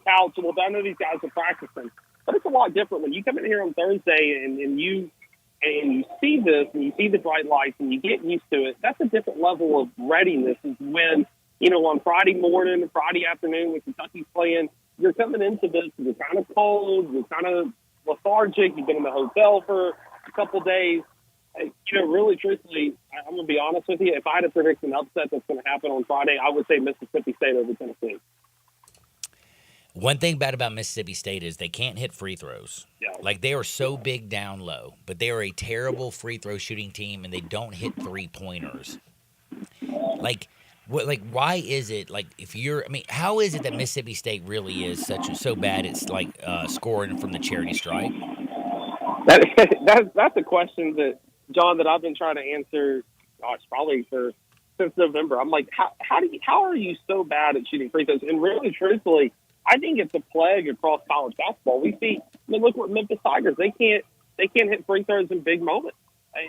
couch. Well, I know these guys are practicing, but it's a lot different when you come in here on Thursday and you see this and you see the bright lights and you get used to it. That's a different level of readiness. Is when on Friday morning and Friday afternoon when Kentucky's playing, you're coming into this. You're kind of cold. You're kind of lethargic. You've been in the hotel for a couple days. Really, truthfully, I'm going to be honest with you. If I had to predict an upset that's going to happen on Friday, I would say Mississippi State over Tennessee. One thing bad about Mississippi State is they can't hit free throws. Yeah. Like, they are so big down low, but they are a terrible free throw shooting team, and they don't hit three-pointers. Why is it, how is it that Mississippi State really is so bad it's like scoring from the charity stripe? That's a question that, John, that I've been trying to answer, probably since November. I'm like, how are you so bad at shooting free throws? And really, truthfully, I think it's a plague across college basketball. We see, look what Memphis Tigers, they can't hit free throws in big moments.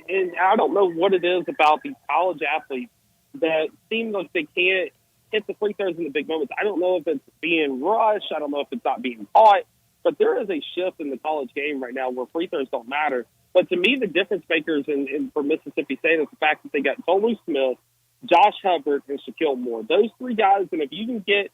And I don't know what it is about these college athletes that seem like they can't hit the free throws in the big moments. I don't know if it's being rushed. I don't know if it's not being taught. But there is a shift in the college game right now where free throws don't matter. But to me, the difference makers for Mississippi State is the fact that they got Tolu Smith, Josh Hubbard, and Shaquille Moore. Those 3 guys, and if you can get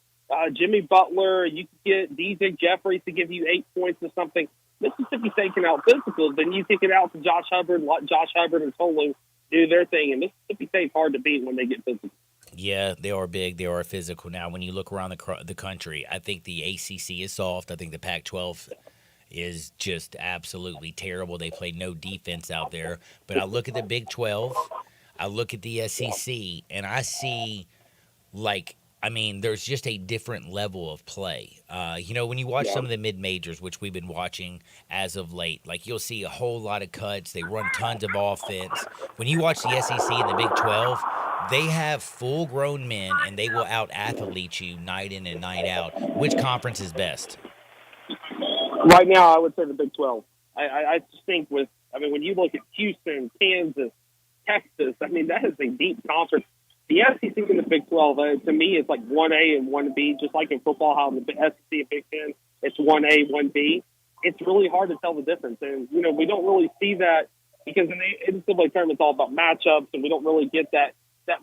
Jimmy Butler, you can get DJ Jeffries to give you 8 points or something, Mississippi State can out-physical. Then you kick it out to Josh Hubbard, let Josh Hubbard and Tolu do their thing. And Mississippi State's hard to beat when they get physical. Yeah, they are big. They are physical. Now, when you look around the country, I think the ACC is soft. I think the Pac-12 is just absolutely terrible. They play no defense out there. But I look at the Big 12, I look at the SEC, and I see, there's just a different level of play. When you watch some of the mid-majors, which we've been watching as of late, you'll see a whole lot of cuts. They run tons of offense. When you watch the SEC and the Big 12, they have full-grown men, and they will out-athlete you night in and night out. Which conference is best? Right now, I would say the Big 12. I just think when you look at Houston, Kansas, Texas, that is a deep conference. The SEC and the Big 12, to me, it's like 1A and 1B, just like in football, how the SEC and Big 10, it's 1A, 1B. It's really hard to tell the difference. And, we don't really see that because in the NCAA tournament, it's all about matchups, and we don't really get that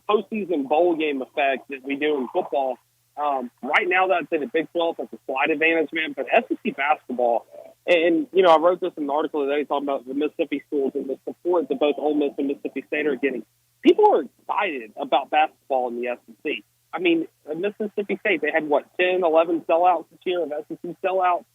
postseason bowl game effect that we do in football. Right now, that's in the Big 12. That's a slight advantage, man. But SEC basketball, and I wrote this in an article today talking about the Mississippi schools and the support that both Ole Miss and Mississippi State are getting. People are excited about basketball in the SEC. I mean, Mississippi State, they had, 10, 11 sellouts this year of SEC sellouts.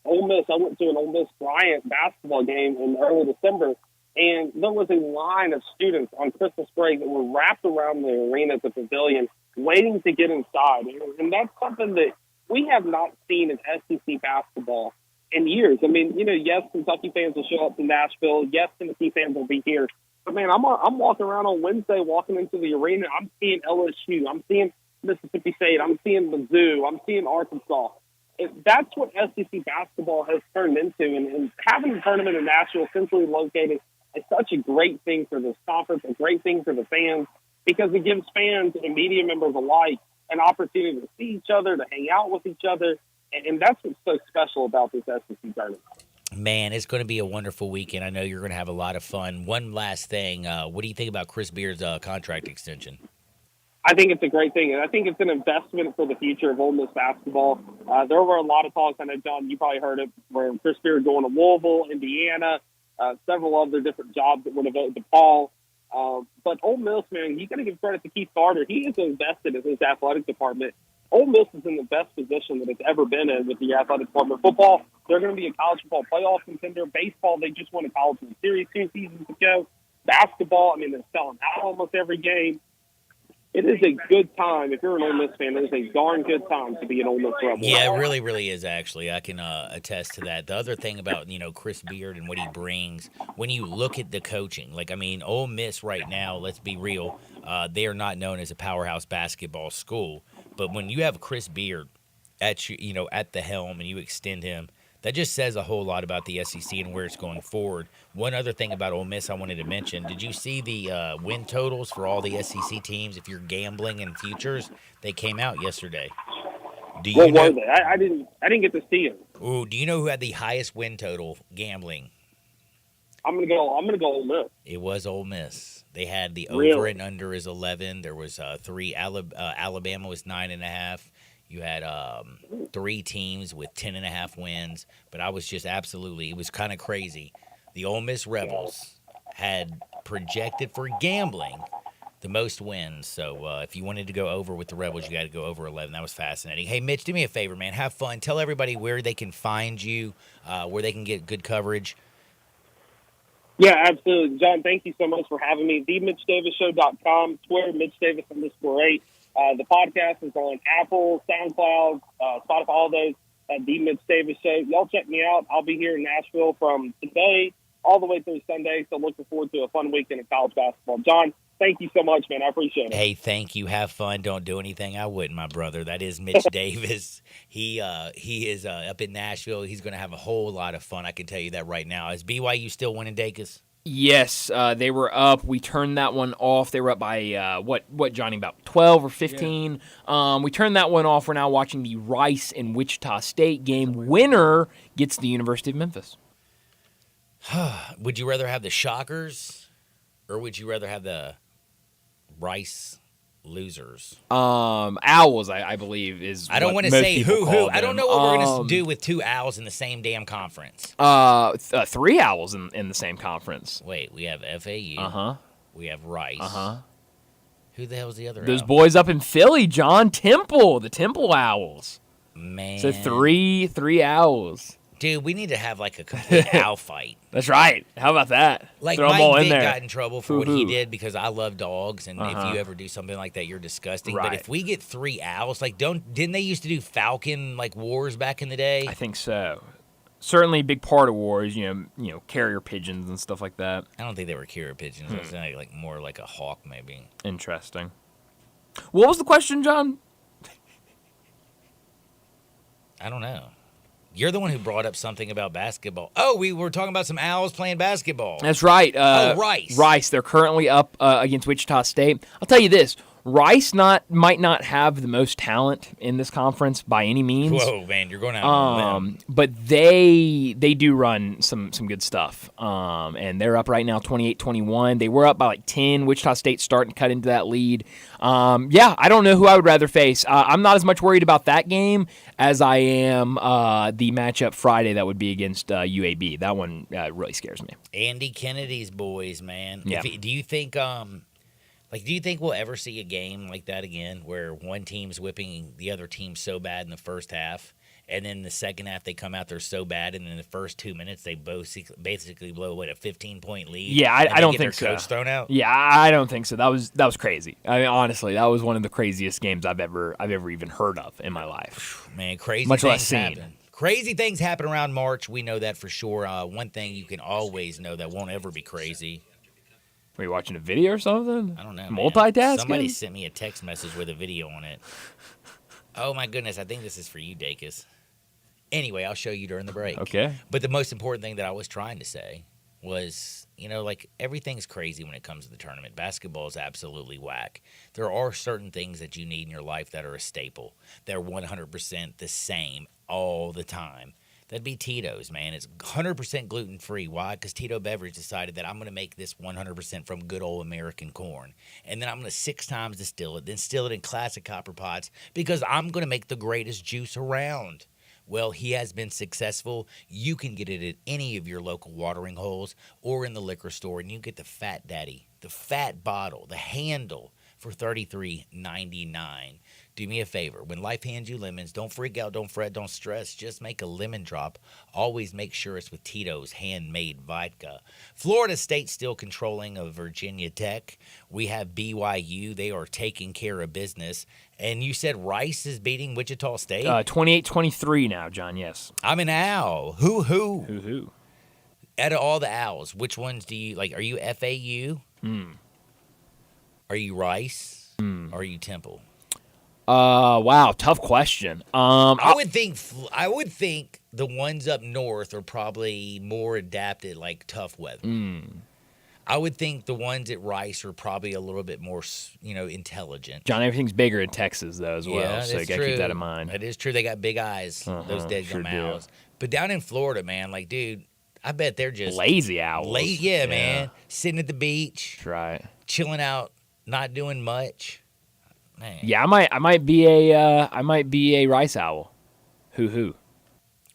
Ole Miss, I went to an Ole Miss Bryant basketball game in early December, and there was a line of students on Christmas break that were wrapped around the arena at the pavilion waiting to get inside. And that's something that we have not seen in SEC basketball in years. I mean, yes, Kentucky fans will show up to Nashville. Yes, Tennessee fans will be here. But, man, I'm walking around on Wednesday, walking into the arena. I'm seeing LSU. I'm seeing Mississippi State. I'm seeing Mizzou. I'm seeing Arkansas. That's what SEC basketball has turned into. And having a tournament in Nashville, centrally located, is such a great thing for this conference, a great thing for the fans, because it gives fans and media members alike an opportunity to see each other, to hang out with each other. And that's what's so special about this SEC tournament. Man, it's going to be a wonderful weekend. I know you're going to have a lot of fun. One last thing. What do you think about Chris Beard's contract extension? I think it's a great thing, and I think it's an investment for the future of Ole Miss basketball. There were a lot of talks, I know, John, you probably heard it, where Chris Beard going to Louisville, Indiana, several other different jobs that would have voted to Paul. But Ole Miss, man, you got to give credit to Keith Carter. He is invested in his athletic department. Ole Miss is in the best position that it's ever been in with the athletic department. Football, they're going to be a college football playoff contender. Baseball, they just won a college World Series 2 seasons ago. Basketball, I mean, they're selling out almost every game. It is a good time. If you're an Ole Miss fan, it is a darn good time to be an Ole Miss Rebel. Yeah, it really, really is, actually. I can attest to that. The other thing about, Chris Beard and what he brings, when you look at the coaching, Ole Miss right now, let's be real, they are not known as a powerhouse basketball school. But when you have Chris Beard at the helm and you extend him, that just says a whole lot about the SEC and where it's going forward. One other thing about Ole Miss I wanted to mention, did you see the win totals for all the SEC teams? If you're gambling in futures, they came out yesterday. What were they? I didn't get to see them. Ooh, do you know who had the highest win total gambling? I'm gonna go Ole Miss. It was Ole Miss. They had the Really? over and under is 11. There was 3. Alabama was 9.5. You had 3 teams with 10.5 wins, but I was just absolutely, it was kind of crazy. The Ole Miss Rebels had projected for gambling the most wins. So if you wanted to go over with the Rebels, you got to go over 11. That was fascinating. Hey, Mitch, do me a favor, man. Have fun. Tell everybody where they can find you, where they can get good coverage. Yeah, absolutely. John, thank you so much for having me. TheMitchDavisShow.com, Twitter, MitchDavis_8. The podcast is on Apple, SoundCloud, Spotify, all those at The Mitch Davis Show. Y'all check me out. I'll be here in Nashville from today all the way through Sunday, so looking forward to a fun weekend of college basketball. John, thank you so much, man. I appreciate it. Hey, thank you. Have fun. Don't do anything I wouldn't, my brother. That is Mitch Davis. He is up in Nashville. He's going to have a whole lot of fun. I can tell you that right now. Is BYU still winning, Dacus? Yes, they were up. We turned that one off. They were up by, what Johnny, about 12 or 15. Yeah. We turned that one off. We're now watching the Rice and Wichita State game. Winner gets the University of Memphis. Would you rather have the Shockers or would you rather have the Rice losers? Owls, I believe, is. I don't want to say who. I don't know what we're going to do with 2 owls in the same damn conference. 3 owls in the same conference. Wait, we have FAU. We have Rice. Who the hell is the other? Those owl? boys up in Philly, John. The Temple Owls. Man, so three owls. Dude, we need to have like a complete owl fight. That's right. How about that? Like Throw Mike them all Vick in there. got in trouble for what he did because I love dogs, and if you ever do something like that, you're disgusting. Right. But if we get 3 owls, like didn't they used to do falcon like wars back in the day? I think so. Certainly a big part of wars, you know, carrier pigeons and stuff like that. I don't think they were carrier pigeons. It was like more like a hawk, maybe. Interesting. What was the question, John? I don't know. You're the one who brought up something about basketball. Oh, we were talking about some owls playing basketball. That's right. Rice. Rice. They're currently up against Wichita State. I'll tell you this. Rice might not have the most talent in this conference by any means. Whoa, man, you're going out on a limb. But they do run some good stuff. And they're up right now 28-21. They were up by like 10. Wichita State's starting to cut into that lead. I don't know who I would rather face. I'm not as much worried about that game as I am the matchup Friday that would be against UAB. That one really scares me. Andy Kennedy's boys, man. Yeah. Do you think do you think we'll ever see a game like that again where one team's whipping the other team so bad in the first half, and then the second half they come out there so bad, and in the first 2 minutes they both basically blow a 15-point lead? Yeah, I don't think their coach so. Thrown out. Yeah, I don't think so. That was crazy. I mean, honestly, that was one of the craziest games I've ever even heard of in my life. Man, crazy. Much things less seen. happen. Crazy things happen around March. We know that for sure. One thing you can always know that won't ever be crazy. Were you watching a video or something? I don't know. Multitasking? Man. Somebody sent me a text message with a video on it. Oh, my goodness. I think this is for you, Dacus. Anyway, I'll show you during the break. Okay. But the most important thing that I was trying to say was, everything's crazy when it comes to the tournament. Basketball is absolutely whack. There are certain things that you need in your life that are a staple. They're 100% the same all the time. That'd be Tito's, man. It's 100% gluten-free. Why? Because Tito Beverage decided that I'm going to make this 100% from good old American corn. And then I'm going to 6 times distill it, then still it in classic copper pots because I'm going to make the greatest juice around. Well, he has been successful. You can get it at any of your local watering holes or in the liquor store, and you get the Fat Daddy, the fat bottle, the handle for $33.99. Do me a favor. When life hands you lemons, don't freak out, don't fret, don't stress. Just make a lemon drop. Always make sure it's with Tito's handmade vodka. Florida State still controlling of Virginia Tech. We have BYU. They are taking care of business. And you said Rice is beating Wichita State? 28-23 now, John, yes. I'm an owl. Who? Out of all the owls, which ones do you like? Are you FAU? Are you Rice? Or are you Temple? Wow, tough question. I would think the ones up north are probably more adapted, like tough weather. I would think the ones at Rice are probably a little bit more, intelligent. John, everything's bigger in Texas though as well, Yeah, so you got to keep that in mind. That is true. They got big eyes, those dead sure owls. But down in Florida, man, like, dude, I bet they're just lazy owls. Yeah, man, sitting at the beach, That's right, chilling out, not doing much. Man. Yeah, I might be a Rice owl. Who?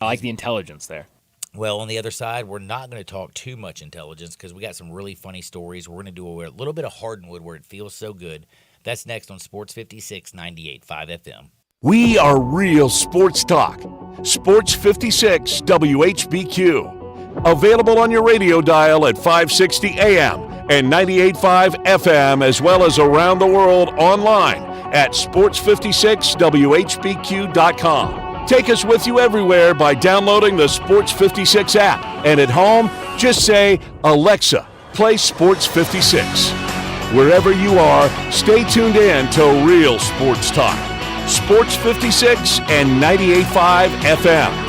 I like the intelligence there. Well, on the other side, we're not going to talk too much intelligence because we got some really funny stories. We're going to do a little bit of Hardwood where it feels so good. That's next on Sports 56 98.5 FM. We are real sports talk. Sports 56 WHBQ. Available on your radio dial at 560 AM and 98.5 FM, as well as around the world online at sports56whbq.com. Take us with you everywhere by downloading the Sports 56 app. And at home, just say, Alexa, play Sports 56. Wherever you are, stay tuned in to Real Sports Talk. Sports 56 and 98.5 FM.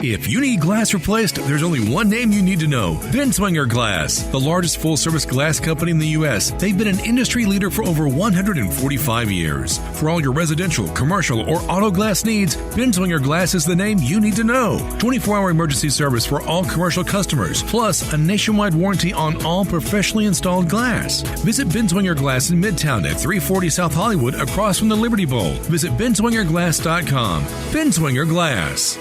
If you need glass replaced, there's only one name you need to know. Binswanger Glass, the largest full-service glass company in the U.S. They've been an industry leader for over 145 years. For all your residential, commercial, or auto glass needs, Binswanger Glass is the name you need to know. 24-hour emergency service for all commercial customers, plus a nationwide warranty on all professionally installed glass. Visit Binswanger Glass in Midtown at 340 South Hollywood across from the Liberty Bowl. Visit binswingerglass.com. Binswanger Glass.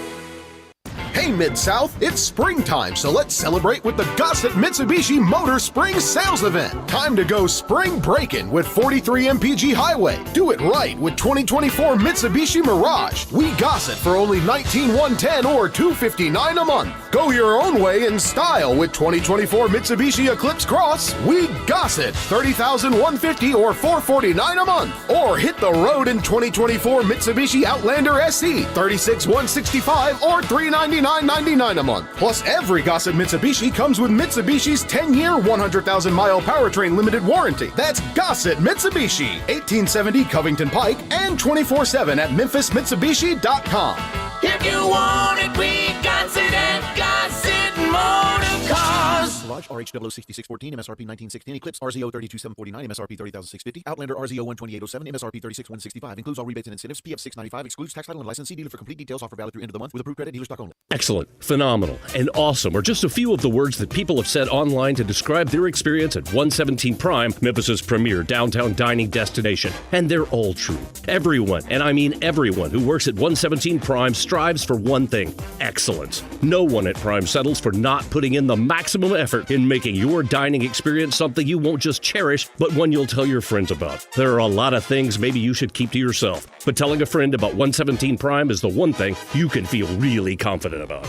Hey Mid-South, it's springtime, so let's celebrate with the Gossett Mitsubishi Motor Spring Sales Event. Time to go spring breaking with 43 MPG Highway. Do it right with 2024 Mitsubishi Mirage. We Gossett for only $19,110 or $259 a month. Go your own way in style with 2024 Mitsubishi Eclipse Cross. We Gossett $30,150 or $449 a month. Or hit the road in 2024 Mitsubishi Outlander SE $36,165 or $399.99 a month. Plus, every Gossett Mitsubishi comes with Mitsubishi's 10-year, 100,000-mile powertrain limited warranty. That's Gossett Mitsubishi, 1870 Covington Pike, and 24/7 at MemphisMitsubishi.com. If you want it, we got it at Gossett Motor Cars. Mirage, RH00 6614, MSRP 1916. Eclipse, RZO 32749, MSRP 30650. Outlander, RZO 12807, MSRP 36165. Includes all rebates and incentives. PF 695. Excludes tax title and license. See dealer for complete details. Offer valid through end of the month with approved credit. Dealer stock only. Excellent, phenomenal, and awesome are just a few of the words that people have said online to describe their experience at 117 Prime, Memphis's premier downtown dining destination. And they're all true. Everyone, and I mean everyone, who works at 117 Prime strives for one thing: excellence. No one at Prime settles for not putting in the maximum effort in making your dining experience something you won't just cherish, but one you'll tell your friends about. There are a lot of things maybe you should keep to yourself, but telling a friend about 117 Prime is the one thing you can feel really confident about.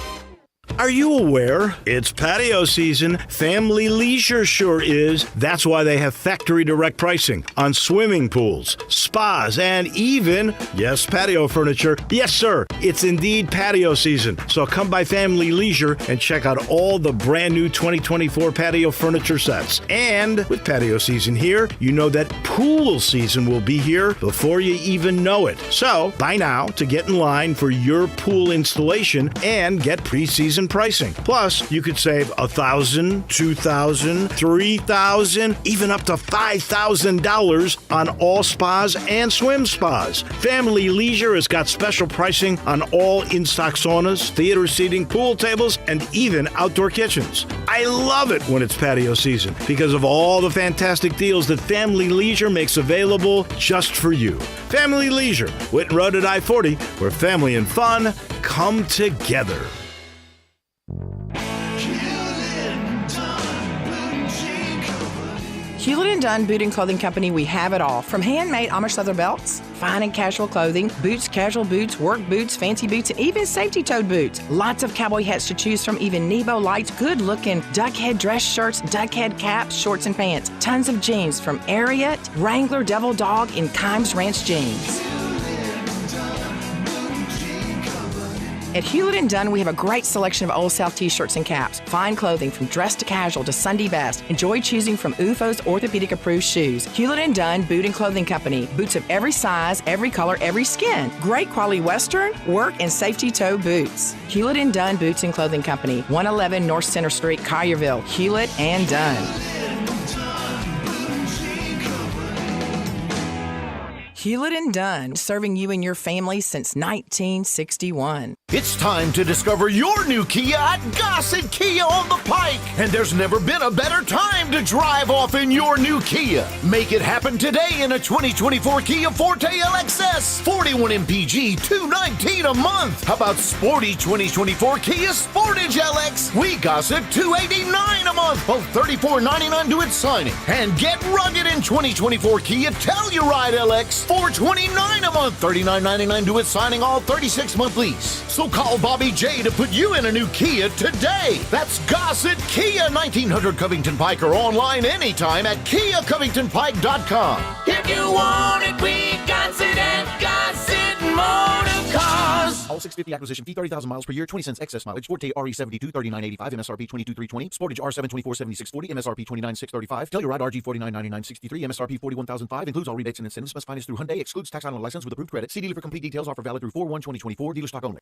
Are you aware? It's patio season. Family Leisure sure is. That's why they have factory direct pricing on swimming pools, spas, and even, yes, patio furniture. Yes, sir, it's indeed patio season. So come by Family Leisure and check out all the brand new 2024 patio furniture sets. And with patio season here, you know that pool season will be here before you even know it. So buy now to get in line for your pool installation and get pre-season pricing. Plus, you could save $1,000, $2,000, $3,000, even up to $5,000 on all spas and swim spas. Family Leisure has got special pricing on all in-stock saunas, theater seating, pool tables, and even outdoor kitchens. I love it when it's patio season because of all the fantastic deals that Family Leisure makes available just for you. Family Leisure, Whitten Road at I-40, where family and fun come together. Hewlett & Dunn Boot and Clothing Company, we have it all. From handmade Amish leather belts, fine and casual clothing, boots, casual boots, work boots, fancy boots, and even safety-toed boots. Lots of cowboy hats to choose from, even Nebo lights, good-looking duck head dress shirts, duck head caps, shorts, and pants. Tons of jeans from Ariat, Wrangler, Devil Dog, and Kimes Ranch jeans. At Hewlett & Dunn, we have a great selection of Old South t-shirts and caps. Fine clothing from dress to casual to Sunday best. Enjoy choosing from UFO's orthopedic-approved shoes. Hewlett & Dunn Boot and Clothing Company. Boots of every size, every color, every skin. Great quality Western, work, and safety toe boots. Hewlett & Dunn Boots and Clothing Company. 111 North Center Street, Collierville. Hewlett & Dunn. Hewlett & Dunn, serving you and your family since 1961. It's time to discover your new Kia at Gossett Kia on the Pike. And there's never been a better time to drive off in your new Kia. Make it happen today in a 2024 Kia Forte LXS. 41 MPG, $219 a month. How about sporty 2024 Kia Sportage LX? We Gossett $289 a month. Both $34.99 to its signing. And get rugged in 2024 Kia Telluride LX. $429 a month, $39.99 to its signing, all 36-month lease. So call Bobby J to put you in a new Kia today. That's Gossett Kia, 1900 Covington Pike, or online anytime at KiaCovingtonPike.com. If you want it, we got it at Gossett Motor Cars. All 650 acquisition fee, 30,000 miles per year, 20 cents excess mileage. Forte RE72, $39.85, MSRP $22,320. Sportage R7, $24,7640, MSRP $29,635. Telluride RG $49,9963, MSRP $41,005. Includes all rebates and incentives. Must finance through Hyundai. Excludes tax on license with approved credit. See dealer for complete details. Offer valid through 4/1/2024. Dealer stock only.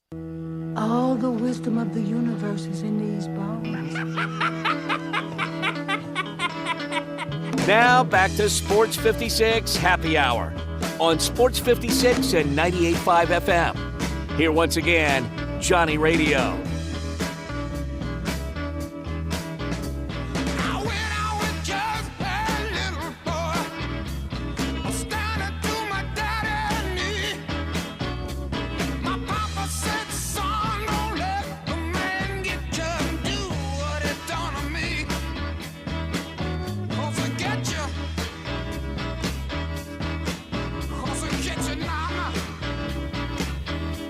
All the wisdom of the universe is in these bones. Now back to Sports 56 Happy Hour on Sports 56 and 98.5 FM. Here once again, Johnny Radio.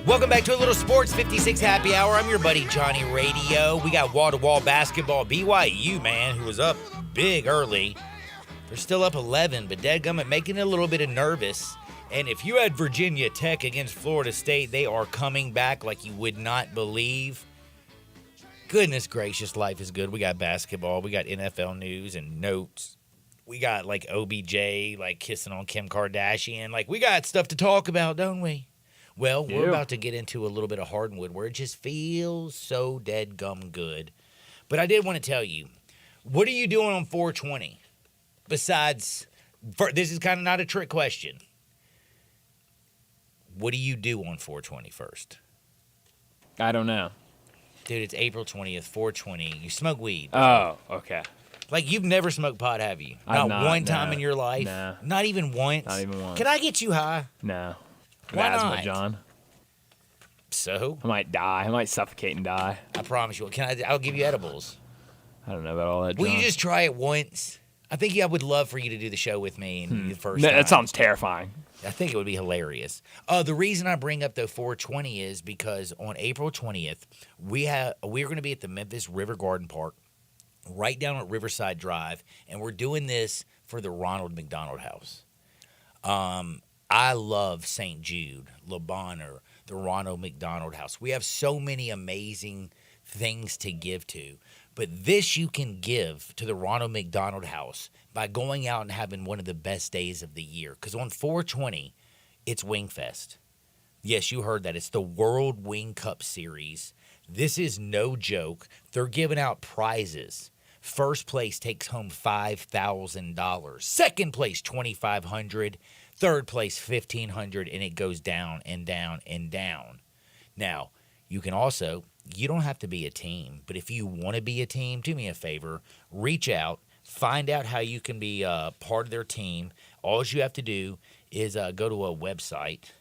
Welcome back to a little Sports 56 Happy Hour. I'm your buddy Johnny Radio. We got wall-to-wall basketball. BYU, man, who was up big early. They're still up 11, but dadgummit making it a little bit nervous. And if you had Virginia Tech against Florida State, they are coming back like you would not believe. Goodness gracious, life is good. We got basketball. We got NFL news and notes. We got, like, OBJ, like, kissing on Kim Kardashian. Like, we got stuff to talk about, don't we? Well, we're about to get into a little bit of hardwood where it just feels so dead gum good. But I did want to tell you, What are you doing on 420? Besides, this is kind of not a trick question. What do you do on 420 first? I don't know. Dude, it's April 20th, 420. You smoke weed. Oh, okay. Like, you've never smoked pot, have you? I've Not one time no. in your life? No. Not even once? Not even once. Can I get you high? No. Why Asthma, not? John. So? I might die. I might suffocate and die. I promise you. I'll give you edibles. I don't know about all that, John. Will you just try it once? I think I would love for you to do the show with me the first No, time. that sounds terrifying. I think it would be hilarious. The reason I bring up the 420 is because on April 20th, we're going to be at the Memphis River Garden Park, right down at Riverside Drive, and we're doing this for the Ronald McDonald House. I love St. Jude, Le Bonheur, the Ronald McDonald House. We have so many amazing things to give to. But this you can give to the Ronald McDonald House by going out and having one of the best days of the year. Because on 420, it's Wingfest. Yes, you heard that. It's the World Wing Cup Series. This is no joke. They're giving out prizes. First place takes home $5,000. Second place, $2,500. Third place, $1,500. And it goes down and down and down. Now, you can also... You don't have to be a team, but if you want to be a team, do me a favor. Reach out, find out how you can be part of their team. All you have to do is go to a website.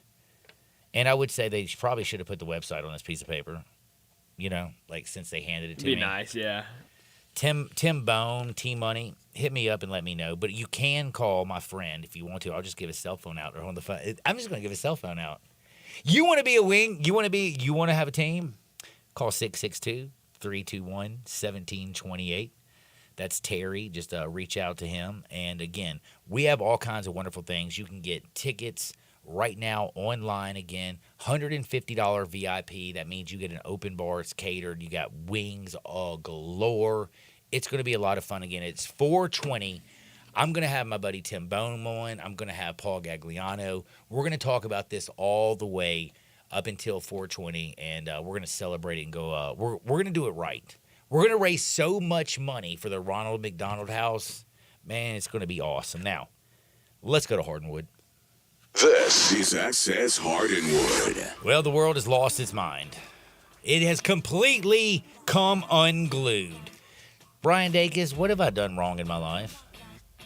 And I would say they probably should have put the website on this piece of paper, like since they handed it to me. Be nice, yeah. Tim Bone, T-Money, hit me up and let me know. But you can call my friend if you want to. I'll just give his cell phone out or on the phone. I'm just going to give his cell phone out. You want to be a wing? You want to have a team? Call 662-321-1728. That's Terry. Just reach out to him. And, again, we have all kinds of wonderful things. You can get tickets right now online again. $150 VIP. That means you get an open bar. It's catered. You got wings galore. It's going to be a lot of fun again. It's 420. I'm going to have my buddy Tim Bone on. I'm going to have Paul Gagliano. We're going to talk about this all the way up until 420, and we're going to celebrate it and go, we're going to do it right. We're going to raise so much money for the Ronald McDonald House. Man, it's going to be awesome. Now, let's go to Hardwood. This is Access Hardwood. Well, the world has lost its mind. It has completely come unglued. Brian Dacus, what have I done wrong in my life?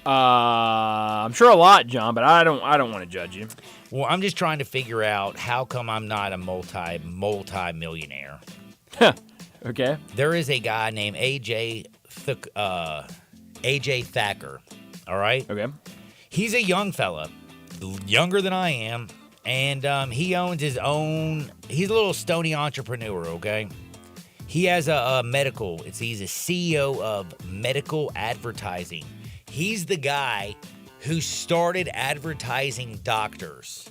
I'm sure a lot, John, but I don't want to judge you. Well, I'm just trying to figure out how come I'm not a multi-millionaire. Okay. There is a guy named AJ Thacker. All right. Okay. He's a young fella, younger than I am, and he owns his own. He's a little stony entrepreneur. Okay. He has a medical. He's a CEO of Medical Advertising. He's the guy who started advertising doctors.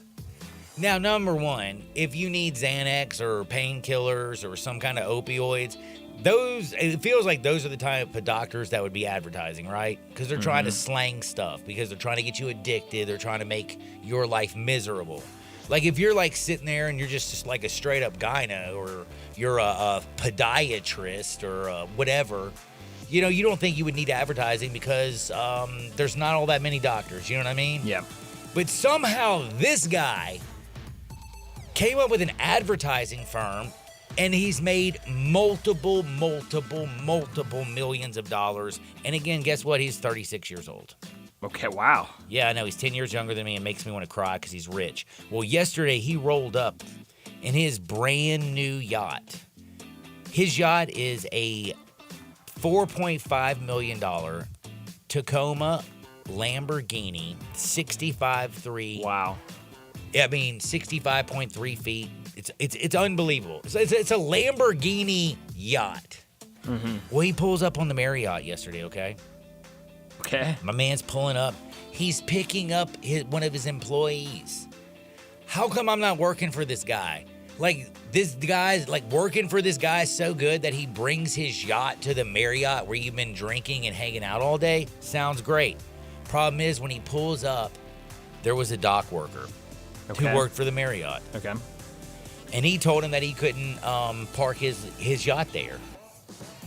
Now, number one, if you need Xanax or painkillers or some kind of opioids, it feels like those are the type of doctors that would be advertising, right? Because they're trying to slang stuff, because they're trying to get you addicted. They're trying to make your life miserable. Like if you're like sitting there and you're just like a straight up gyno, or you're a podiatrist or whatever, you don't think you would need advertising because there's not all that many doctors. You know what I mean? Yeah. But somehow this guy came up with an advertising firm, and he's made multiple millions of dollars. And again, guess what? He's 36 years old. Okay, wow. Yeah, I know. He's 10 years younger than me and makes me want to cry because he's rich. Well, yesterday he rolled up in his brand new yacht. His yacht is a $4.5 million Tacoma Lamborghini 65.3. Wow. I mean, 65.3 feet. It's unbelievable. It's a Lamborghini yacht. Mm-hmm. Well, he pulls up on the Marriott yesterday, okay? Okay. My man's pulling up. He's picking up one of his employees. How come I'm not working for this guy? Like, this guy's, working for this guy so good that he brings his yacht to the Marriott where you've been drinking and hanging out all day? Sounds great. Problem is, when he pulls up, there was a dock worker who worked for the Marriott. Okay. And he told him that he couldn't park his yacht there.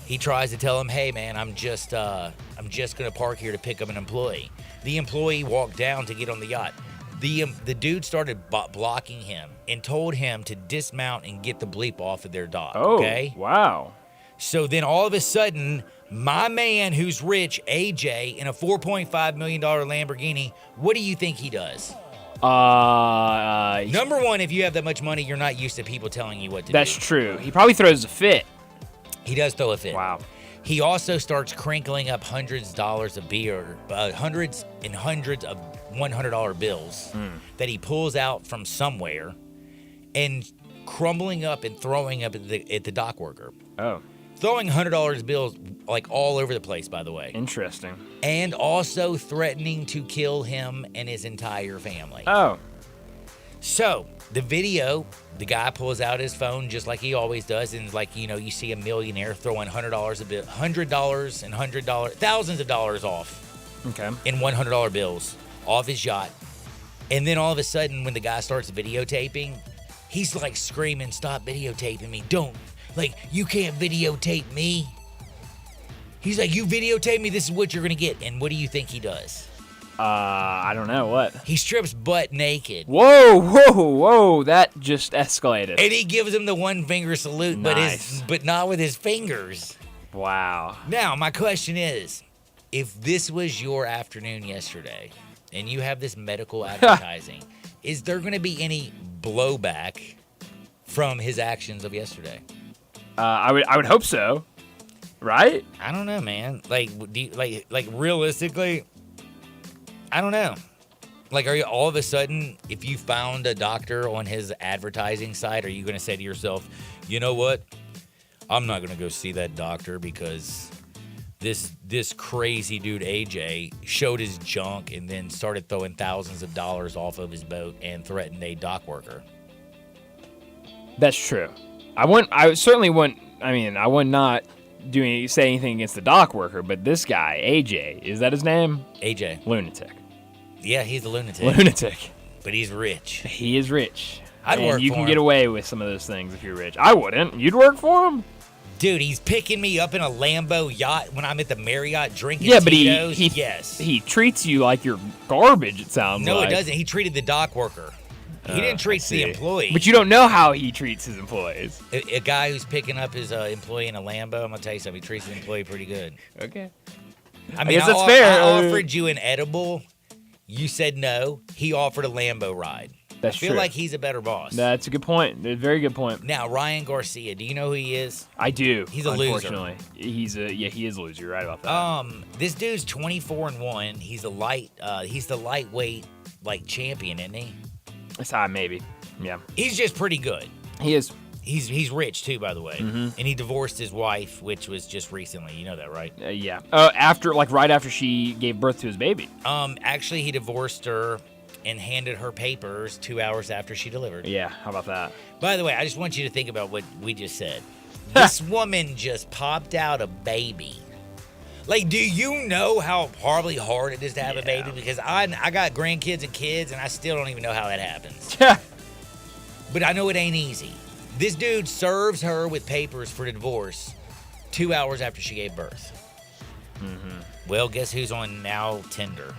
He tries to tell him, hey, man, I'm just going to park here to pick up an employee. The employee walked down to get on the yacht. The dude started blocking him and told him to dismount and get the bleep off of their dock. Oh, okay? Wow. So then all of a sudden, my man who's rich, AJ, in a $4.5 million Lamborghini, what do you think he does? Number one, if you have that much money, you're not used to people telling you what to do. That's true. He probably throws a fit. He does throw a fit. Wow. He also starts crinkling up hundreds of dollars of beer, hundreds and hundreds of $100 bills that he pulls out from somewhere and crumbling up and throwing up at the dock worker. Oh. Throwing $100 bills like all over the place, by the way. Interesting. And also threatening to kill him and his entire family. Oh. So, the video, the guy pulls out his phone just like he always does, and you see a millionaire throwing $100 a bill, $100 and $100, thousands of dollars off. Okay. In $100 bills off his yacht. And then all of a sudden, when the guy starts videotaping, he's like screaming, "Stop videotaping me. Don't. You can't videotape me." He's like, "You videotape me, this is what you're going to get." And what do you think he does? I don't know. What? He strips butt naked. Whoa. That just escalated. And he gives him the one finger salute, Nice. but not with his fingers. Wow. Now, my question is, if this was your afternoon yesterday and you have this medical advertising, is there going to be any blowback from his actions of yesterday? I would hope so. Right? I don't know, man. Realistically, I don't know. Are you all of a sudden, if you found a doctor on his advertising site, are you going to say to yourself, you know what? I'm not going to go see that doctor because this crazy dude, AJ, showed his junk and then started throwing thousands of dollars off of his boat and threatened a dock worker. That's true. I would not say anything against the dock worker, but this guy, AJ, is that his name? AJ. Lunatic. Yeah, he's a lunatic. Lunatic. But he's rich. He is rich. I'd work for him. You can get away with some of those things if you're rich. I wouldn't. You'd work for him? Dude, he's picking me up in a Lambo yacht when I'm at the Marriott drinking Yeah, but Tito's. yes. He treats you like you're garbage, it sounds like. No, it doesn't. He treated the dock worker. He didn't treat the employee. But you don't know how he treats his employees. A guy who's picking up his employee in a Lambo, I'm going to tell you something, he treats his employee pretty good. Okay. I guess that's fair. I offered you an edible. You said no. He offered a Lambo ride. That's I feel true. like he's a better boss. That's a good point. A very good point. Now, Ryan Garcia, do you know who he is? I do. He's a loser. Unfortunately. He is a loser. You're right about that. This dude's 24-1. He's the lightweight champion, isn't he? It's maybe. Yeah. He's just pretty good. He is. He's rich too, by the way. Mm-hmm. And he divorced his wife, which was just recently. You know that, right? Yeah. Right after she gave birth to his baby. Actually, he divorced her and handed her papers 2 hours after she delivered. Yeah, how about that? By the way, I just want you to think about what we just said. This woman just popped out a baby. Do you know how horribly hard it is to have a baby? Because I got grandkids and kids, and I still don't even know how that happens. But I know it ain't easy. This dude serves her with papers for the divorce 2 hours after she gave birth. Mm-hmm. Well, guess who's on now Tinder?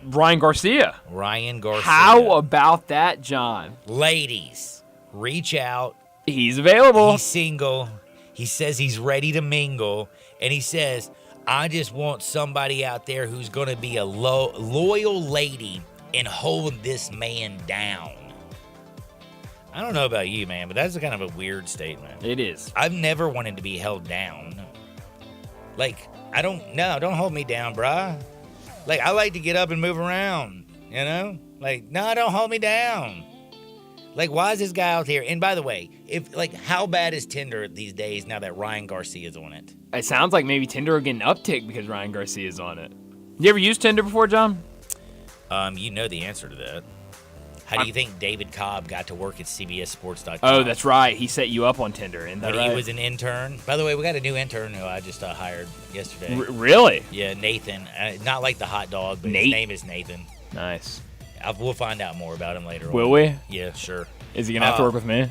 Ryan Garcia. Ryan Garcia. How about that, John? Ladies, reach out. He's available. He's single. He says he's ready to mingle. And he says, I just want somebody out there who's going to be a loyal lady and hold this man down. I don't know about you, man, but that's kind of a weird statement. It is. I've never wanted to be held down. Don't hold me down, bruh. I like to get up and move around, you know? No, don't hold me down. Why is this guy out here? And by the way, how bad is Tinder these days now that Ryan Garcia's on it? It sounds like maybe Tinder will get an uptick because Ryan Garcia's on it. You ever used Tinder before, John? You know the answer to that. How do you think David Cobb got to work at CBSSports.com? Oh, that's right. He set you up on Tinder. Isn't that when right? he was an intern. By the way, we got a new intern who I just hired yesterday. Really? Yeah, Nathan. Not like the hot dog, but Nate? His name is Nathan. Nice. We'll find out more about him later. Will we? Yeah, sure. Is he going to have to work with me?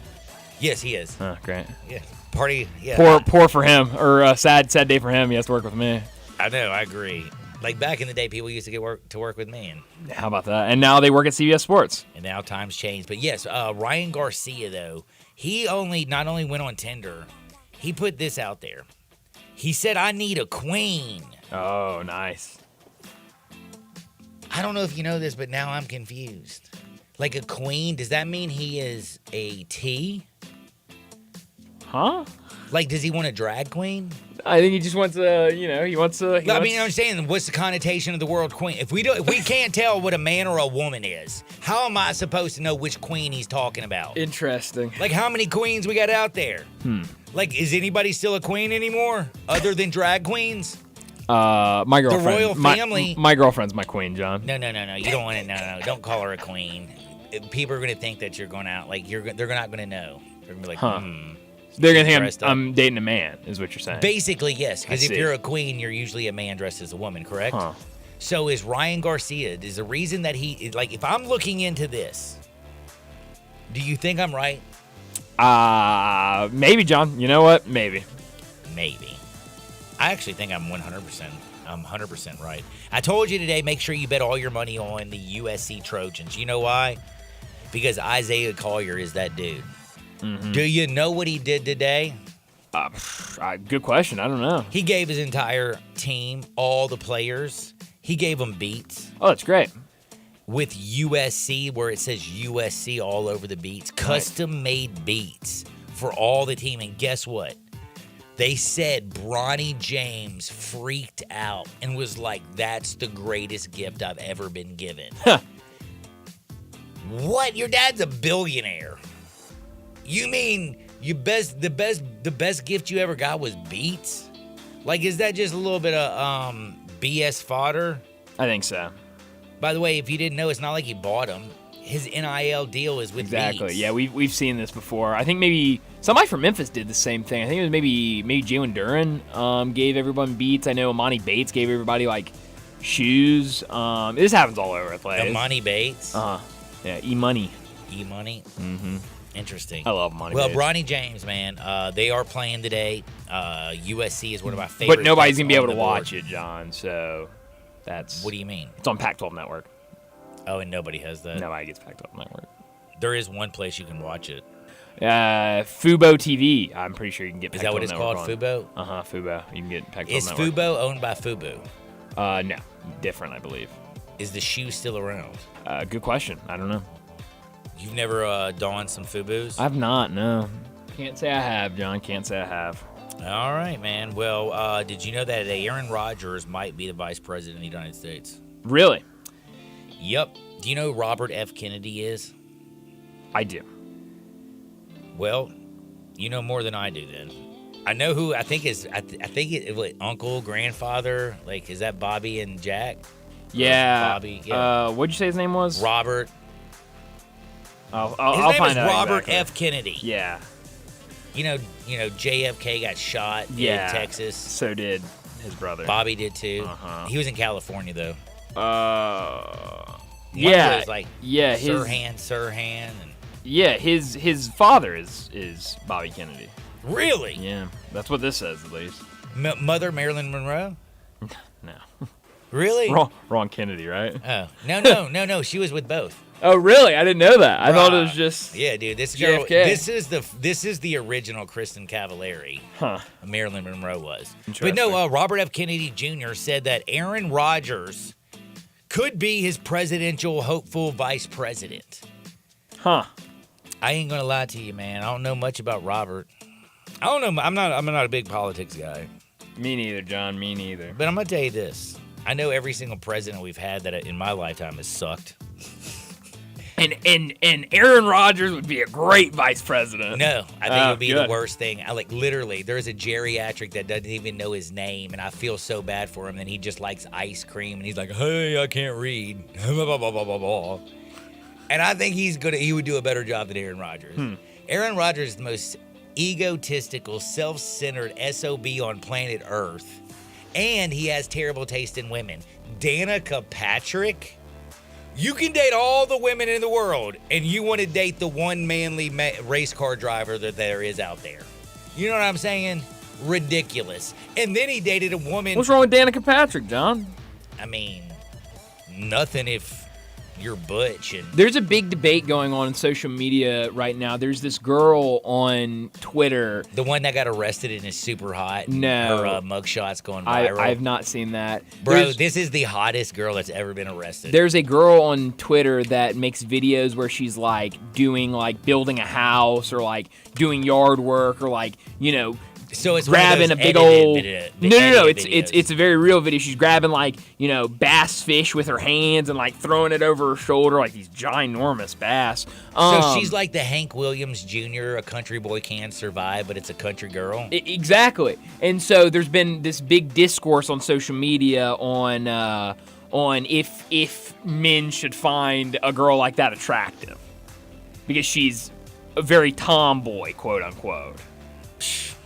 Yes, he is. Oh, great. Yeah. Party, yeah. Poor for him, or sad day for him. He has to work with me. I know, I agree. Like back in the day, people used to work with me, and how about that? And now they work at CBS Sports. And now times changed. But yes, Ryan Garcia though, he not only went on Tinder, he put this out there. He said, "I need a queen." Oh, nice. I don't know if you know this, but now I'm confused. Like a queen, does that mean he is a T? Huh? Like, does he want a drag queen? I think he just wants I'm saying, what's the connotation of the word queen? If we can't tell what a man or a woman is, how am I supposed to know which queen he's talking about? Interesting. Like, how many queens we got out there? Like, is anybody still a queen anymore, other than drag queens? My girlfriend. The royal family. My girlfriend's my queen, John. No. You don't want to. No. Don't call her a queen. People are going to think that you're going out. Like, they're not going to know. They're going to be like, They're going to think I'm dating a man, is what you're saying. Basically, yes. Because if you're a queen, you're usually a man dressed as a woman, correct? So is Ryan Garcia. Is the reason that like, if I'm looking into this, do you think I'm right? Maybe, John. You know what? Maybe. I actually think I'm 100% right. I told you today, make sure you bet all your money on the USC Trojans. You know why? Because Isaiah Collier is that dude. Do you know what he did today? Good question. I don't know. He gave his entire team, all the players, he gave them beats. Oh, that's great. With USC, where it says USC all over the beats, custom-made beats for all the team. And guess what? They said Bronny James freaked out and was like, "That's the greatest gift I've ever been given." What? Your dad's a billionaire. You mean the best gift you ever got was beats? Like, is that just a little bit of BS fodder? I think so. By the way, if you didn't know, it's not like he bought them. His NIL deal is with Beats. Yeah, we've seen this before. I think maybe somebody from Memphis did the same thing. I think it was maybe Jalen Duren gave everyone beats. I know Amani Bates gave everybody like shoes. This happens all over the place. Amani Bates. Yeah, E-Money. Mm-hmm. Interesting. I love Amani Well, Bates. Bronny James, man, they are playing today. USC is one of my favorite. But nobody's gonna be able to watch it, John. So that's. What do you mean? It's on Pac-12 Network. Oh, and nobody has that. Nobody gets Pac-12 Network. There is one place you can watch it. Fubo TV. I'm pretty sure you can get. Is that what it's called? Fubo. Fubo. You can get Pac-12 Is Network. Fubo owned by Fubo? No, different, I believe. Is the shoe still around? Good question. I don't know. You've never donned some Fubus? I've not. No. Can't say I have, John. Can't say I have. All right, man. Well, did you know that Aaron Rodgers might be the vice president of the United States? Really? Yep. Do you know who Robert F. Kennedy is? I do. Well, you know more than I do then. I know who I think is, I think it what, uncle, grandfather, like, is that Bobby and Jack? Yeah. Bobby, yeah. What'd you say his name was? Robert. I'll His find name is out Robert exactly. F. Kennedy. Yeah. You know, JFK got shot in Texas. So did his brother. Bobby did too. Uh-huh. He was in California though. Yeah. Was like yeah. Sirhan. And yeah. His father is Bobby Kennedy. Really? Yeah. That's what this says, at least. Mother Marilyn Monroe? No. Really? Wrong Kennedy, right? Oh no. She was with both. Oh really? I didn't know that. I thought it was just. Yeah, dude. This JFK. girl. This is the original Kristen Cavallari. Huh. Marilyn Monroe was. Interesting. But no, Robert F. Kennedy Jr. said that Aaron Rodgers could be his presidential hopeful vice president. Huh. I ain't gonna lie to you, man. I don't know much about Robert. I don't know. I'm not a big politics guy. Me neither, John. Me neither. But I'm gonna tell you this. I know every single president we've had that in my lifetime has sucked. And Aaron Rodgers would be a great vice president. No, I think it would be the worst thing. Literally, there's a geriatric that doesn't even know his name, and I feel so bad for him. And he just likes ice cream, and he's like, "Hey, I can't read." And I think he would do a better job than Aaron Rodgers. Aaron Rodgers is the most egotistical, self-centered SOB on planet Earth, and he has terrible taste in women. Danica Patrick. You can date all the women in the world, and you want to date the one manly race car driver that there is out there. You know what I'm saying? Ridiculous. And then he dated a woman. What's wrong with Danica Patrick, John? I mean, nothing if you're butch. And there's a big debate going on in social media right now. There's this girl on Twitter. The one that got arrested and is super hot. No. Her mugshot's going viral. I've not seen that. Bro, this is the hottest girl that's ever been arrested. There's a girl on Twitter that makes videos where she's like doing like building a house or like doing yard work or like, you know, so it's grabbing a big old no. It's a very real video. She's grabbing like, you know, bass fish with her hands and like throwing it over her shoulder like these ginormous bass. So she's like the Hank Williams Jr. A country boy can't survive, but it's a country girl. Exactly. And so there's been this big discourse on social media on if men should find a girl like that attractive because she's a very tomboy, quote unquote.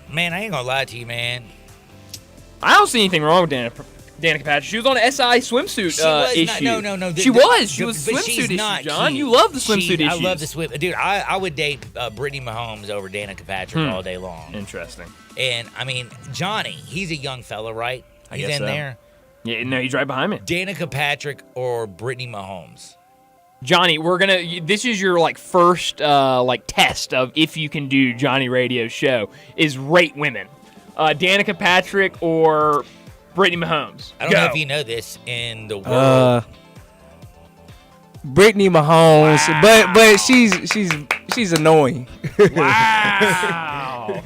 Man, I ain't gonna lie to you, man. I don't see anything wrong with Danica Patrick. She was on an SI swimsuit issue. No. She was swimsuit issue, John. Cute. You love the swimsuit issues. I love the swim. Dude, I would date Brittany Mahomes over Danica Patrick all day long. Interesting. And, I mean, Johnny, he's a young fella, right? I He's guess in so. there. Yeah, no, he's right behind me. Danica Patrick or Brittany Mahomes? Johnny, this is your like first like test of if you can do Johnny Radio's show is rate women. Danica Patrick or Brittany Mahomes. I don't know if you know this in the world. Brittany Mahomes, wow. but she's annoying. Wow.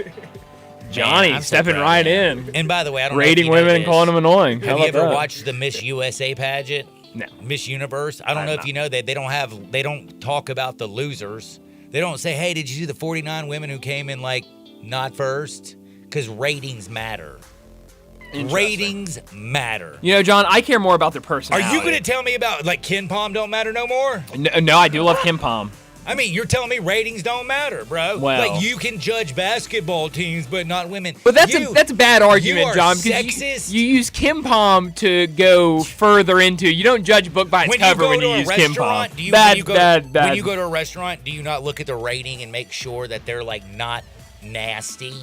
Johnny stepping right in. And by the way, I don't rating know if you know women and calling them annoying. Have you ever watched the Miss USA pageant? No. Miss Universe. I don't know if you know that they don't talk about the losers. They don't say, "Hey, did you see the 49 women who came in like not first?" Because ratings matter. Ratings matter. You know, John, I care more about their personality. Are you going to tell me about like Ken Pom don't matter no more? No, I do love Ken Pom. I mean, you're telling me ratings don't matter, bro. Well, like you can judge basketball teams, but not women. But that's a bad argument, John. Because you use Kim Pom to go further into. You don't judge a book by its cover when you use Kim Pom. When you go to a restaurant, do you not look at the rating and make sure that they're like not nasty?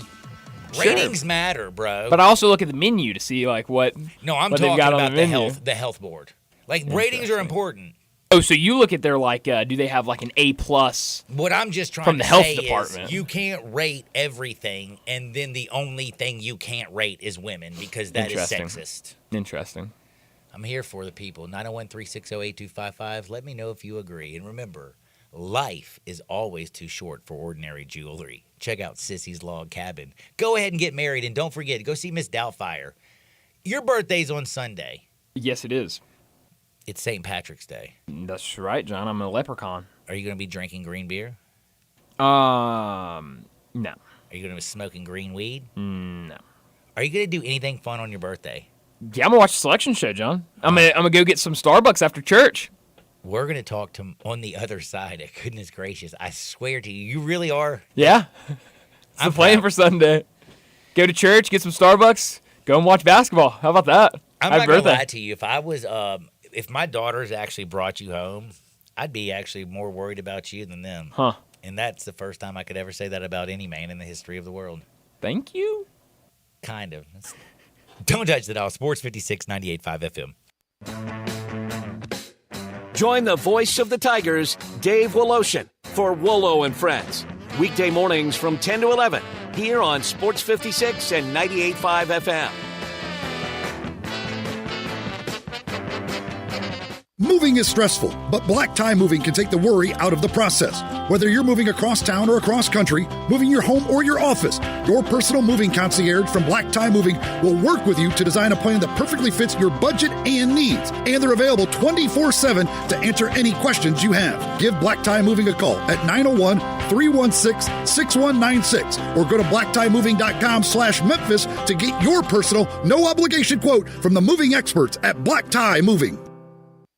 Sure. Ratings matter, bro. But I also look at the menu to see like what. No, I'm what talking got about on the health board. Like ratings are important. Oh, so you look at their like, do they have like an A+? What I'm just trying from the to health say department. Is you can't rate everything, and then the only thing you can't rate is women because that is sexist. Interesting. I'm here for the people. 901-360-8255. Let me know if you agree. And remember, life is always too short for ordinary jewelry. Check out Sissy's Log Cabin. Go ahead and get married, and don't forget, go see Miss Doubtfire. Your birthday's on Sunday. Yes, it is. It's St. Patrick's Day. That's right, John. I'm a leprechaun. Are you going to be drinking green beer? No. Are you going to be smoking green weed? No. Are you going to do anything fun on your birthday? Yeah, I'm going to watch the selection show, John. I'm gonna go get some Starbucks after church. We're going to talk to on the other side. Goodness gracious. I swear to you, you really are. Yeah. It's the plan for Sunday. Go to church, get some Starbucks, go and watch basketball. How about that? I'm not going to lie to you. If I was... if my daughters actually brought you home, I'd be actually more worried about you than them. Huh. And that's the first time I could ever say that about any man in the history of the world. Thank you. Kind of. Don't judge the dial. Sports 56, 98.5 FM. Join the voice of the Tigers, Dave Woloshin, for Wolo and Friends. Weekday mornings from 10 to 11, here on Sports 56 and 98.5 FM. Moving is stressful, but Black Tie Moving can take the worry out of the process. Whether you're moving across town or across country, moving your home or your office, your personal moving concierge from Black Tie Moving will work with you to design a plan that perfectly fits your budget and needs. And they're available 24/7 to answer any questions you have. Give Black Tie Moving a call at 901-316-6196 or go to blacktiemoving.com/Memphis to get your personal, no obligation quote from the moving experts at Black Tie Moving.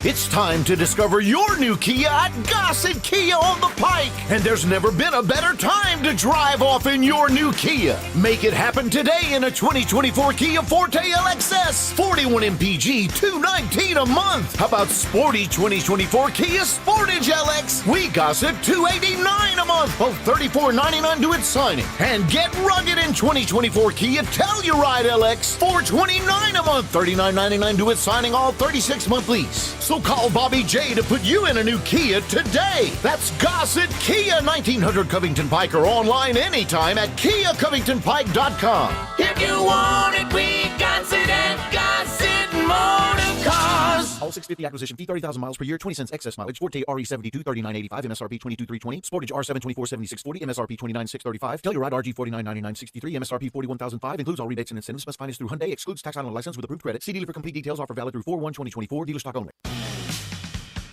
It's time to discover your new Kia at Gossett Kia on the Pike. And there's never been a better time to drive off in your new Kia. Make it happen today in a 2024 Kia Forte LXS. 41 MPG, $219 a month. How about sporty 2024 Kia Sportage LX? We gossip $289 a month. Well, $34.99 to its signing. And get rugged in 2024 Kia Telluride LX. $429 a month. $39.99 to its signing, all 36-month lease. So call Bobby J to put you in a new Kia today. That's Gossett Kia, 1900 Covington Pike, or online anytime at KiaCovingtonPike.com. If you want it, we got it at Gossett Motor Cars. All 650 acquisition fee, 30,000 miles per year, 20 cents excess mileage. Forte RE72, $39.85, MSRP $22,320. Sportage R7, $24,7640, MSRP $29,635. Telluride RG $49,9963, MSRP $41,005. Includes all rebates and incentives. Must finance through Hyundai. Excludes tax on license with approved credit. See dealer for complete details. Offer valid through 4/1/2024. Dealer stock only.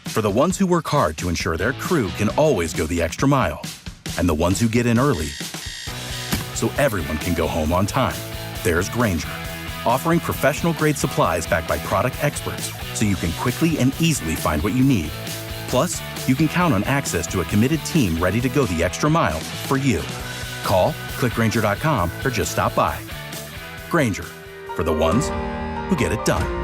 For the ones who work hard to ensure their crew can always go the extra mile, and the ones who get in early so everyone can go home on time, there's Grainger, offering professional-grade supplies backed by product experts so you can quickly and easily find what you need. Plus, you can count on access to a committed team ready to go the extra mile for you. Call, click Grainger.com, or just stop by. Grainger, for the ones who get it done.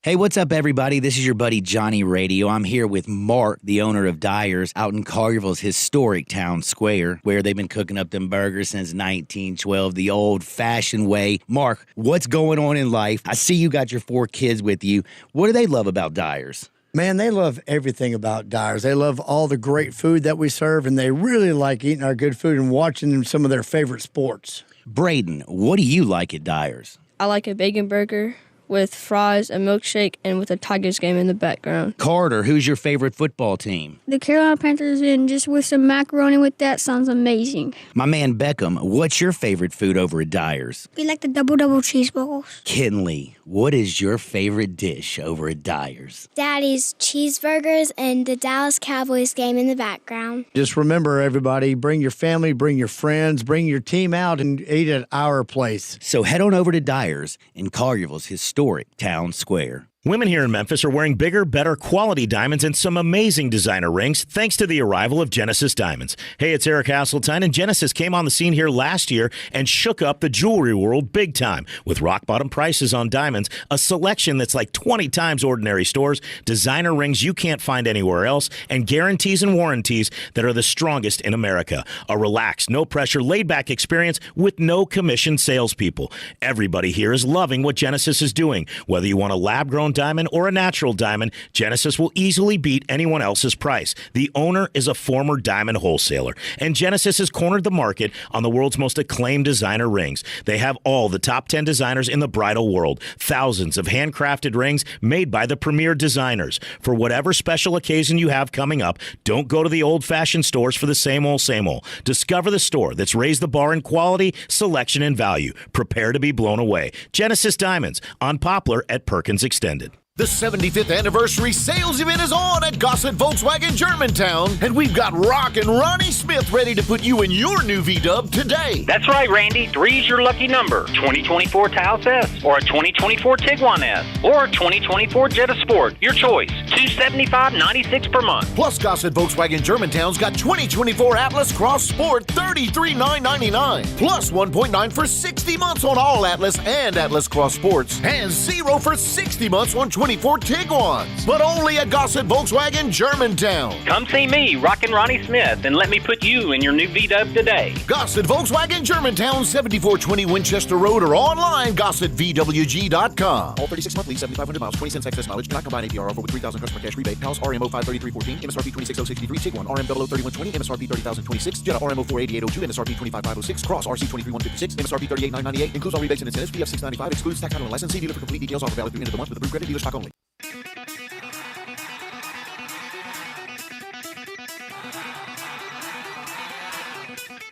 Hey, what's up, everybody? This is your buddy Johnny Radio. I'm here with Mark, the owner of Dyer's, out in Collierville's historic town square, where they've been cooking up them burgers since 1912, the old-fashioned way. Mark, what's going on in life? I see you got your 4 kids with you. What do they love about Dyer's? Man, they love everything about Dyer's. They love all the great food that we serve, and they really like eating our good food and watching some of their favorite sports. Braden, what do you like at Dyer's? I like a bacon burger with fries, a milkshake, and with a Tigers game in the background. Carter, who's your favorite football team? The Carolina Panthers, and just with some macaroni with that sounds amazing. My man Beckham, what's your favorite food over at Dyer's? We like the double cheeseburgers. Kinley, what is your favorite dish over at Dyer's? Daddy's cheeseburgers and the Dallas Cowboys game in the background. Just remember, everybody, bring your family, bring your friends, bring your team out and eat at our place. So head on over to Dyer's in Collierville's historic town square. Women here in Memphis are wearing bigger, better quality diamonds and some amazing designer rings thanks to the arrival of Genesis Diamonds. Hey, it's Eric Hasseltine, and Genesis came on the scene here last year and shook up the jewelry world big time with rock-bottom prices on diamonds, a selection that's like 20 times ordinary stores, designer rings you can't find anywhere else, and guarantees and warranties that are the strongest in America. A relaxed, no-pressure, laid-back experience with no commission salespeople. Everybody here is loving what Genesis is doing. Whether you want a lab-grown diamond or a natural diamond, Genesis will easily beat anyone else's price. The owner is a former diamond wholesaler, and Genesis has cornered the market on the world's most acclaimed designer rings. They have all the top 10 designers in the bridal world, thousands of handcrafted rings made by the premier designers. For whatever special occasion you have coming up, don't go to the old-fashioned stores for the same old, same old. Discover the store that's raised the bar in quality, selection, and value. Prepare to be blown away. Genesis Diamonds on Poplar at Perkins Extended. The 75th anniversary sales event is on at Gossett Volkswagen Germantown, and we've got Rock and Ronnie Smith ready to put you in your new V-Dub today. That's right, Randy. 3's your lucky number. 2024 Taos S, or a 2024 Tiguan S, or a 2024 Jetta Sport. Your choice. $275.96 per month. Plus, Gossett Volkswagen Germantown's got 2024 Atlas Cross Sport, $33,999. Plus 1.9 for 60 months on all Atlas and Atlas Cross Sports, and 0 for 60 months on 24 Tiguans, but only at Gossett Volkswagen Germantown. Come see me, Rockin' Ronnie Smith, and let me put you in your new V-Dub today. Gossett Volkswagen Germantown, 7420 Winchester Road, or online, GossettVWG.com. All 36-month lease, 7,500 miles, 20 cents excess mileage. Do not combine APR offer with 3,000 customer cash rebate. House RMO 53314, MSRP 26063, Tiguan RM 003120, MSRP 30,026, Jetta RMO 48802, MSRP 25506, Cross RC 23156, MSRP 38998. Includes all rebates and incentives. PF 695 excludes tax on license. See dealer for complete details. Offer valid through end of the month with approved credit. Dealer stock only.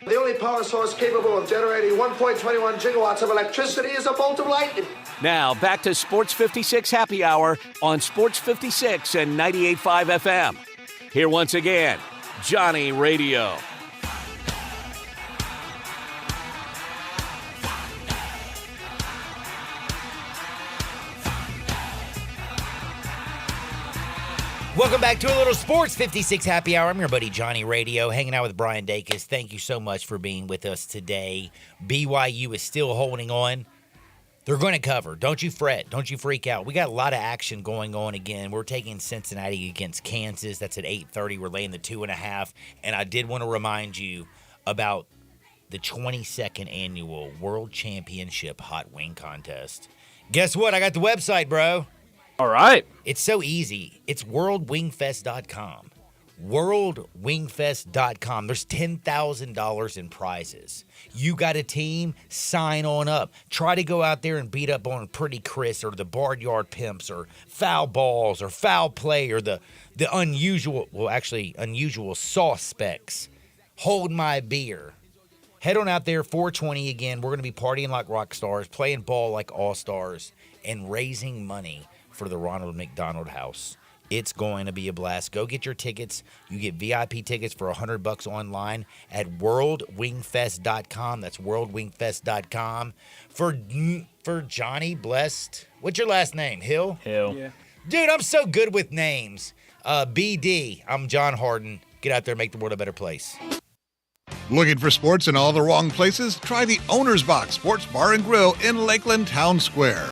The only power source capable of generating 1.21 gigawatts of electricity is a bolt of lightning. Now, back to Sports 56 Happy Hour on Sports 56 and 98.5 FM. Here once again, Johnny Radio. Welcome back to a little Sports 56 Happy Hour. I'm your buddy Johnny Radio, hanging out with Brian Dacus. Thank you so much for being with us today. BYU is still holding on. They're going to cover. Don't you fret. Don't you freak out. We got a lot of action going on again. We're taking Cincinnati against Kansas. That's at 8:30. We're laying the 2.5. And I did want to remind you about the 22nd annual World Championship Hot Wing Contest. Guess what? I got the website, bro. All right. It's so easy. It's worldwingfest.com. Worldwingfest.com. There's $10,000 in prizes. You got a team? Sign on up. Try to go out there and beat up on Pretty Chris or the Barnyard Pimps or Foul Balls or Foul Play or the unusual suspects. Hold My Beer. Head on out there, 420 again. We're going to be partying like rock stars, playing ball like all-stars, and raising money for the Ronald McDonald House. It's going to be a blast. Go get your tickets. You get VIP tickets for $100 online at worldwingfest.com. That's worldwingfest.com. For Johnny Blessed, what's your last name? Hill? Hill. Yeah. Dude, I'm so good with names. BD, I'm John Harden. Get out there and make the world a better place. Looking for sports in all the wrong places? Try the Owner's Box Sports Bar and Grill in Lakeland Town Square.